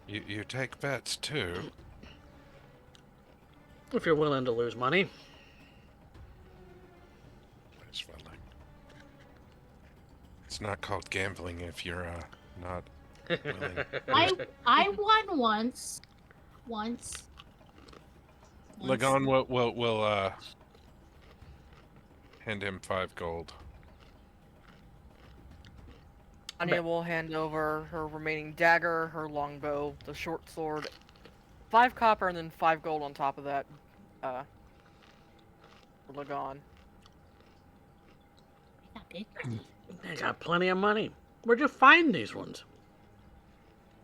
You take bets too. If you're willing to lose money. It's well, it's not called gambling if you're not willing. I won once. Once. Lagan will hand him 5 gold. Anya will hand over her remaining dagger, her longbow, the short sword, 5 copper, and then 5 gold on top of that. For Lagan. They got plenty of money. Where'd you find these ones?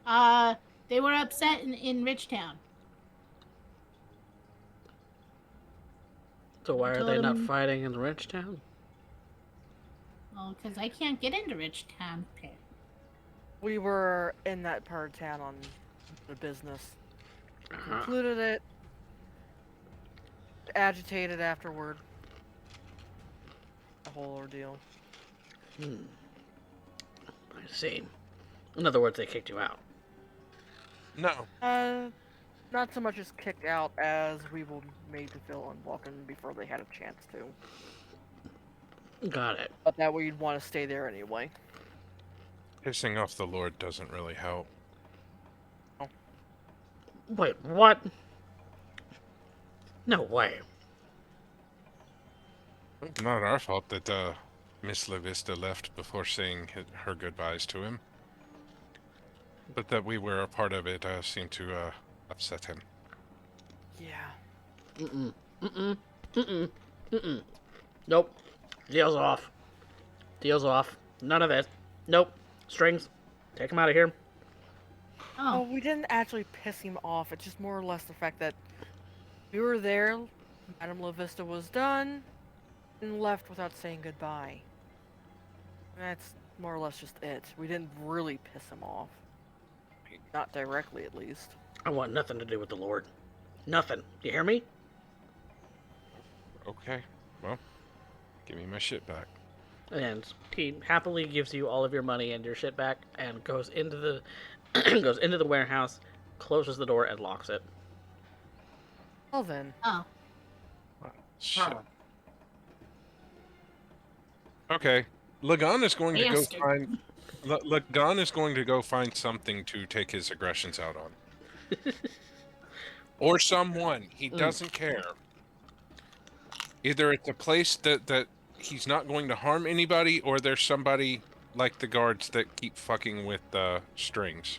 They were upset in Richtown. So why I are told they not him- fighting in Richtown? Oh, because I can't get into Richtown. We were in that part of town on the business. Uh-huh. Concluded it. Agitated afterward. The whole ordeal. I see. In other words, they kicked you out. No. Not so much as kicked out as we were made to feel unwelcome before they had a chance to. Got it. But that we'd want to stay there anyway. Pissing off the Lord doesn't really help. Wait, what? No way. It's not our fault that Miss La Vista left before saying her goodbyes to him. But that we were a part of it seemed to upset him. Yeah. Nope. Deal's off. Deal's off. None of this. Nope. Strings. Take him out of here. Oh, Oh, we didn't actually piss him off. It's just more or less the fact that we were there, Madame La Vista was done, and left without saying goodbye. That's more or less just it. We didn't really piss him off. Not directly, at least. I want nothing to do with the Lord. Nothing. You hear me? Okay, well, give me my shit back. And he happily gives you all of your money and your shit back and goes into the goes into the warehouse, closes the door, and locks it. Well then. oh. Shit. Okay, Lagan is going to go Bastard. find. Lagan is going to go find something to take his aggressions out on. Or someone. He doesn't care. Either it's a place that he's not going to harm anybody, or there's somebody like the guards that keep fucking with strings.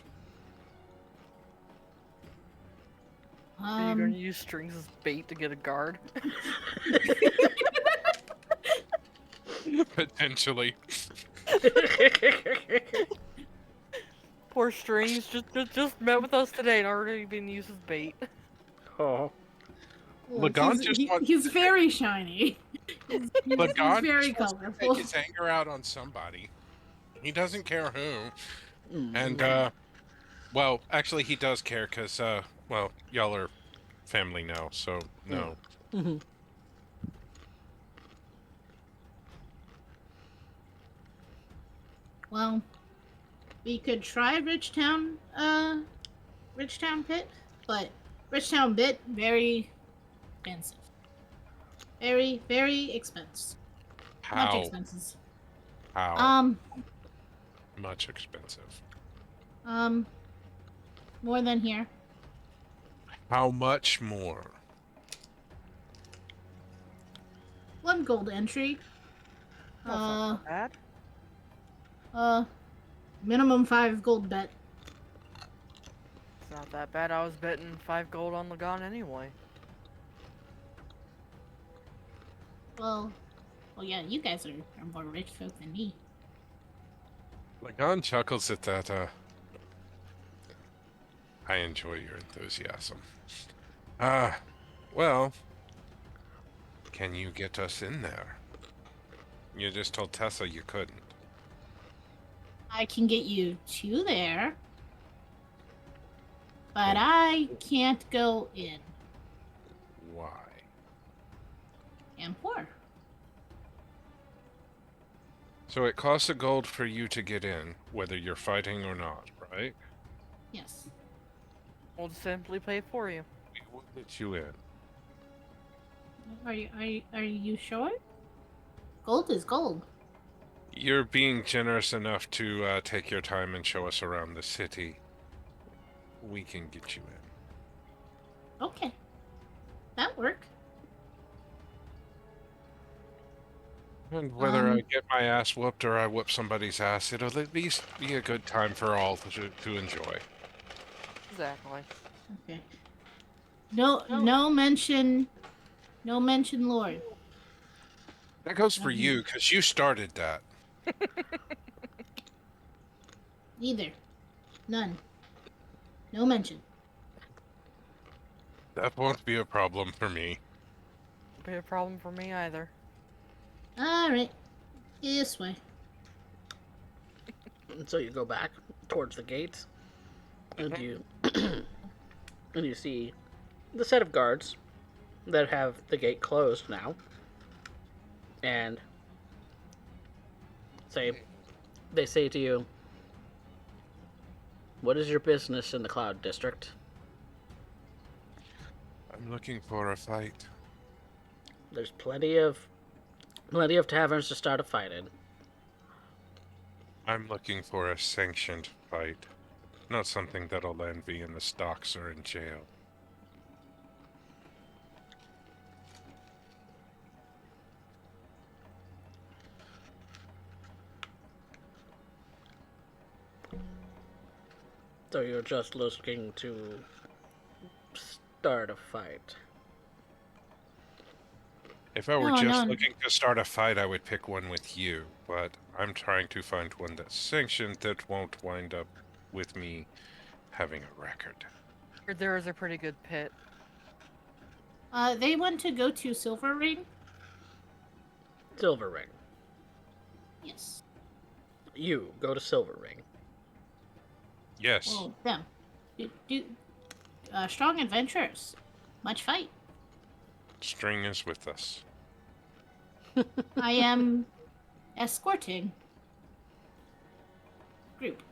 Are you going to use strings as bait to get a guard? Potentially. Poor strings just met with us today and already been used as bait. Oh. Look, Lagan just wants he's very shiny. He's Lagan very just wants to colorful. take his anger out on somebody. He doesn't care who. And well, actually he does care because well, y'all are family now, so no. Well, we could try Richtown Pit, but Richtown Pit very expensive. Very, very expensive. Much How? expenses. How much expensive? More than here. How much more? 1 gold entry. That's not bad. minimum 5 gold bet. It's not that bad. I was betting 5 gold on Lagan anyway. Well, yeah, you guys are more rich folk than me. Lagan chuckles at that. I enjoy your enthusiasm. Well, can you get us in there? You just told Tessa you couldn't. I can get you to there, but Oh. I can't go in. Why? I'm poor. So it costs a gold for you to get in, whether you're fighting or not, right? Yes. We'll simply pay for you. We will let you in. Are you sure? Gold is gold. You're being generous enough to take your time and show us around the city. We can get you in. Okay. That work. And whether I get my ass whooped or I whoop somebody's ass, it'll at least be a good time for all to enjoy. Exactly. Okay. No mention Lord. That goes for you, because you started that. Either. None. No mention. That won't be a problem for me. Won't be a problem for me either. Alright. This way. And so you go back towards the gates, and you and you see the set of guards that have the gate closed now, and they say to you, "What is your business in the Cloud District?" I'm looking for a fight. There's plenty of taverns to start a fight in. I'm looking for a sanctioned fight, not something that'll land me in the stocks or in jail. So you're just looking to start a fight. If I were No, just no. looking to start a fight, I would pick one with you, but I'm trying to find one that's sanctioned that won't wind up with me having a record. There is a pretty good pit. They want to go to Silver Ring? Silver Ring. Yes. You go to Silver Ring. Yes. Well, them. Strong adventurers. Much fight. String is with us. I am escorting group.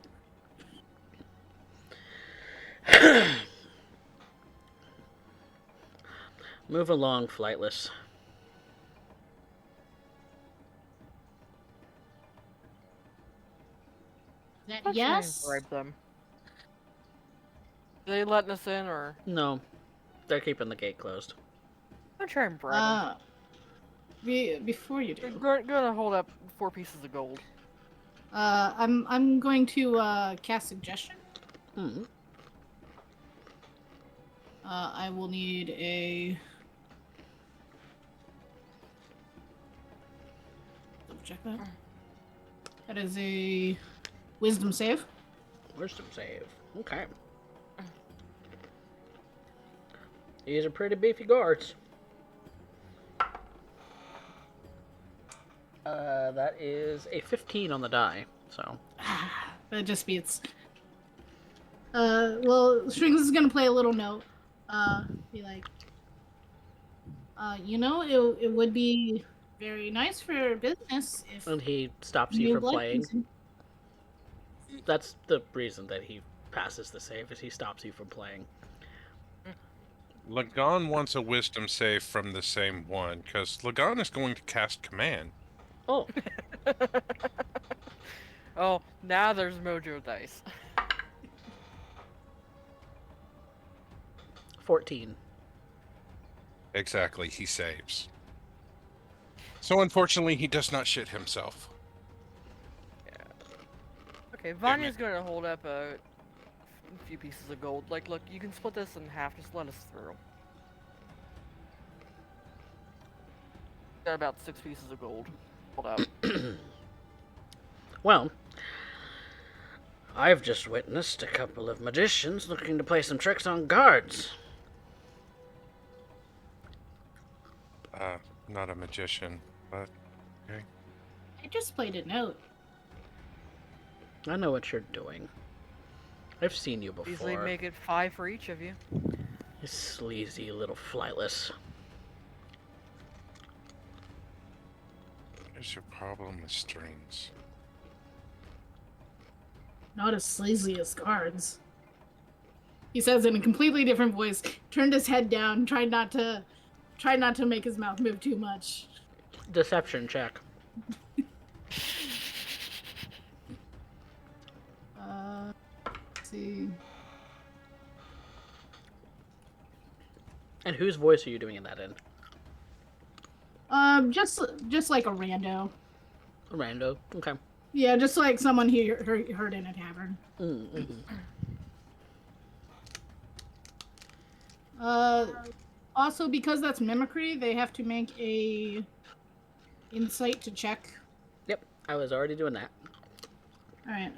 Move along, Flightless. That I'll try and yes? bribe them. Are they letting us in, or No, they're keeping the gate closed. I'll try and bribe Before you them? do, Gonna hold up 4 pieces of gold. I'm going to cast suggestion. Hmm. I will need a. Double check that. That is a wisdom save. Wisdom save. Okay. These are pretty beefy guards. That is a 15 on the die, so. That just beats. Well, Strings is gonna play a little note. Be like, it would be very nice for business if And he stops you new from blood playing. comes in. That's the reason that he passes the save, is he stops you from playing. Lagan wants a wisdom save from the same one, because Lagan is going to cast command. Oh, Oh, now there's Mojo dice. 14. Exactly, he saves. So unfortunately, he does not shit himself. Okay, Vanya's gonna hold up a few pieces of gold. Like, look, you can split this in half. Just let us through. Got about 6 pieces of gold. Hold up. Well, I've just witnessed a couple of magicians looking to play some tricks on guards. Not a magician, but okay. I just played a note. I know what you're doing. I've seen you before. Easily make it 5 for each of you. You sleazy little flightless. What's your problem with strings? Not as sleazy as guards. He says in a completely different voice, turned his head down, tried not to make his mouth move too much. Deception check. Let's see. And whose voice are you doing that in? Just like a rando. A rando. Okay. Yeah, just like someone he heard in a tavern. Mm-hmm. Also, because that's mimicry, they have to make a insight to check. Yep, I was already doing that. All right.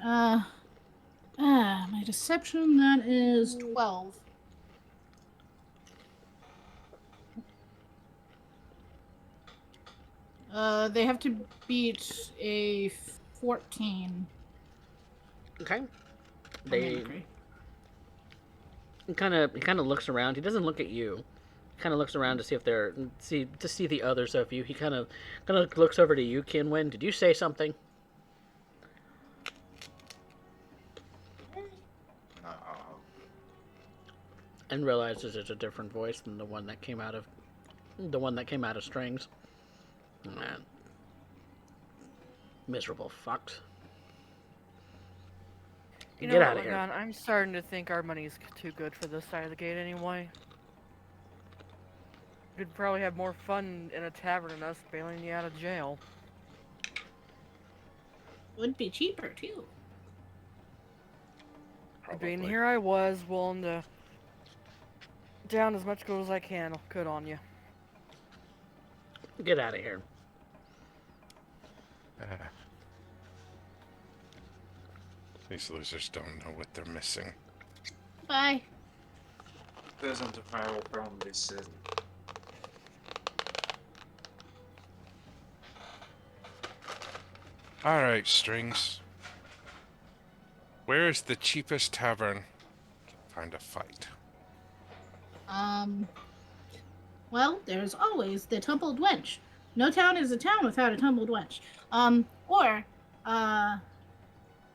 My deception, that is 12. They have to beat a 14. Okay. for They mimicry. he kind of looks around. He doesn't look at you. He kind of looks around to see if to see the others of you. He kind of looks over to you, Kinwin. Did you say something? No. And realizes it's a different voice than the one that came out of strings. Man. Miserable fucks. You Get know out what, of here. Lagan, I'm starting to think our money's too good for this side of the gate anyway. We'd probably have more fun in a tavern than us bailing you out of jail. Would be cheaper, too. I mean, here I was willing to down as much gold as I could on you. Get out of here. These losers don't know what they're missing. Bye. Doesn't the fire probably sit? Alright, Strings. Where is the cheapest tavern? Find a fight. Well, there's always the tumbled wench. No town is a town without a tumbled wench.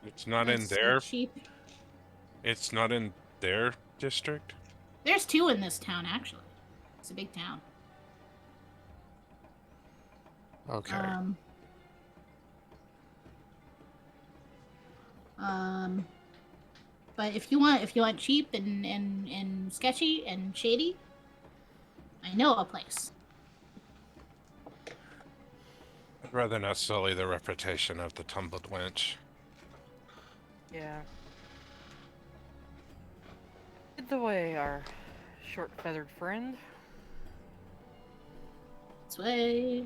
It's not in let's see, their. cheap. It's not in their district. There's 2 in this town, actually. It's a big town. Okay. But if you want cheap and sketchy and shady, I know a place. I'd rather not sully the reputation of the tumbled wench. Yeah. Get the way, our short-feathered friend. This way.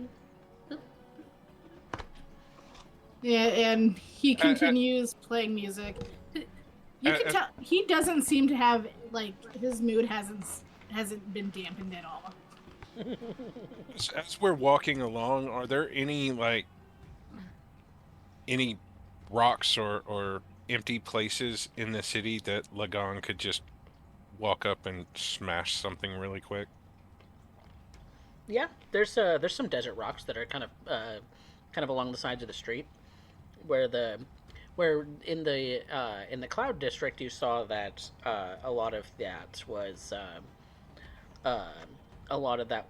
Yeah, and he continues playing music. You can tell he doesn't seem to have, like, his mood hasn't been dampened at all. As we're walking along, are there any rocks or empty places in the city that Lagan could just walk up and smash something really quick? Yeah, there's some desert rocks that are kind of along the sides of the street, where in the Cloud District you saw that a lot of that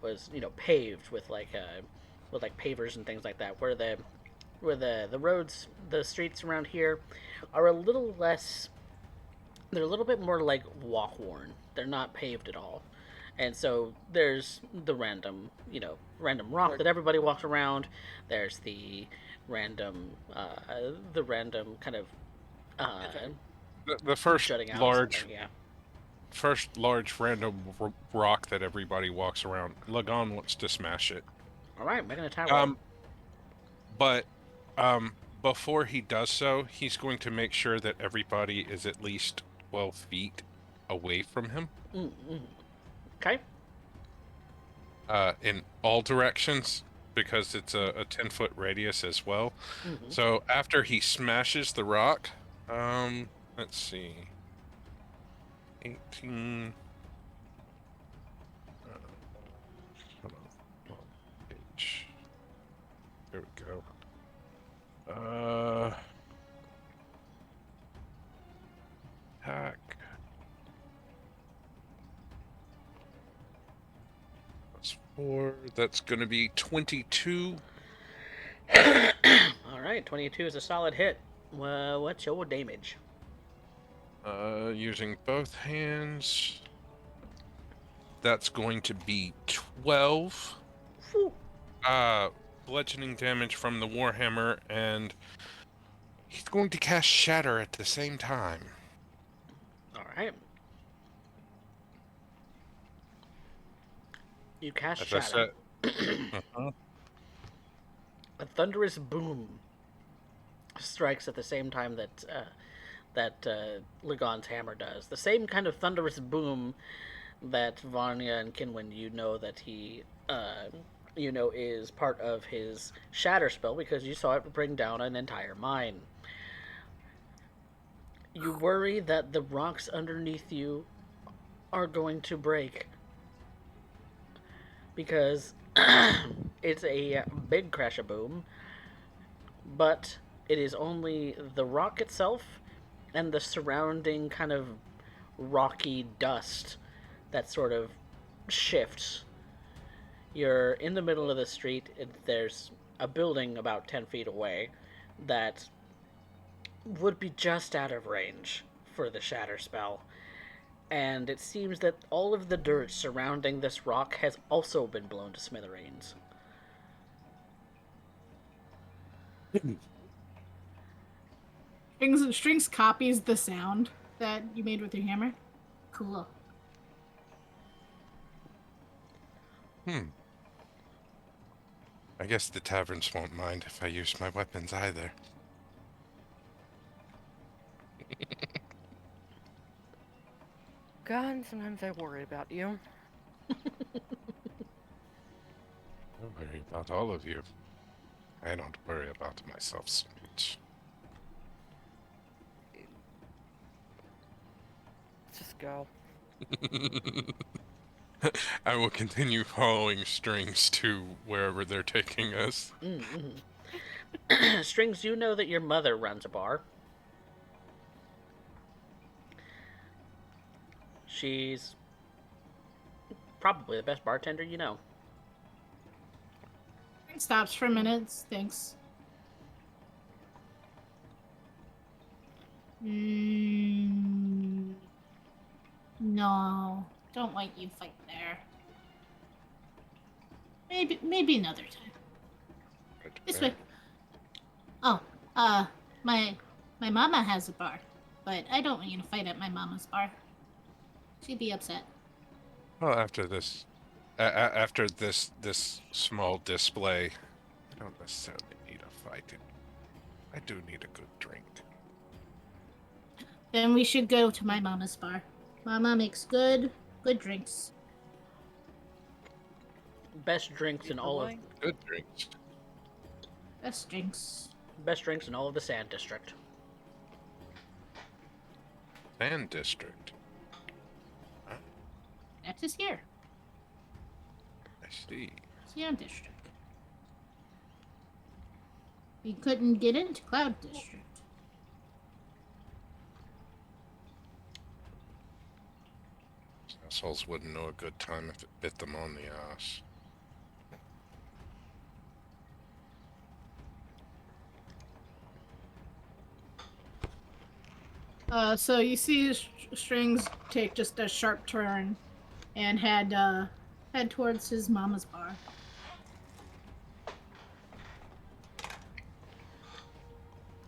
was paved with pavers and things like that. Where the roads, the streets around here are a little less. They're a little bit more like walk worn. They're not paved at all. And so there's the random rock that everybody walks around. There's the random kind of The first jutting out large, something, yeah. random rock that everybody walks around. Lagan wants to smash it. All right, making a attack roll. But before he does so, he's going to make sure that everybody is at least 12 feet away from him. Okay. In all directions, because it's a 10-foot radius as well. So after he smashes the rock, let's see, 18. Hold on. Page. There we go. Attack. That's 4. That's gonna be 22. All right, 22 is a solid hit. What's your damage? Using both hands. That's going to be 12. Whew. Bludgeoning damage from the Warhammer, and he's going to cast Shatter at the same time. All right. You cast As Shatter. I said, A thunderous boom strikes at the same time that Lagon's hammer does. The same kind of thunderous boom that Vanya and Kinwin, that he, is part of his Shatter spell because you saw it bring down an entire mine. You worry that the rocks underneath you are going to break because it's a big crash-a-boom, but it is only the rock itself and the surrounding kind of rocky dust that sort of shifts. You're in the middle of the street. There's a building about 10 feet away that would be just out of range for the Shatter spell. And it seems that all of the dirt surrounding this rock has also been blown to smithereens. Strings copies the sound that you made with your hammer. Cool. I guess the taverns won't mind if I use my weapons either. God, sometimes I worry about you. I worry about all of you. I don't worry about myself so much. Let's just go. I will continue following Strings to wherever they're taking us. Strings, you know that your mother runs a bar. She's probably the best bartender you know. It stops for a minute, thinks. No, don't let you fight there. Maybe another time. This way. Oh, my mama has a bar, but I don't want you to fight at my mama's bar. She'd be upset. Well, after this small display, I don't necessarily need a fight. I do need a good drink. Then we should go to my mama's bar. Mama makes good drinks. Best drinks in all of Good drinks. Best drinks. the Sand District. Sand District. That is here. I see. Sand District. We couldn't get into Cloud District. Assholes wouldn't know a good time if it bit them on the ass. So you see Strings take just a sharp turn and head towards his mama's bar.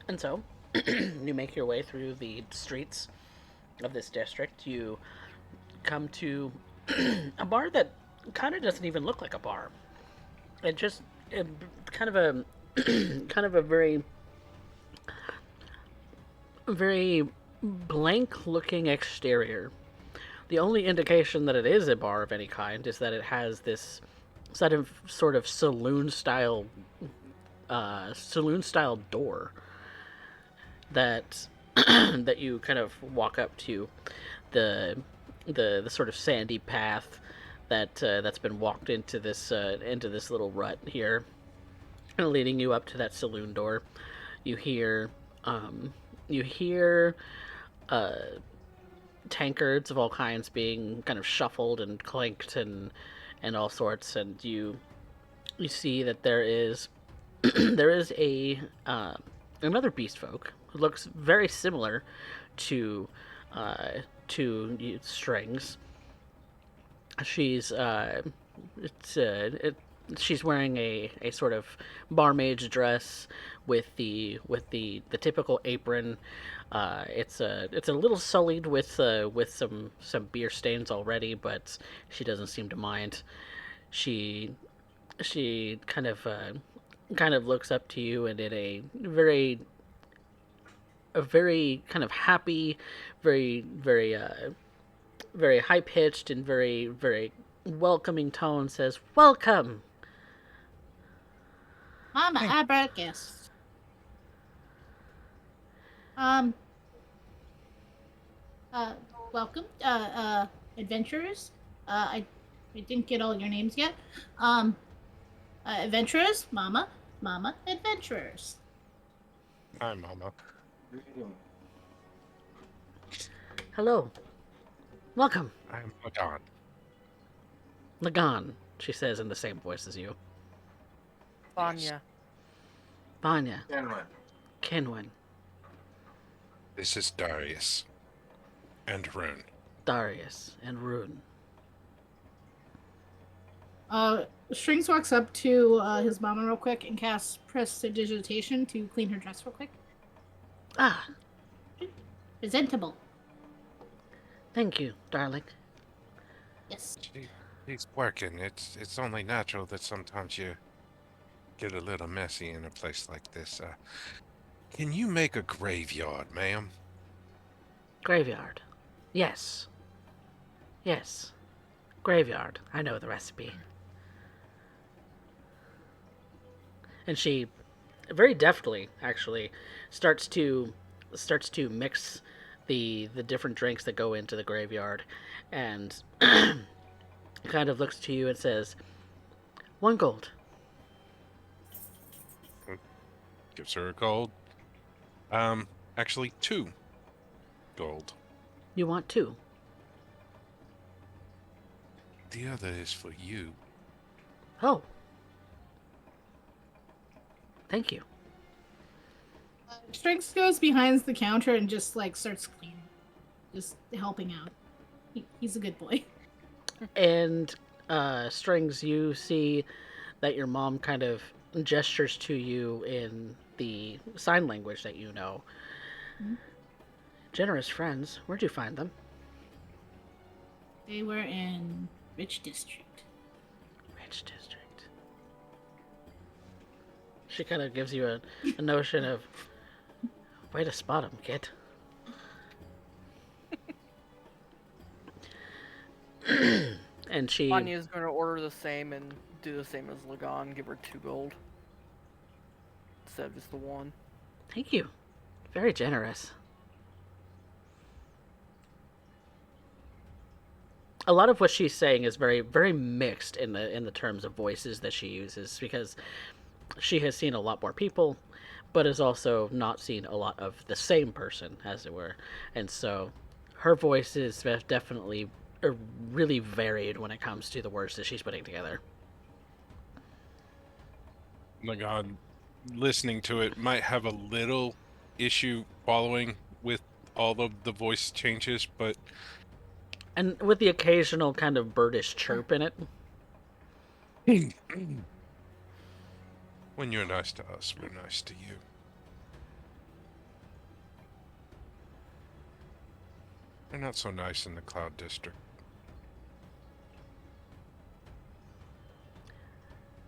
And so, you make your way through the streets of this district. You come to a bar that kind of doesn't even look like a bar. It just it, kind of a kind of a very blank looking exterior. The only indication that it is a bar of any kind is that it has this sort of saloon style door that that you kind of walk up to the the sort of sandy path that's been walked into this little rut here, and leading you up to that saloon door. You hear you hear tankards of all kinds being kind of shuffled and clanked and all sorts, and you see that there is there is a another beast folk who looks very similar to Strings. She's she's wearing a sort of barmaid's dress with the typical apron. It's a little sullied with some beer stains already, but she doesn't seem to mind. She kind of looks up to you, and in a very kind of happy, very high pitched and very welcoming tone says, "Welcome." I'm an abra guest. Um. Welcome, adventurers. I didn't get all your names yet. Adventurers, Mama, adventurers. Hi, Mama. Hello. Welcome. I'm Lagan. Lagan, she says in the same voice as you. Vanya. Vanya. Kenwin. Kenwin. This is Darius. And Rune. Darius and Rune. Strings walks up to his mama real quick and casts prestidigitation to clean her dress real quick. Ah, Presentable. thank you, darling. Yes. He's working. It's only natural that sometimes you get a little messy in a place like this. Can you make a graveyard, ma'am? Graveyard. Yes. Yes. Graveyard. I know the recipe. And she very deftly actually starts to mix the different drinks that go into the graveyard, and kind of looks to you and says, 1 gold. Gives her a gold. Actually 2 gold. You want 2? The other is for you. Oh. Thank you. Strings goes behind the counter and just like starts cleaning, just helping out. He's a good boy. And Strings, you see that your mom kind of gestures to you in the sign language that you know. Mm-hmm. Generous friends, where'd you find them? They were in Rich District. Rich District. She kind of gives you a notion of, way to spot him, kid. And she... Vanya's going to order the same and do the same as Lagan, give her 2 gold. Instead of just the 1. Thank you. Very generous. A lot of what she's saying is very, very mixed in the terms of voices that she uses, because she has seen a lot more people, but has also not seen a lot of the same person, as it were. And so her voice is definitely really varied when it comes to the words that she's putting together. Lagan, listening to it, might have a little issue following with all of the voice changes, but... And with the occasional kind of birdish chirp in it. When you're nice to us, we're nice to you. They're not so nice in the Cloud District.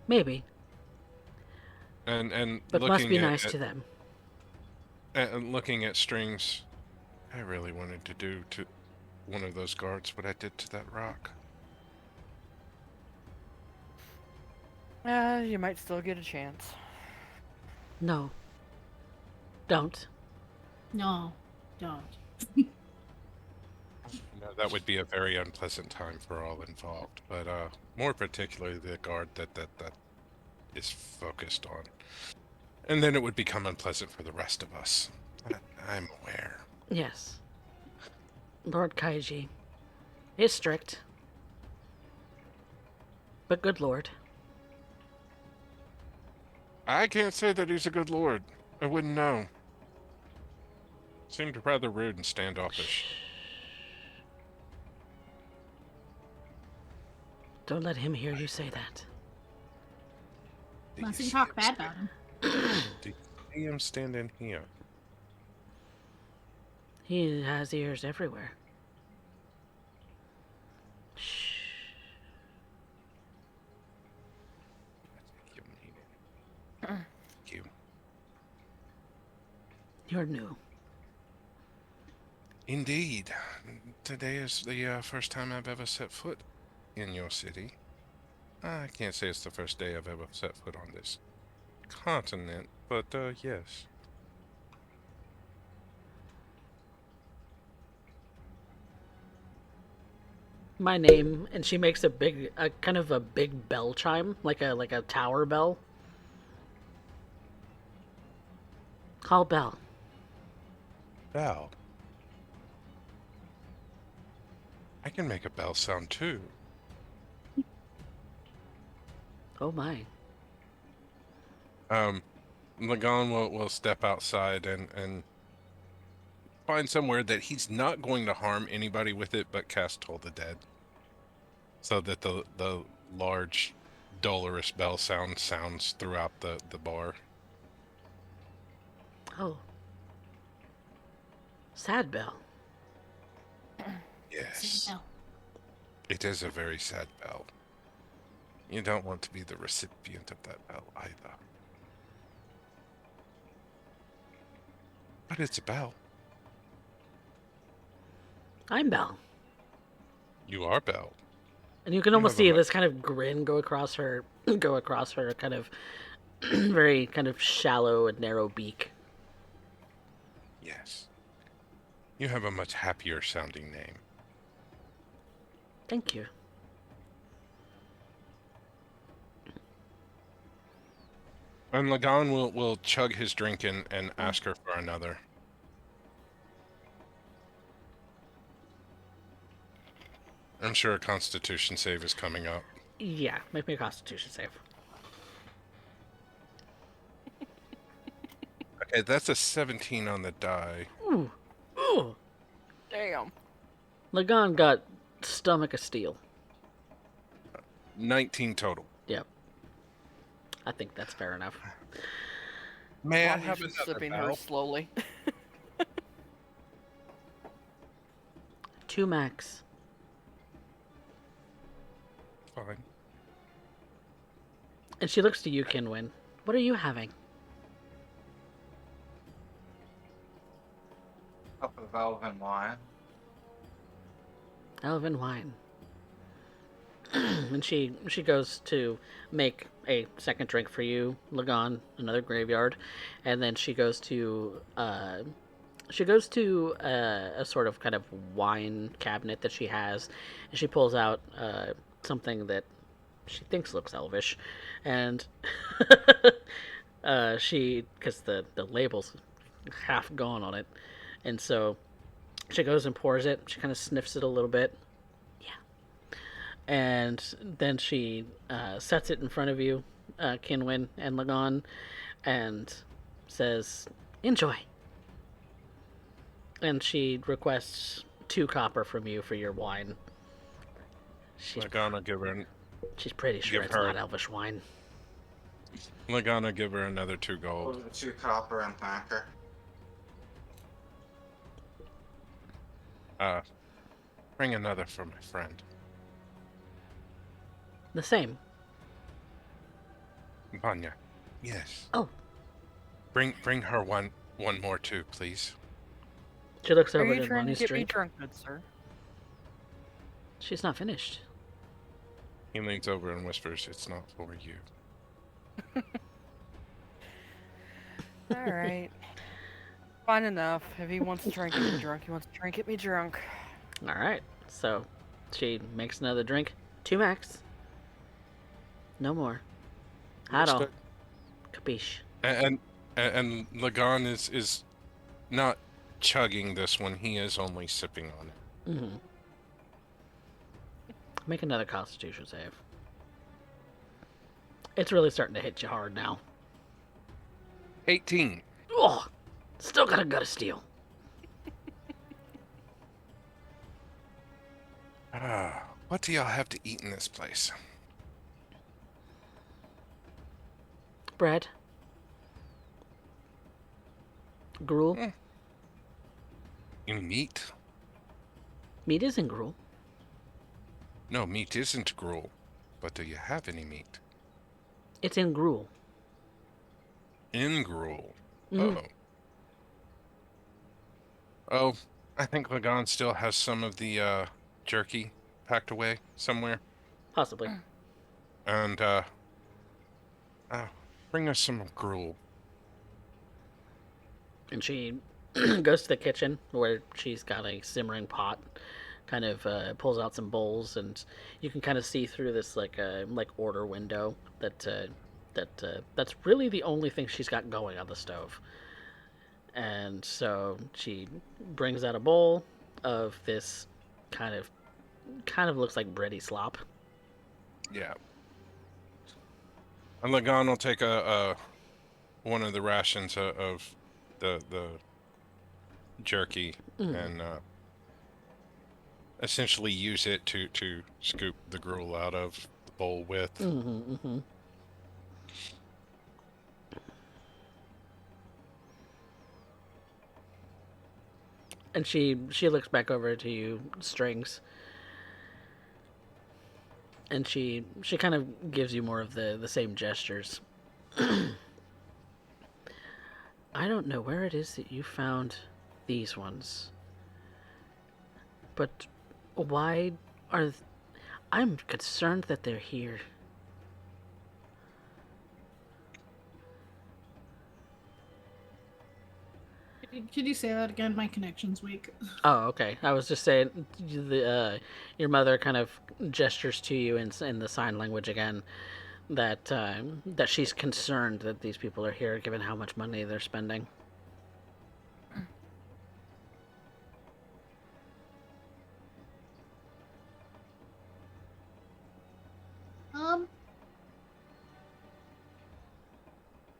Maybe, And but must be looking nice to them. and looking at Strings, I really wanted to do to one of those guards what I did to that rock. You might still get a chance. No. Don't. No, don't. No, that would be a very unpleasant time for all involved, but more particularly the guard that is focused on. And then it would become unpleasant for the rest of us. I'm aware. Yes. Lord Kaiji is strict. But good lord. I can't say that he's a good lord. I wouldn't know. Seemed rather rude and standoffish. Don't let him hear you say that. Unless you talk bad about him. Do you see him standing here? He has ears everywhere. Shh. You mean it. Thank you. You're new. Indeed. Today is the first time I've ever set foot in your city. I can't say it's the first day I've ever set foot on this continent, but yes. My name, and she makes a kind of a big bell chime, like a tower bell. Call Bell. Bell. I can make a bell sound too. Oh my. Lagan will step outside and find somewhere that he's not going to harm anybody with it but cast Toll the Dead. So that the large, dolorous bell sounds throughout the bar. Oh. Sad Bell. Yes. No. It is a very sad bell. You don't want to be the recipient of that bell either. But it's a bell. I'm Bell. You are Bell. And you can You almost have a see mu- this kind of grin go across her kind of very kind of shallow and narrow beak. Yes. You have a much happier sounding name. Thank you. And Lagan will chug his drink and ask her for another. I'm sure a Constitution save is coming up. Yeah, make me a Constitution save. Okay, that's a 17 on the die. Ooh. Ooh. Damn. Lagan got stomach of steel. 19 total. Yep. I think that's fair enough. May I While have he's another sipping bell? hers slowly. 2 max. Fine. And she looks to you, Kinwin. What are you having? Cup of elven wine. Elven wine. And she goes to make a second drink for you, Lagan, another graveyard, and then she goes to a sort of kind of wine cabinet that she has, and she pulls out something that she thinks looks elvish, and because the label's half gone on it, and so she goes and pours it. She kind of sniffs it a little bit. And then she sets it in front of you, Kinwin and Lagan, and says, "Enjoy." And she requests 2 copper from you for your wine. Lagana give her She's pretty sure give it's her- not elvish wine. Lagana give her another 2 gold. Over 2 copper and thank her. Bring another for my friend. The same. Vanya. Yes. Oh. Bring her one more too, please. She looks Are over you to trying to Lonnie's get me drink. drunk, good sir? She's not finished. He leans over and whispers, "It's not for you." All right. Fine enough. If he wants to try and get me drunk, he wants to try and get me drunk. All right. So she makes another drink. 2 max. No more. At all. Understood. Capiche. And Lagan is not chugging this one. He is only sipping on it. Mm-hmm. Make another Constitution save. It's really starting to hit you hard now. 18. Oh, still got a gut of steel. What do y'all have to eat in this place? Bread. Gruel. You meat? Meat is in gruel. No, meat isn't gruel. But do you have any meat? It's in gruel. In gruel. Mhm. Oh, I think Lagan still has some of the jerky packed away somewhere. Possibly. And bring us some gruel. And she goes to the kitchen where she's got a simmering pot. Kind of pulls out some bowls, and you can kind of see through this like order window that's really the only thing she's got going on the stove. And so she brings out a bowl of this kind of looks like bready slop. Yeah. And Lagan will take a one of the rations of the jerky and essentially use it to scoop the gruel out of the bowl with. And she looks back over to you, Strings. And she kind of gives you more of the same gestures. I don't know where it is that you found these ones. But why are... I'm concerned that they're here. Could you say that again? My connection's weak. Oh, okay. I was just saying, your mother kind of gestures to you in the sign language again, that she's concerned that these people are here, given how much money they're spending.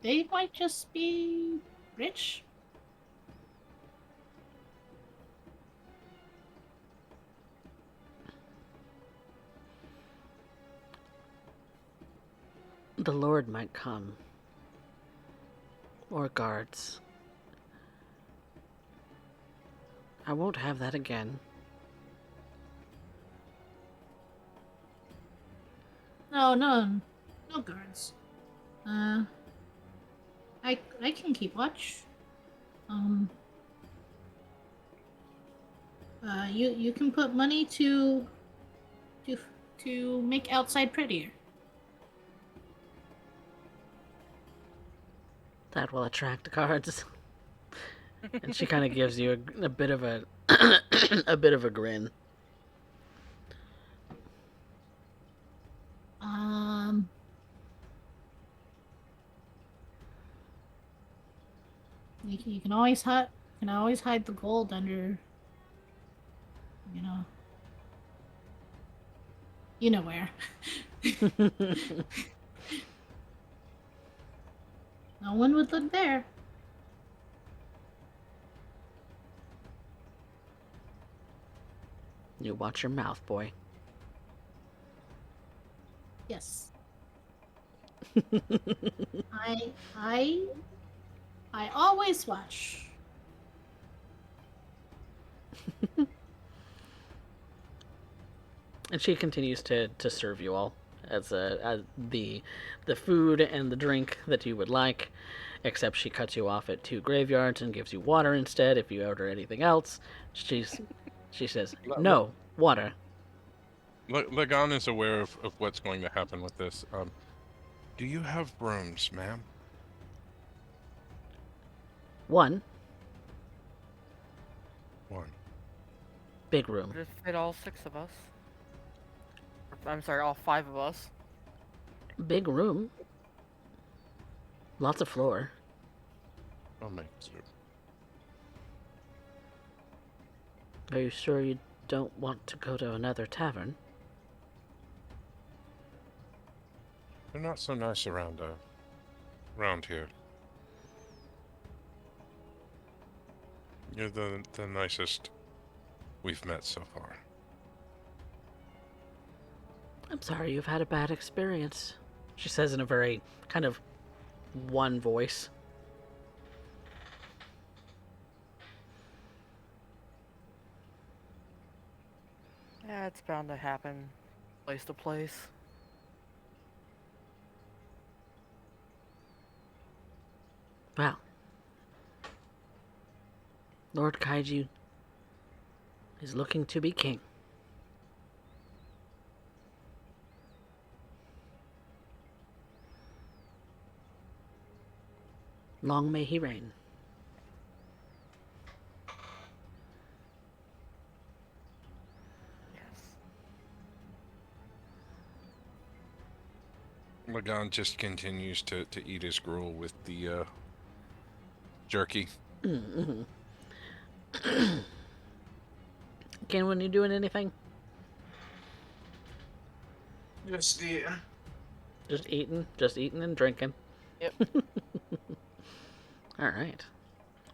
They might just be rich. The Lord might come. Or guards. I won't have that again. No guards. I can keep watch. You can put money to make outside prettier. That will attract guards. And she kind of gives you a bit of a a bit of a grin. You can always hide the gold under, you know where. No one would look there. You watch your mouth, boy. Yes. I always watch. And she continues to serve you all as the food and the drink that you would like, except she cuts you off at 2 graveyards and gives you water instead if you order anything else. She says, no, water. Lagan is aware of what's going to happen with this. Do you have brooms, ma'am? 1 One. big room. Would it fit all 6 of us? I'm sorry, all 5 of us. Big room. Lots of floor. I'll make do. Are you sure you don't want to go to another tavern? They're not so nice around here. You're the nicest we've met so far. I'm sorry you've had a bad experience, she says in a very kind of one voice. Yeah, it's bound to happen. Place to place. Well, Lord Kaiju is looking to be king. Long may he reign. Yes. Lagan just continues to eat his gruel with the jerky. Mm-hmm. Ken, when you doing anything? Just eating. Just eating and drinking. Yep. All right.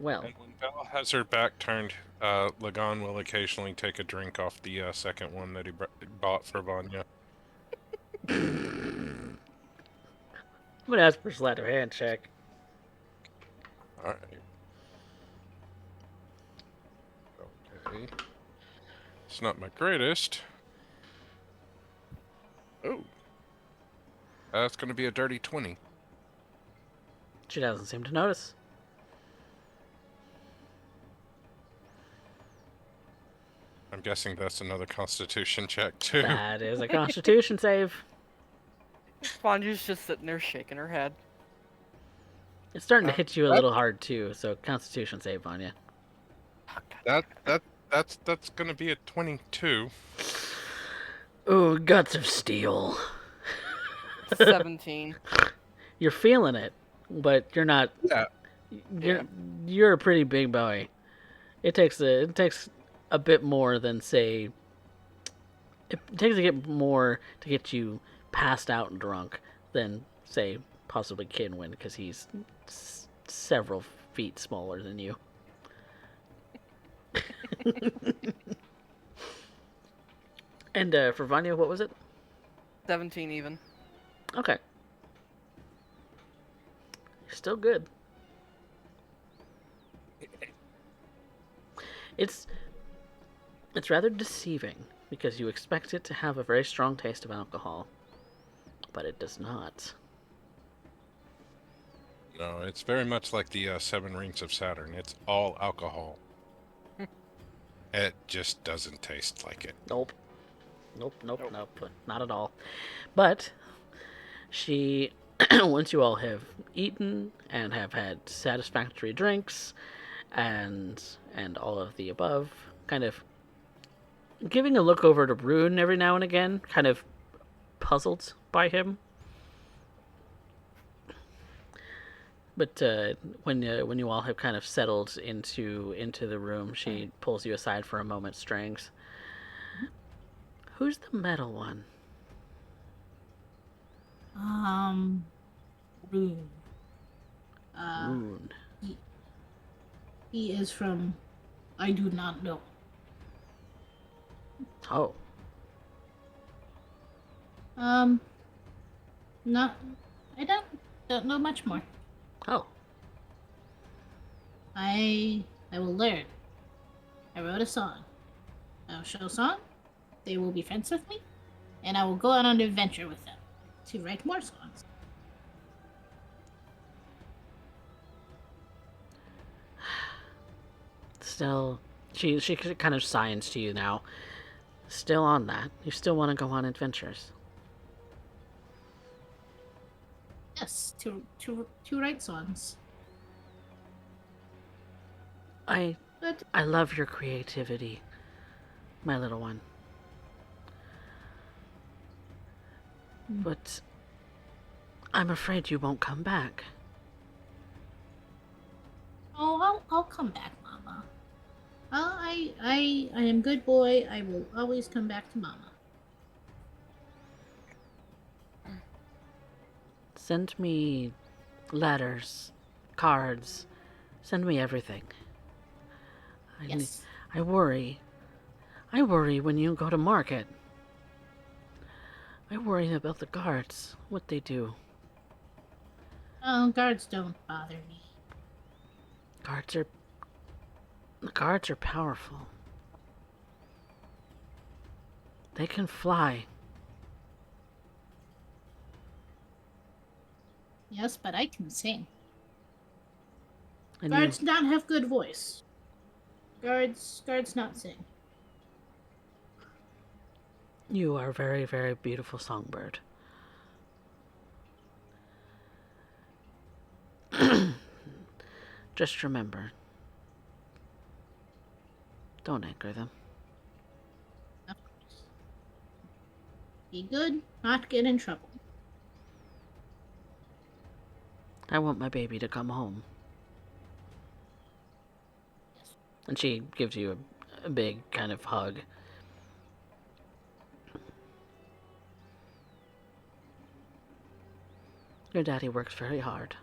Well, And when Belle has her back turned, Lagan will occasionally take a drink off the second one that he bought for Vanya. I'm gonna ask for a sleight of hand check. Alright. Okay. It's not my greatest. Oh. That's gonna be a dirty 20. She doesn't seem to notice. I'm guessing that's another constitution check, too. That is a Constitution save. Vanya's just sitting there shaking her head. It's starting to hit you a little hard too, so Constitution save on you. That's gonna be a 22. Ooh, guts of steel. 17. You're feeling it, but you're not. Yeah. You're a pretty big boy. It takes a bit more than say. It takes a bit more to get you passed out and drunk than say possibly Kinwin, because he's several feet smaller than you. And for Vanya, what was it? 17 even. Okay. Still good. It's rather deceiving because you expect it to have a very strong taste of alcohol, but it does not. No, it's very much like the 7 Rings of Saturn. It's all alcohol. It just doesn't taste like it. Nope. Not at all. But she, once you all have eaten and have had satisfactory drinks and all of the above, kind of giving a look over to Rune every now and again, kind of puzzled by him. But when you all have kind of settled into the room, she pulls you aside for a moment, Strings. Who's the metal one? Rune. Rune. He is from. I do not know. Oh. Not. I don't know much more. Oh. I will learn. I wrote a song. I'll show song. they will be friends with me, and I will go on an adventure with them to write more songs. Still, she kind of signs to you now. Still on that. You still want to go on adventures. Yes, to write songs. I But I love your creativity, my little one. But I'm afraid you won't come back. I'll come back, Mama. I am good boy. I will always come back to Mama. Send me letters, cards. Send me everything. Yes. I worry. I worry when you go to market. I worry about the guards, what they do. Oh, guards don't bother me. The guards are powerful. They can fly. Yes, but I can sing. And Guards not have good voice. Guards not sing. you are a very, very beautiful songbird. Just remember, don't anger them. Of course. Be good, not get in trouble. I want my baby to come home. Yes. And she gives you a big kind of hug. Your daddy works very hard.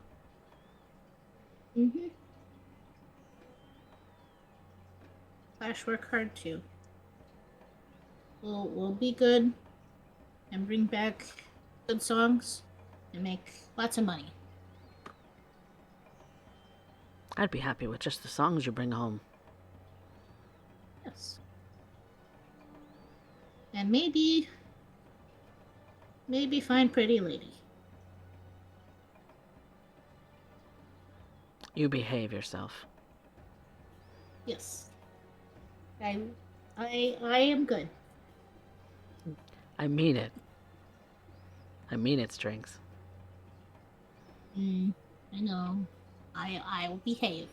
Mm-hmm. Flash work hard too. We'll be good and bring back good songs and make lots of money. I'd be happy with just the songs you bring home. Yes. And maybe find pretty lady. You behave yourself. Yes. I am good. I mean it. I mean it, Strings. I know. I'll behave.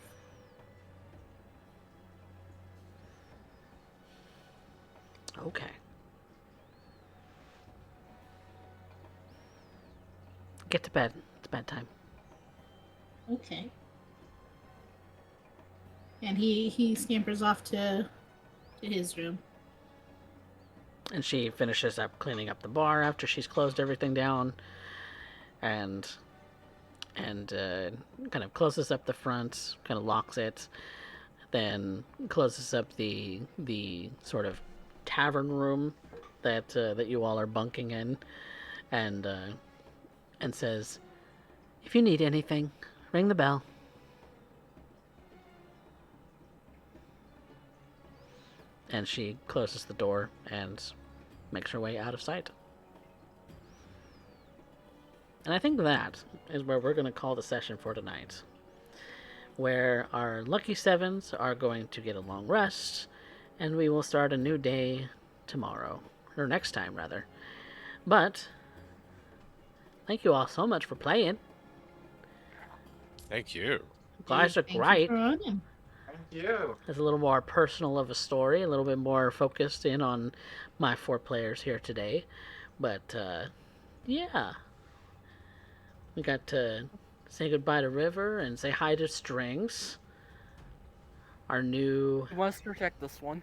Okay. Get to bed. It's bedtime. Okay. And he scampers off to his room. And she finishes up cleaning up the bar after she's closed everything down, and kind of closes up the front, kind of locks it, then closes up the sort of tavern room that you all are bunking in, and says, "If you need anything, ring the bell." And she closes the door and makes her way out of sight. And I think that is where we're going to call the session for tonight, where our lucky sevens are going to get a long rest, and we will start a new day tomorrow, or next time rather. But thank you all so much for playing. Thank you. You guys are Thank you great. for running. Thank you. It's a little more personal of a story, a little bit more focused in on my 4 players here today. But, yeah. We got to say goodbye to River and say hi to Strings. Our new... Who wants to protect this one?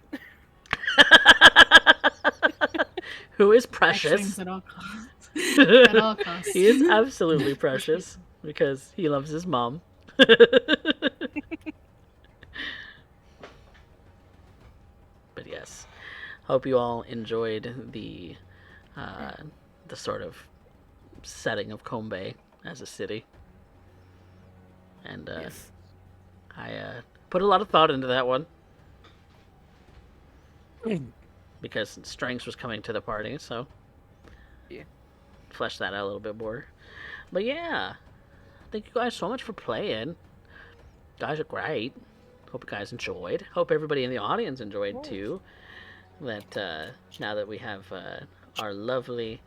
Who is Strings precious. at all costs. At all costs. He is absolutely precious because he loves his mom. But yes, hope you all enjoyed the sort of setting of Kombe as a city, and Yes. I put a lot of thought into that one. because Strings was coming to the party, so Yeah. flesh that out a little bit more. But yeah, thank you guys so much for playing. You guys are great. Hope you guys enjoyed. Hope everybody in the audience enjoyed too. That now that we have our lovely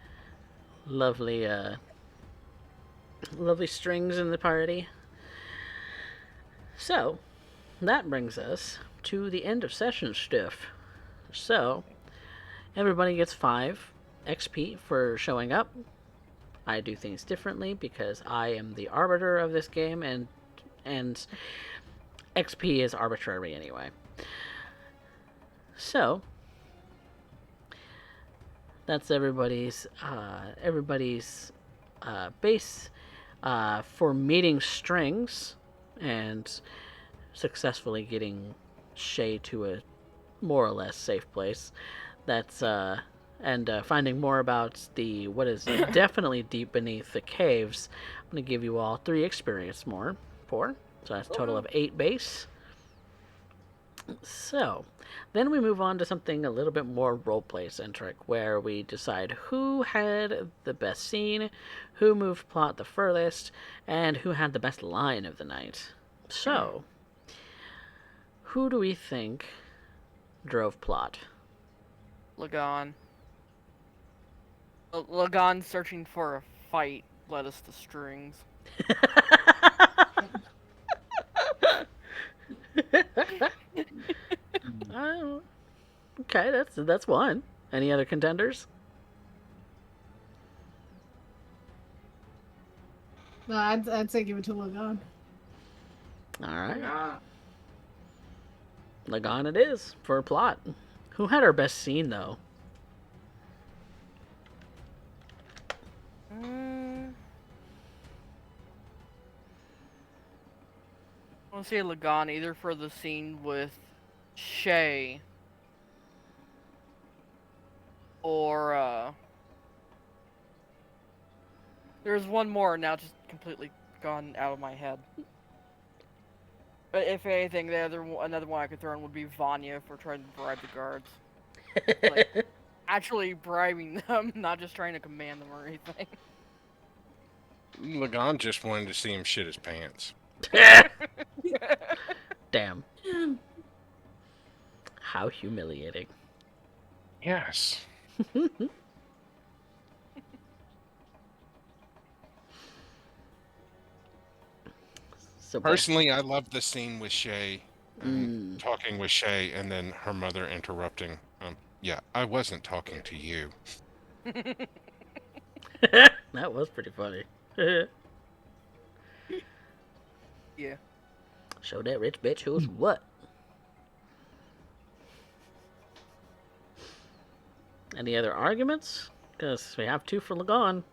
Strings in the party. So that brings us to the end of session stuff. So everybody gets 5 XP for showing up. I do things differently because I am the arbiter of this game, and XP is arbitrary anyway. So that's everybody's base for meeting Strings and successfully getting Shay to a more or less safe place. That's and finding more about the what is definitely deep beneath the caves. I'm gonna give you all 3 experience more. 4. So that's a total of 8 base. So, then we move on to something a little bit more roleplay centric, where we decide who had the best scene, who moved plot the furthest, and who had the best line of the night. So, who do we think drove plot? Lagan. Lagan searching for a fight led us to Strings. Okay, that's one. Any other contenders? No, I'd say give it to Lagan. All right. Yeah. Lagan it is for a plot. Who had our best scene though? I want to say Lagan either for the scene with Shay or there's one more now, just completely gone out of my head. But if anything, another one I could throw in would be Vanya for trying to bribe the guards. Like, actually bribing them, not just trying to command them or anything. Lagan just wanted to see him shit his pants. Damn. How humiliating. Yes. So personally, I love the scene with Shay, talking with Shay, and then her mother interrupting. Yeah, I wasn't talking to you. That was pretty funny. Yeah. Show that rich bitch who's what. Any other arguments? Because we have 2 for Lagan.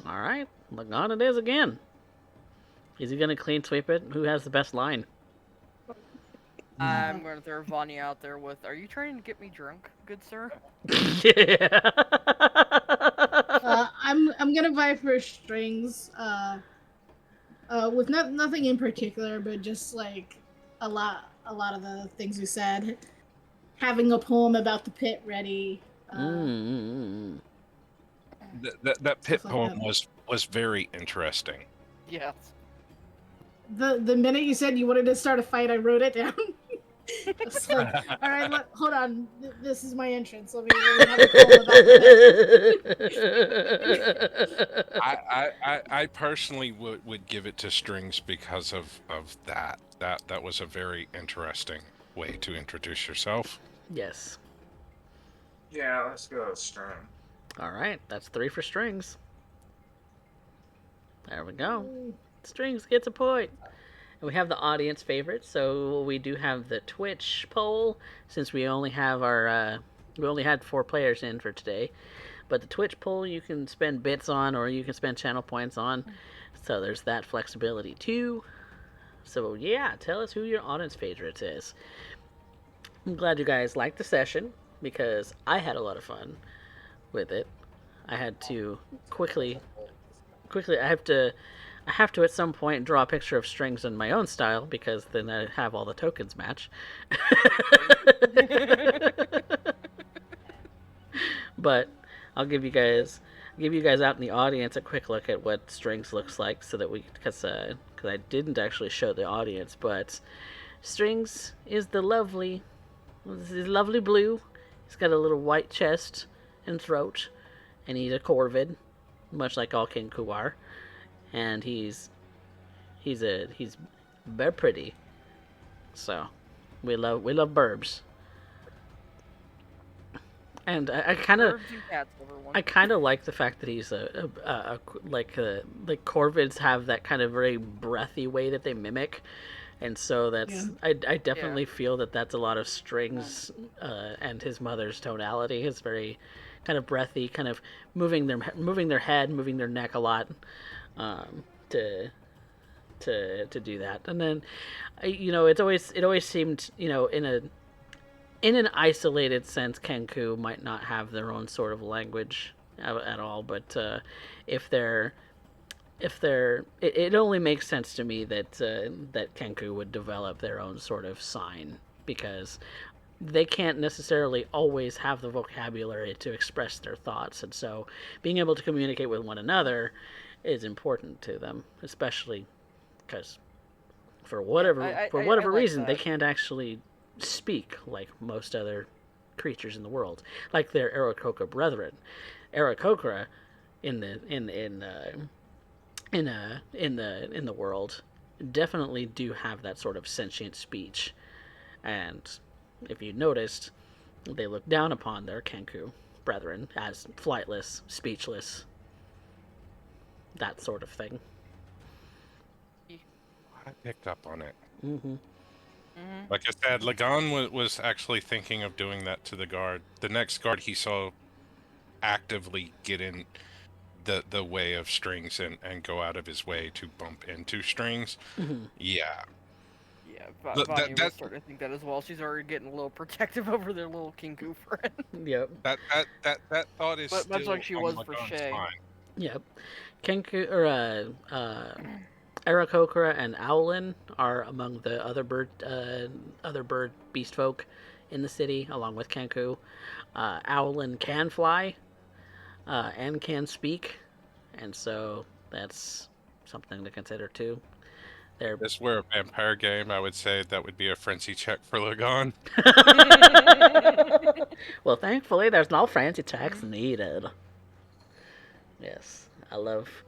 Alright, Lagan it is again. Is he going to clean sweep it? Who has the best line? I'm going to throw Vanya out there with, are you trying to get me drunk, good sir? Yeah. I'm gonna vie for Strings. With nothing in particular, but just like a lot of the things we said. Having a poem about the pit ready. That pit like poem that. was very interesting. Yes. The minute you said you wanted to start a fight, I wrote it down. It's like, all right, hold on. This is my entrance. Let me have a poem about that. I personally would give it to Strings because of that. That was a very interesting way to introduce yourself. Yes. Yeah, let's go with String. Alright, that's 3 for Strings. There we go. Strings gets a point. And we have the audience favorites, so we do have the Twitch poll, since we only have our we only had 4 players in for today. But the Twitch poll you can spend bits on, or you can spend channel points on. So there's that flexibility too. So yeah, tell us who your audience favorites is. I'm glad you guys liked the session, because I had a lot of fun with it. I had to quickly I have to at some point draw a picture of strings in my own style because then I have all the tokens match. But I'll give you guys out in the audience a quick look at what strings looks like, so that because I didn't actually show the audience, but strings is this is lovely blue. He's got a little white chest and throat, and he's a corvid, much like all Kenku are, and he's very pretty. So we love burbs. And I kind of Birds and cats, everyone. I kind of like the fact that he's like corvids have that kind of very breathy way that they mimic, and so that's I definitely feel that that's a lot of strings, and his mother's tonality is very kind of breathy, kind of moving their head, moving their neck a lot, to do that. And then it always seemed, in an isolated sense, Kenku might not have their own sort of language at all, but it only makes sense to me that Kenku would develop their own sort of sign, because they can't necessarily always have the vocabulary to express their thoughts, and so being able to communicate with one another is important to them, especially because for whatever like reason they that. can't actually speak like most other creatures in the world, like their Aarakocra brethren. Aarakocra in the world definitely do have that sort of sentient speech, and if you noticed, they look down upon their Kenku brethren as flightless, speechless, that sort of thing. I picked up on it. Mm-hmm. Like I said, Lagan was actually thinking of doing that to the guard. The next guard he saw actively get in the way of strings and go out of his way to bump into strings. Mm-hmm. Yeah. Yeah, Look, Vanya was that- starting to think that as well. She's already getting a little protective over their little Kingu friend. Yep. That thought is But still much like she on was for Lagan's Shay. mind. Yep. Kenku Aarakocra and Owlin are among the other bird beast folk in the city, along with Kenku. Owlin can fly, and can speak, and so that's something to consider too. They're If this were a vampire game, I would say that would be a frenzy check for Lagan. well, thankfully, there's no fancy checks needed. Yes, I love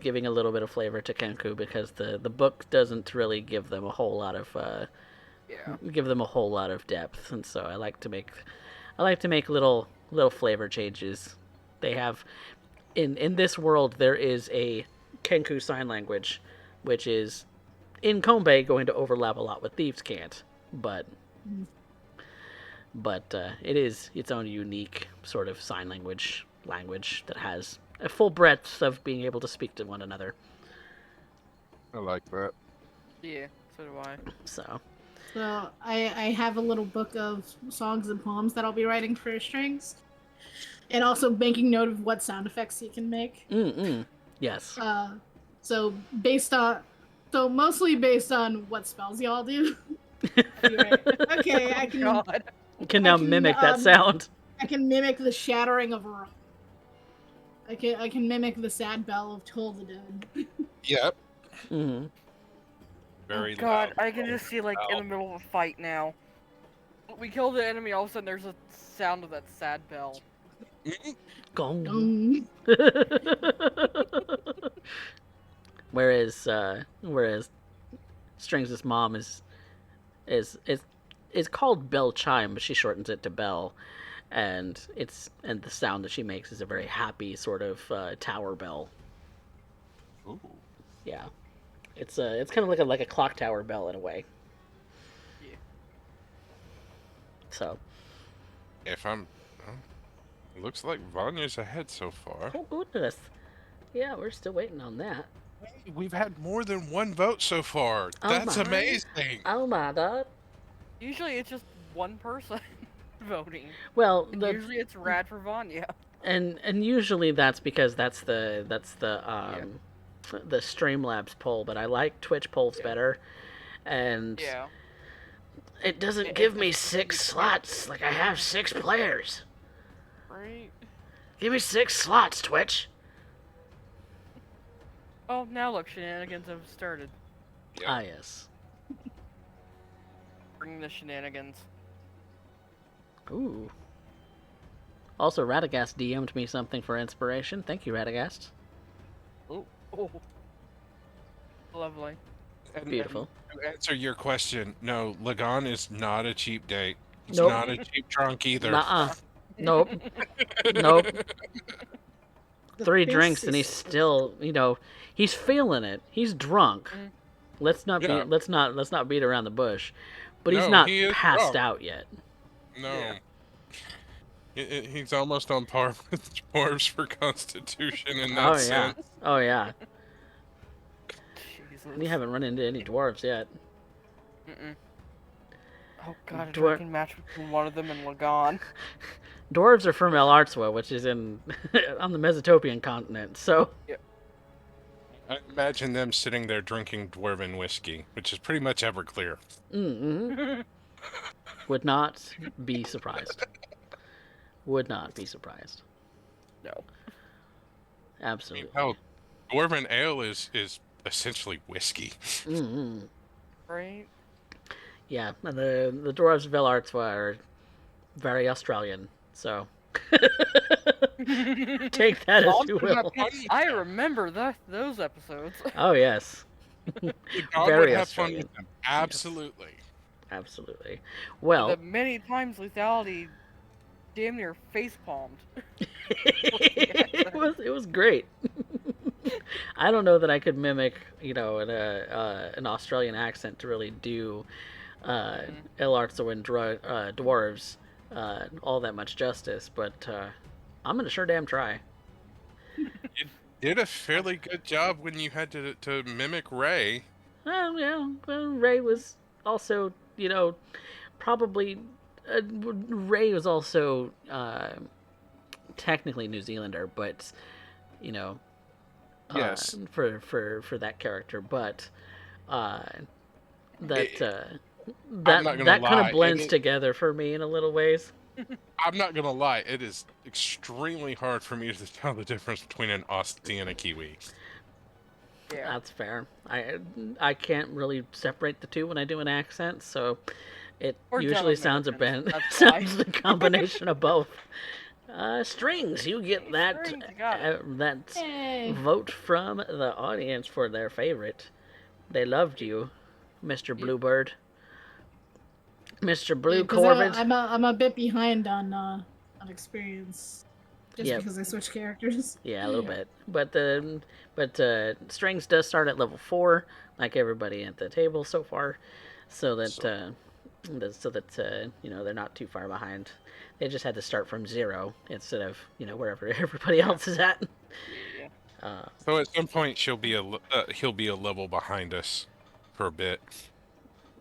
giving a little bit of flavor to Kenku, because the book doesn't really give them a whole lot of depth, and so I like to make little flavor changes. They have in this world there is a Kenku sign language, which is in Kombe going to overlap a lot with Thieves' Cant, but it is its own unique sort of sign language that has a full breadth of being able to speak to one another. I like that. Yeah, so do I. So I have a little book of songs and poems that I'll be writing for strings, and also making note of what sound effects you can make. Yes. So mostly based on what spells y'all do. Okay, I can. God. You can now mimic that sound. I can mimic the shattering of a rock. I can mimic the sad bell of Toll the Dead. Yep. Mm-hmm. Very Oh, God, loud. I can just see, like, in the middle of a fight now. We kill the enemy, all of a sudden there's a sound of that sad bell. Gong. Whereas Strings' mom is called Bell Chime, but she shortens it to Bell, and the sound that she makes is a very happy sort of tower bell. Ooh. Yeah, it's kind of like a clock tower bell in a way. Yeah. So. If I'm, looks like Vanya's ahead so far. Oh goodness. Yeah, we're still waiting on that. We've had more than one vote so far. Oh That's my. amazing. Oh my god. Usually it's just one person voting. Well, And usually it's rad for Vanya. and usually that's because that's the the Streamlabs poll, but I like Twitch polls better, and Yeah. it doesn't It- give it- me it's- 6 slots. Like I have 6 players. Right. Give me 6 slots, Twitch. Oh, now look, shenanigans have started. Yep. Ah, yes. Bring the shenanigans. Ooh. Also, Radagast DM'd me something for inspiration. Thank you, Radagast. Oh. Lovely. And Beautiful. to answer your question, no, Lagan is not a cheap date. It's Nope. not a cheap drunk either. Nuh-uh. Nope. Nope. The 3 face drinks and is- he's still, he's feeling it. He's drunk. Mm. Let's not Yeah. let's not beat around the bush. But he's No, not he is passed drunk. out yet. No. Yeah. He's almost on par with dwarves for constitution in that Oh yeah. sense. Oh yeah. Jesus. And you haven't run into any dwarves yet. Mm-mm. Oh god, a Dwar- drinking match between one of them and Lagan. Dwarves are from El Artswa, which is in on the Mesotopian continent. So I imagine them sitting there drinking dwarven whiskey, which is pretty much Everclear. would not be surprised. Would not be surprised. No. I mean, Absolutely. hell, dwarven ale is essentially whiskey. Right? Yeah, and the dwarves of El Artswa are very Australian, so take that as you will. I remember those episodes. Oh yes, God Very would have fun Australian. with them. Absolutely. absolutely. Well, The many times lethality damn near face palmed. it was great. I don't know that I could mimic, an Australian accent to really do El Artsawin dwarves all that much justice, but I'm gonna sure damn try. Did a fairly good job when you had to mimic Ray. Well, Ray was also, probably Ray was also technically New Zealander, but Yes. for that character, but that I'm not gonna that kind lie, of blends it- together for me in a little ways. I'm not gonna lie, it is extremely hard for me to tell the difference between an Aussie and a Kiwi. Yeah. That's fair. I can't really separate the two when I do an accent, so it Or usually Dutch sounds Americans, that's sounds a combination of both. Strings, you get that Strings, you got it. that Hey. vote from the audience for their favorite. They loved you, Mr. Bluebird. Mr. Blue 'Cause Corvid. I'm a bit behind on experience, just Yep. because I switched characters. Yeah, a little bit. But Strings does start at level 4, like everybody at the table so far, so that they're not too far behind. They just had to start from 0 instead of wherever everybody else is at. So at some point he'll be a level behind us for a bit,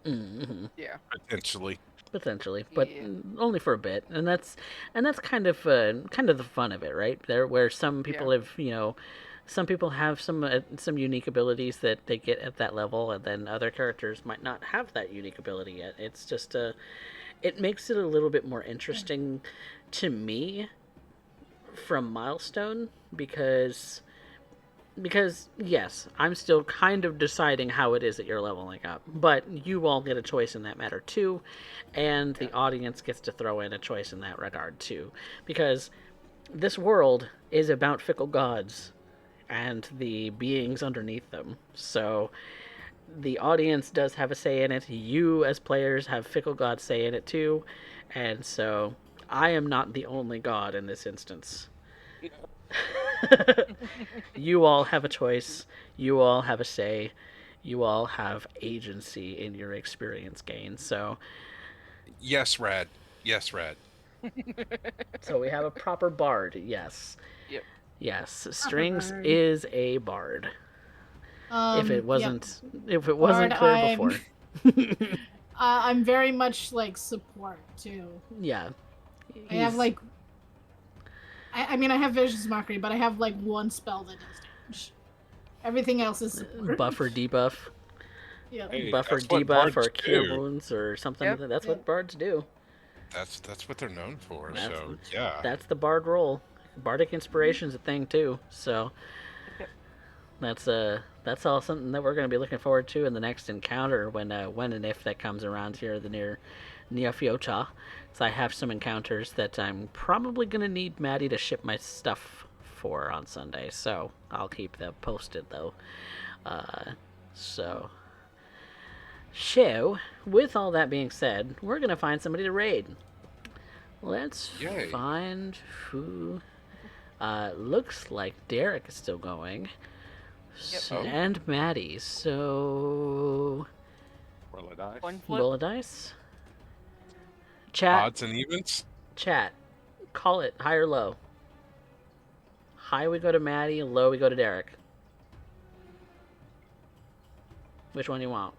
Yeah. potentially. Potentially, but Yeah. only for a bit, and that's kind of the fun of it, right? There, where some people have, some people have some unique abilities that they get at that level, and then other characters might not have that unique ability yet. It's just it makes it a little bit more interesting to me from Milestone because yes, I'm still kind of deciding how it is that you're leveling up, but you all get a choice in that matter too, and the audience gets to throw in a choice in that regard too, because this world is about fickle gods and the beings underneath them. So the audience does have a say in it. You as players have fickle gods say in it too, and so I am not the only god in this instance. You all have a choice. You all have a say. You all have agency in your experience gain. So Yes, Rad. so we have a proper bard. Yes. Yep. Yes. Strings bard. is a bard. If it Yep. wasn't clear Bard, before. I'm very much like support too. Yeah. I have He's- like, I mean, I have Vision's Mockery, but I have like one spell that does damage. Everything else is support. Buff or debuff. Yep. Hey, Buff or that's what debuff or bards cure do. wounds or something. Yep. That's Yep. what bards do. That's what they're known for. That's So yeah. that's the bard role. Bardic inspiration's a thing too. So Yep. that's all something that we're going to be looking forward to in the next encounter when and if that comes around here the near future. So I have some encounters that I'm probably going to need Maddie to ship my stuff for on Sunday. So I'll keep them posted though. So with all that being said, we're going to find somebody to raid. Let's Yay. find who. Looks like Derek is still going. Yep. And Maddie. So Roll a die. One flip. roll a dice. Chat. Odds and evens. Chat. Call it high or low. High we go to Maddie. Low we go to Derek. Which one do you want?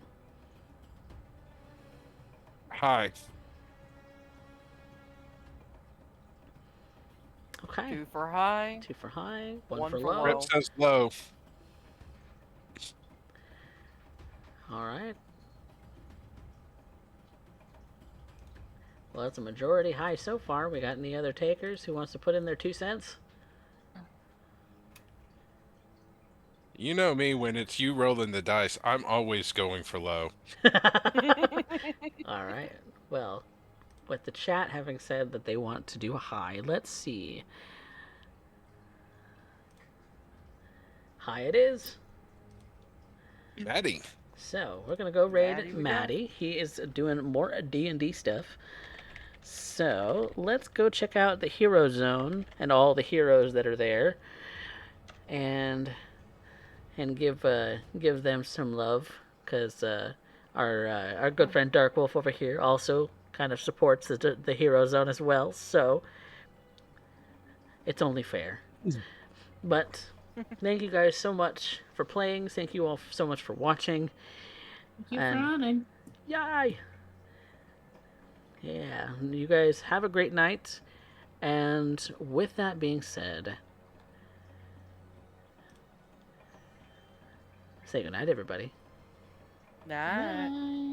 Hi. Okay. 2 for high. 2 for high. One One for for low. low. Rip says low. All right. Well, that's a majority high so far. We got any other takers who wants to put in their 2 cents? You know me, when it's you rolling the dice, I'm always going for low. All right. Well, with the chat having said that they want to do high, let's see. High it is. Maddie. So we're gonna go raid Maddie we go. Maddie. He is doing more D&D stuff. So let's go check out the hero zone and all the heroes that are there, and give them some love, because our good friend Dark Wolf over here also kind of supports the hero zone as well. So it's only fair. But thank you guys so much for playing. Thank you all so much for watching. Thank you And- for running. Yay! Yeah, you guys have a great night. And with that being said, say goodnight, everybody. Nah. Bye.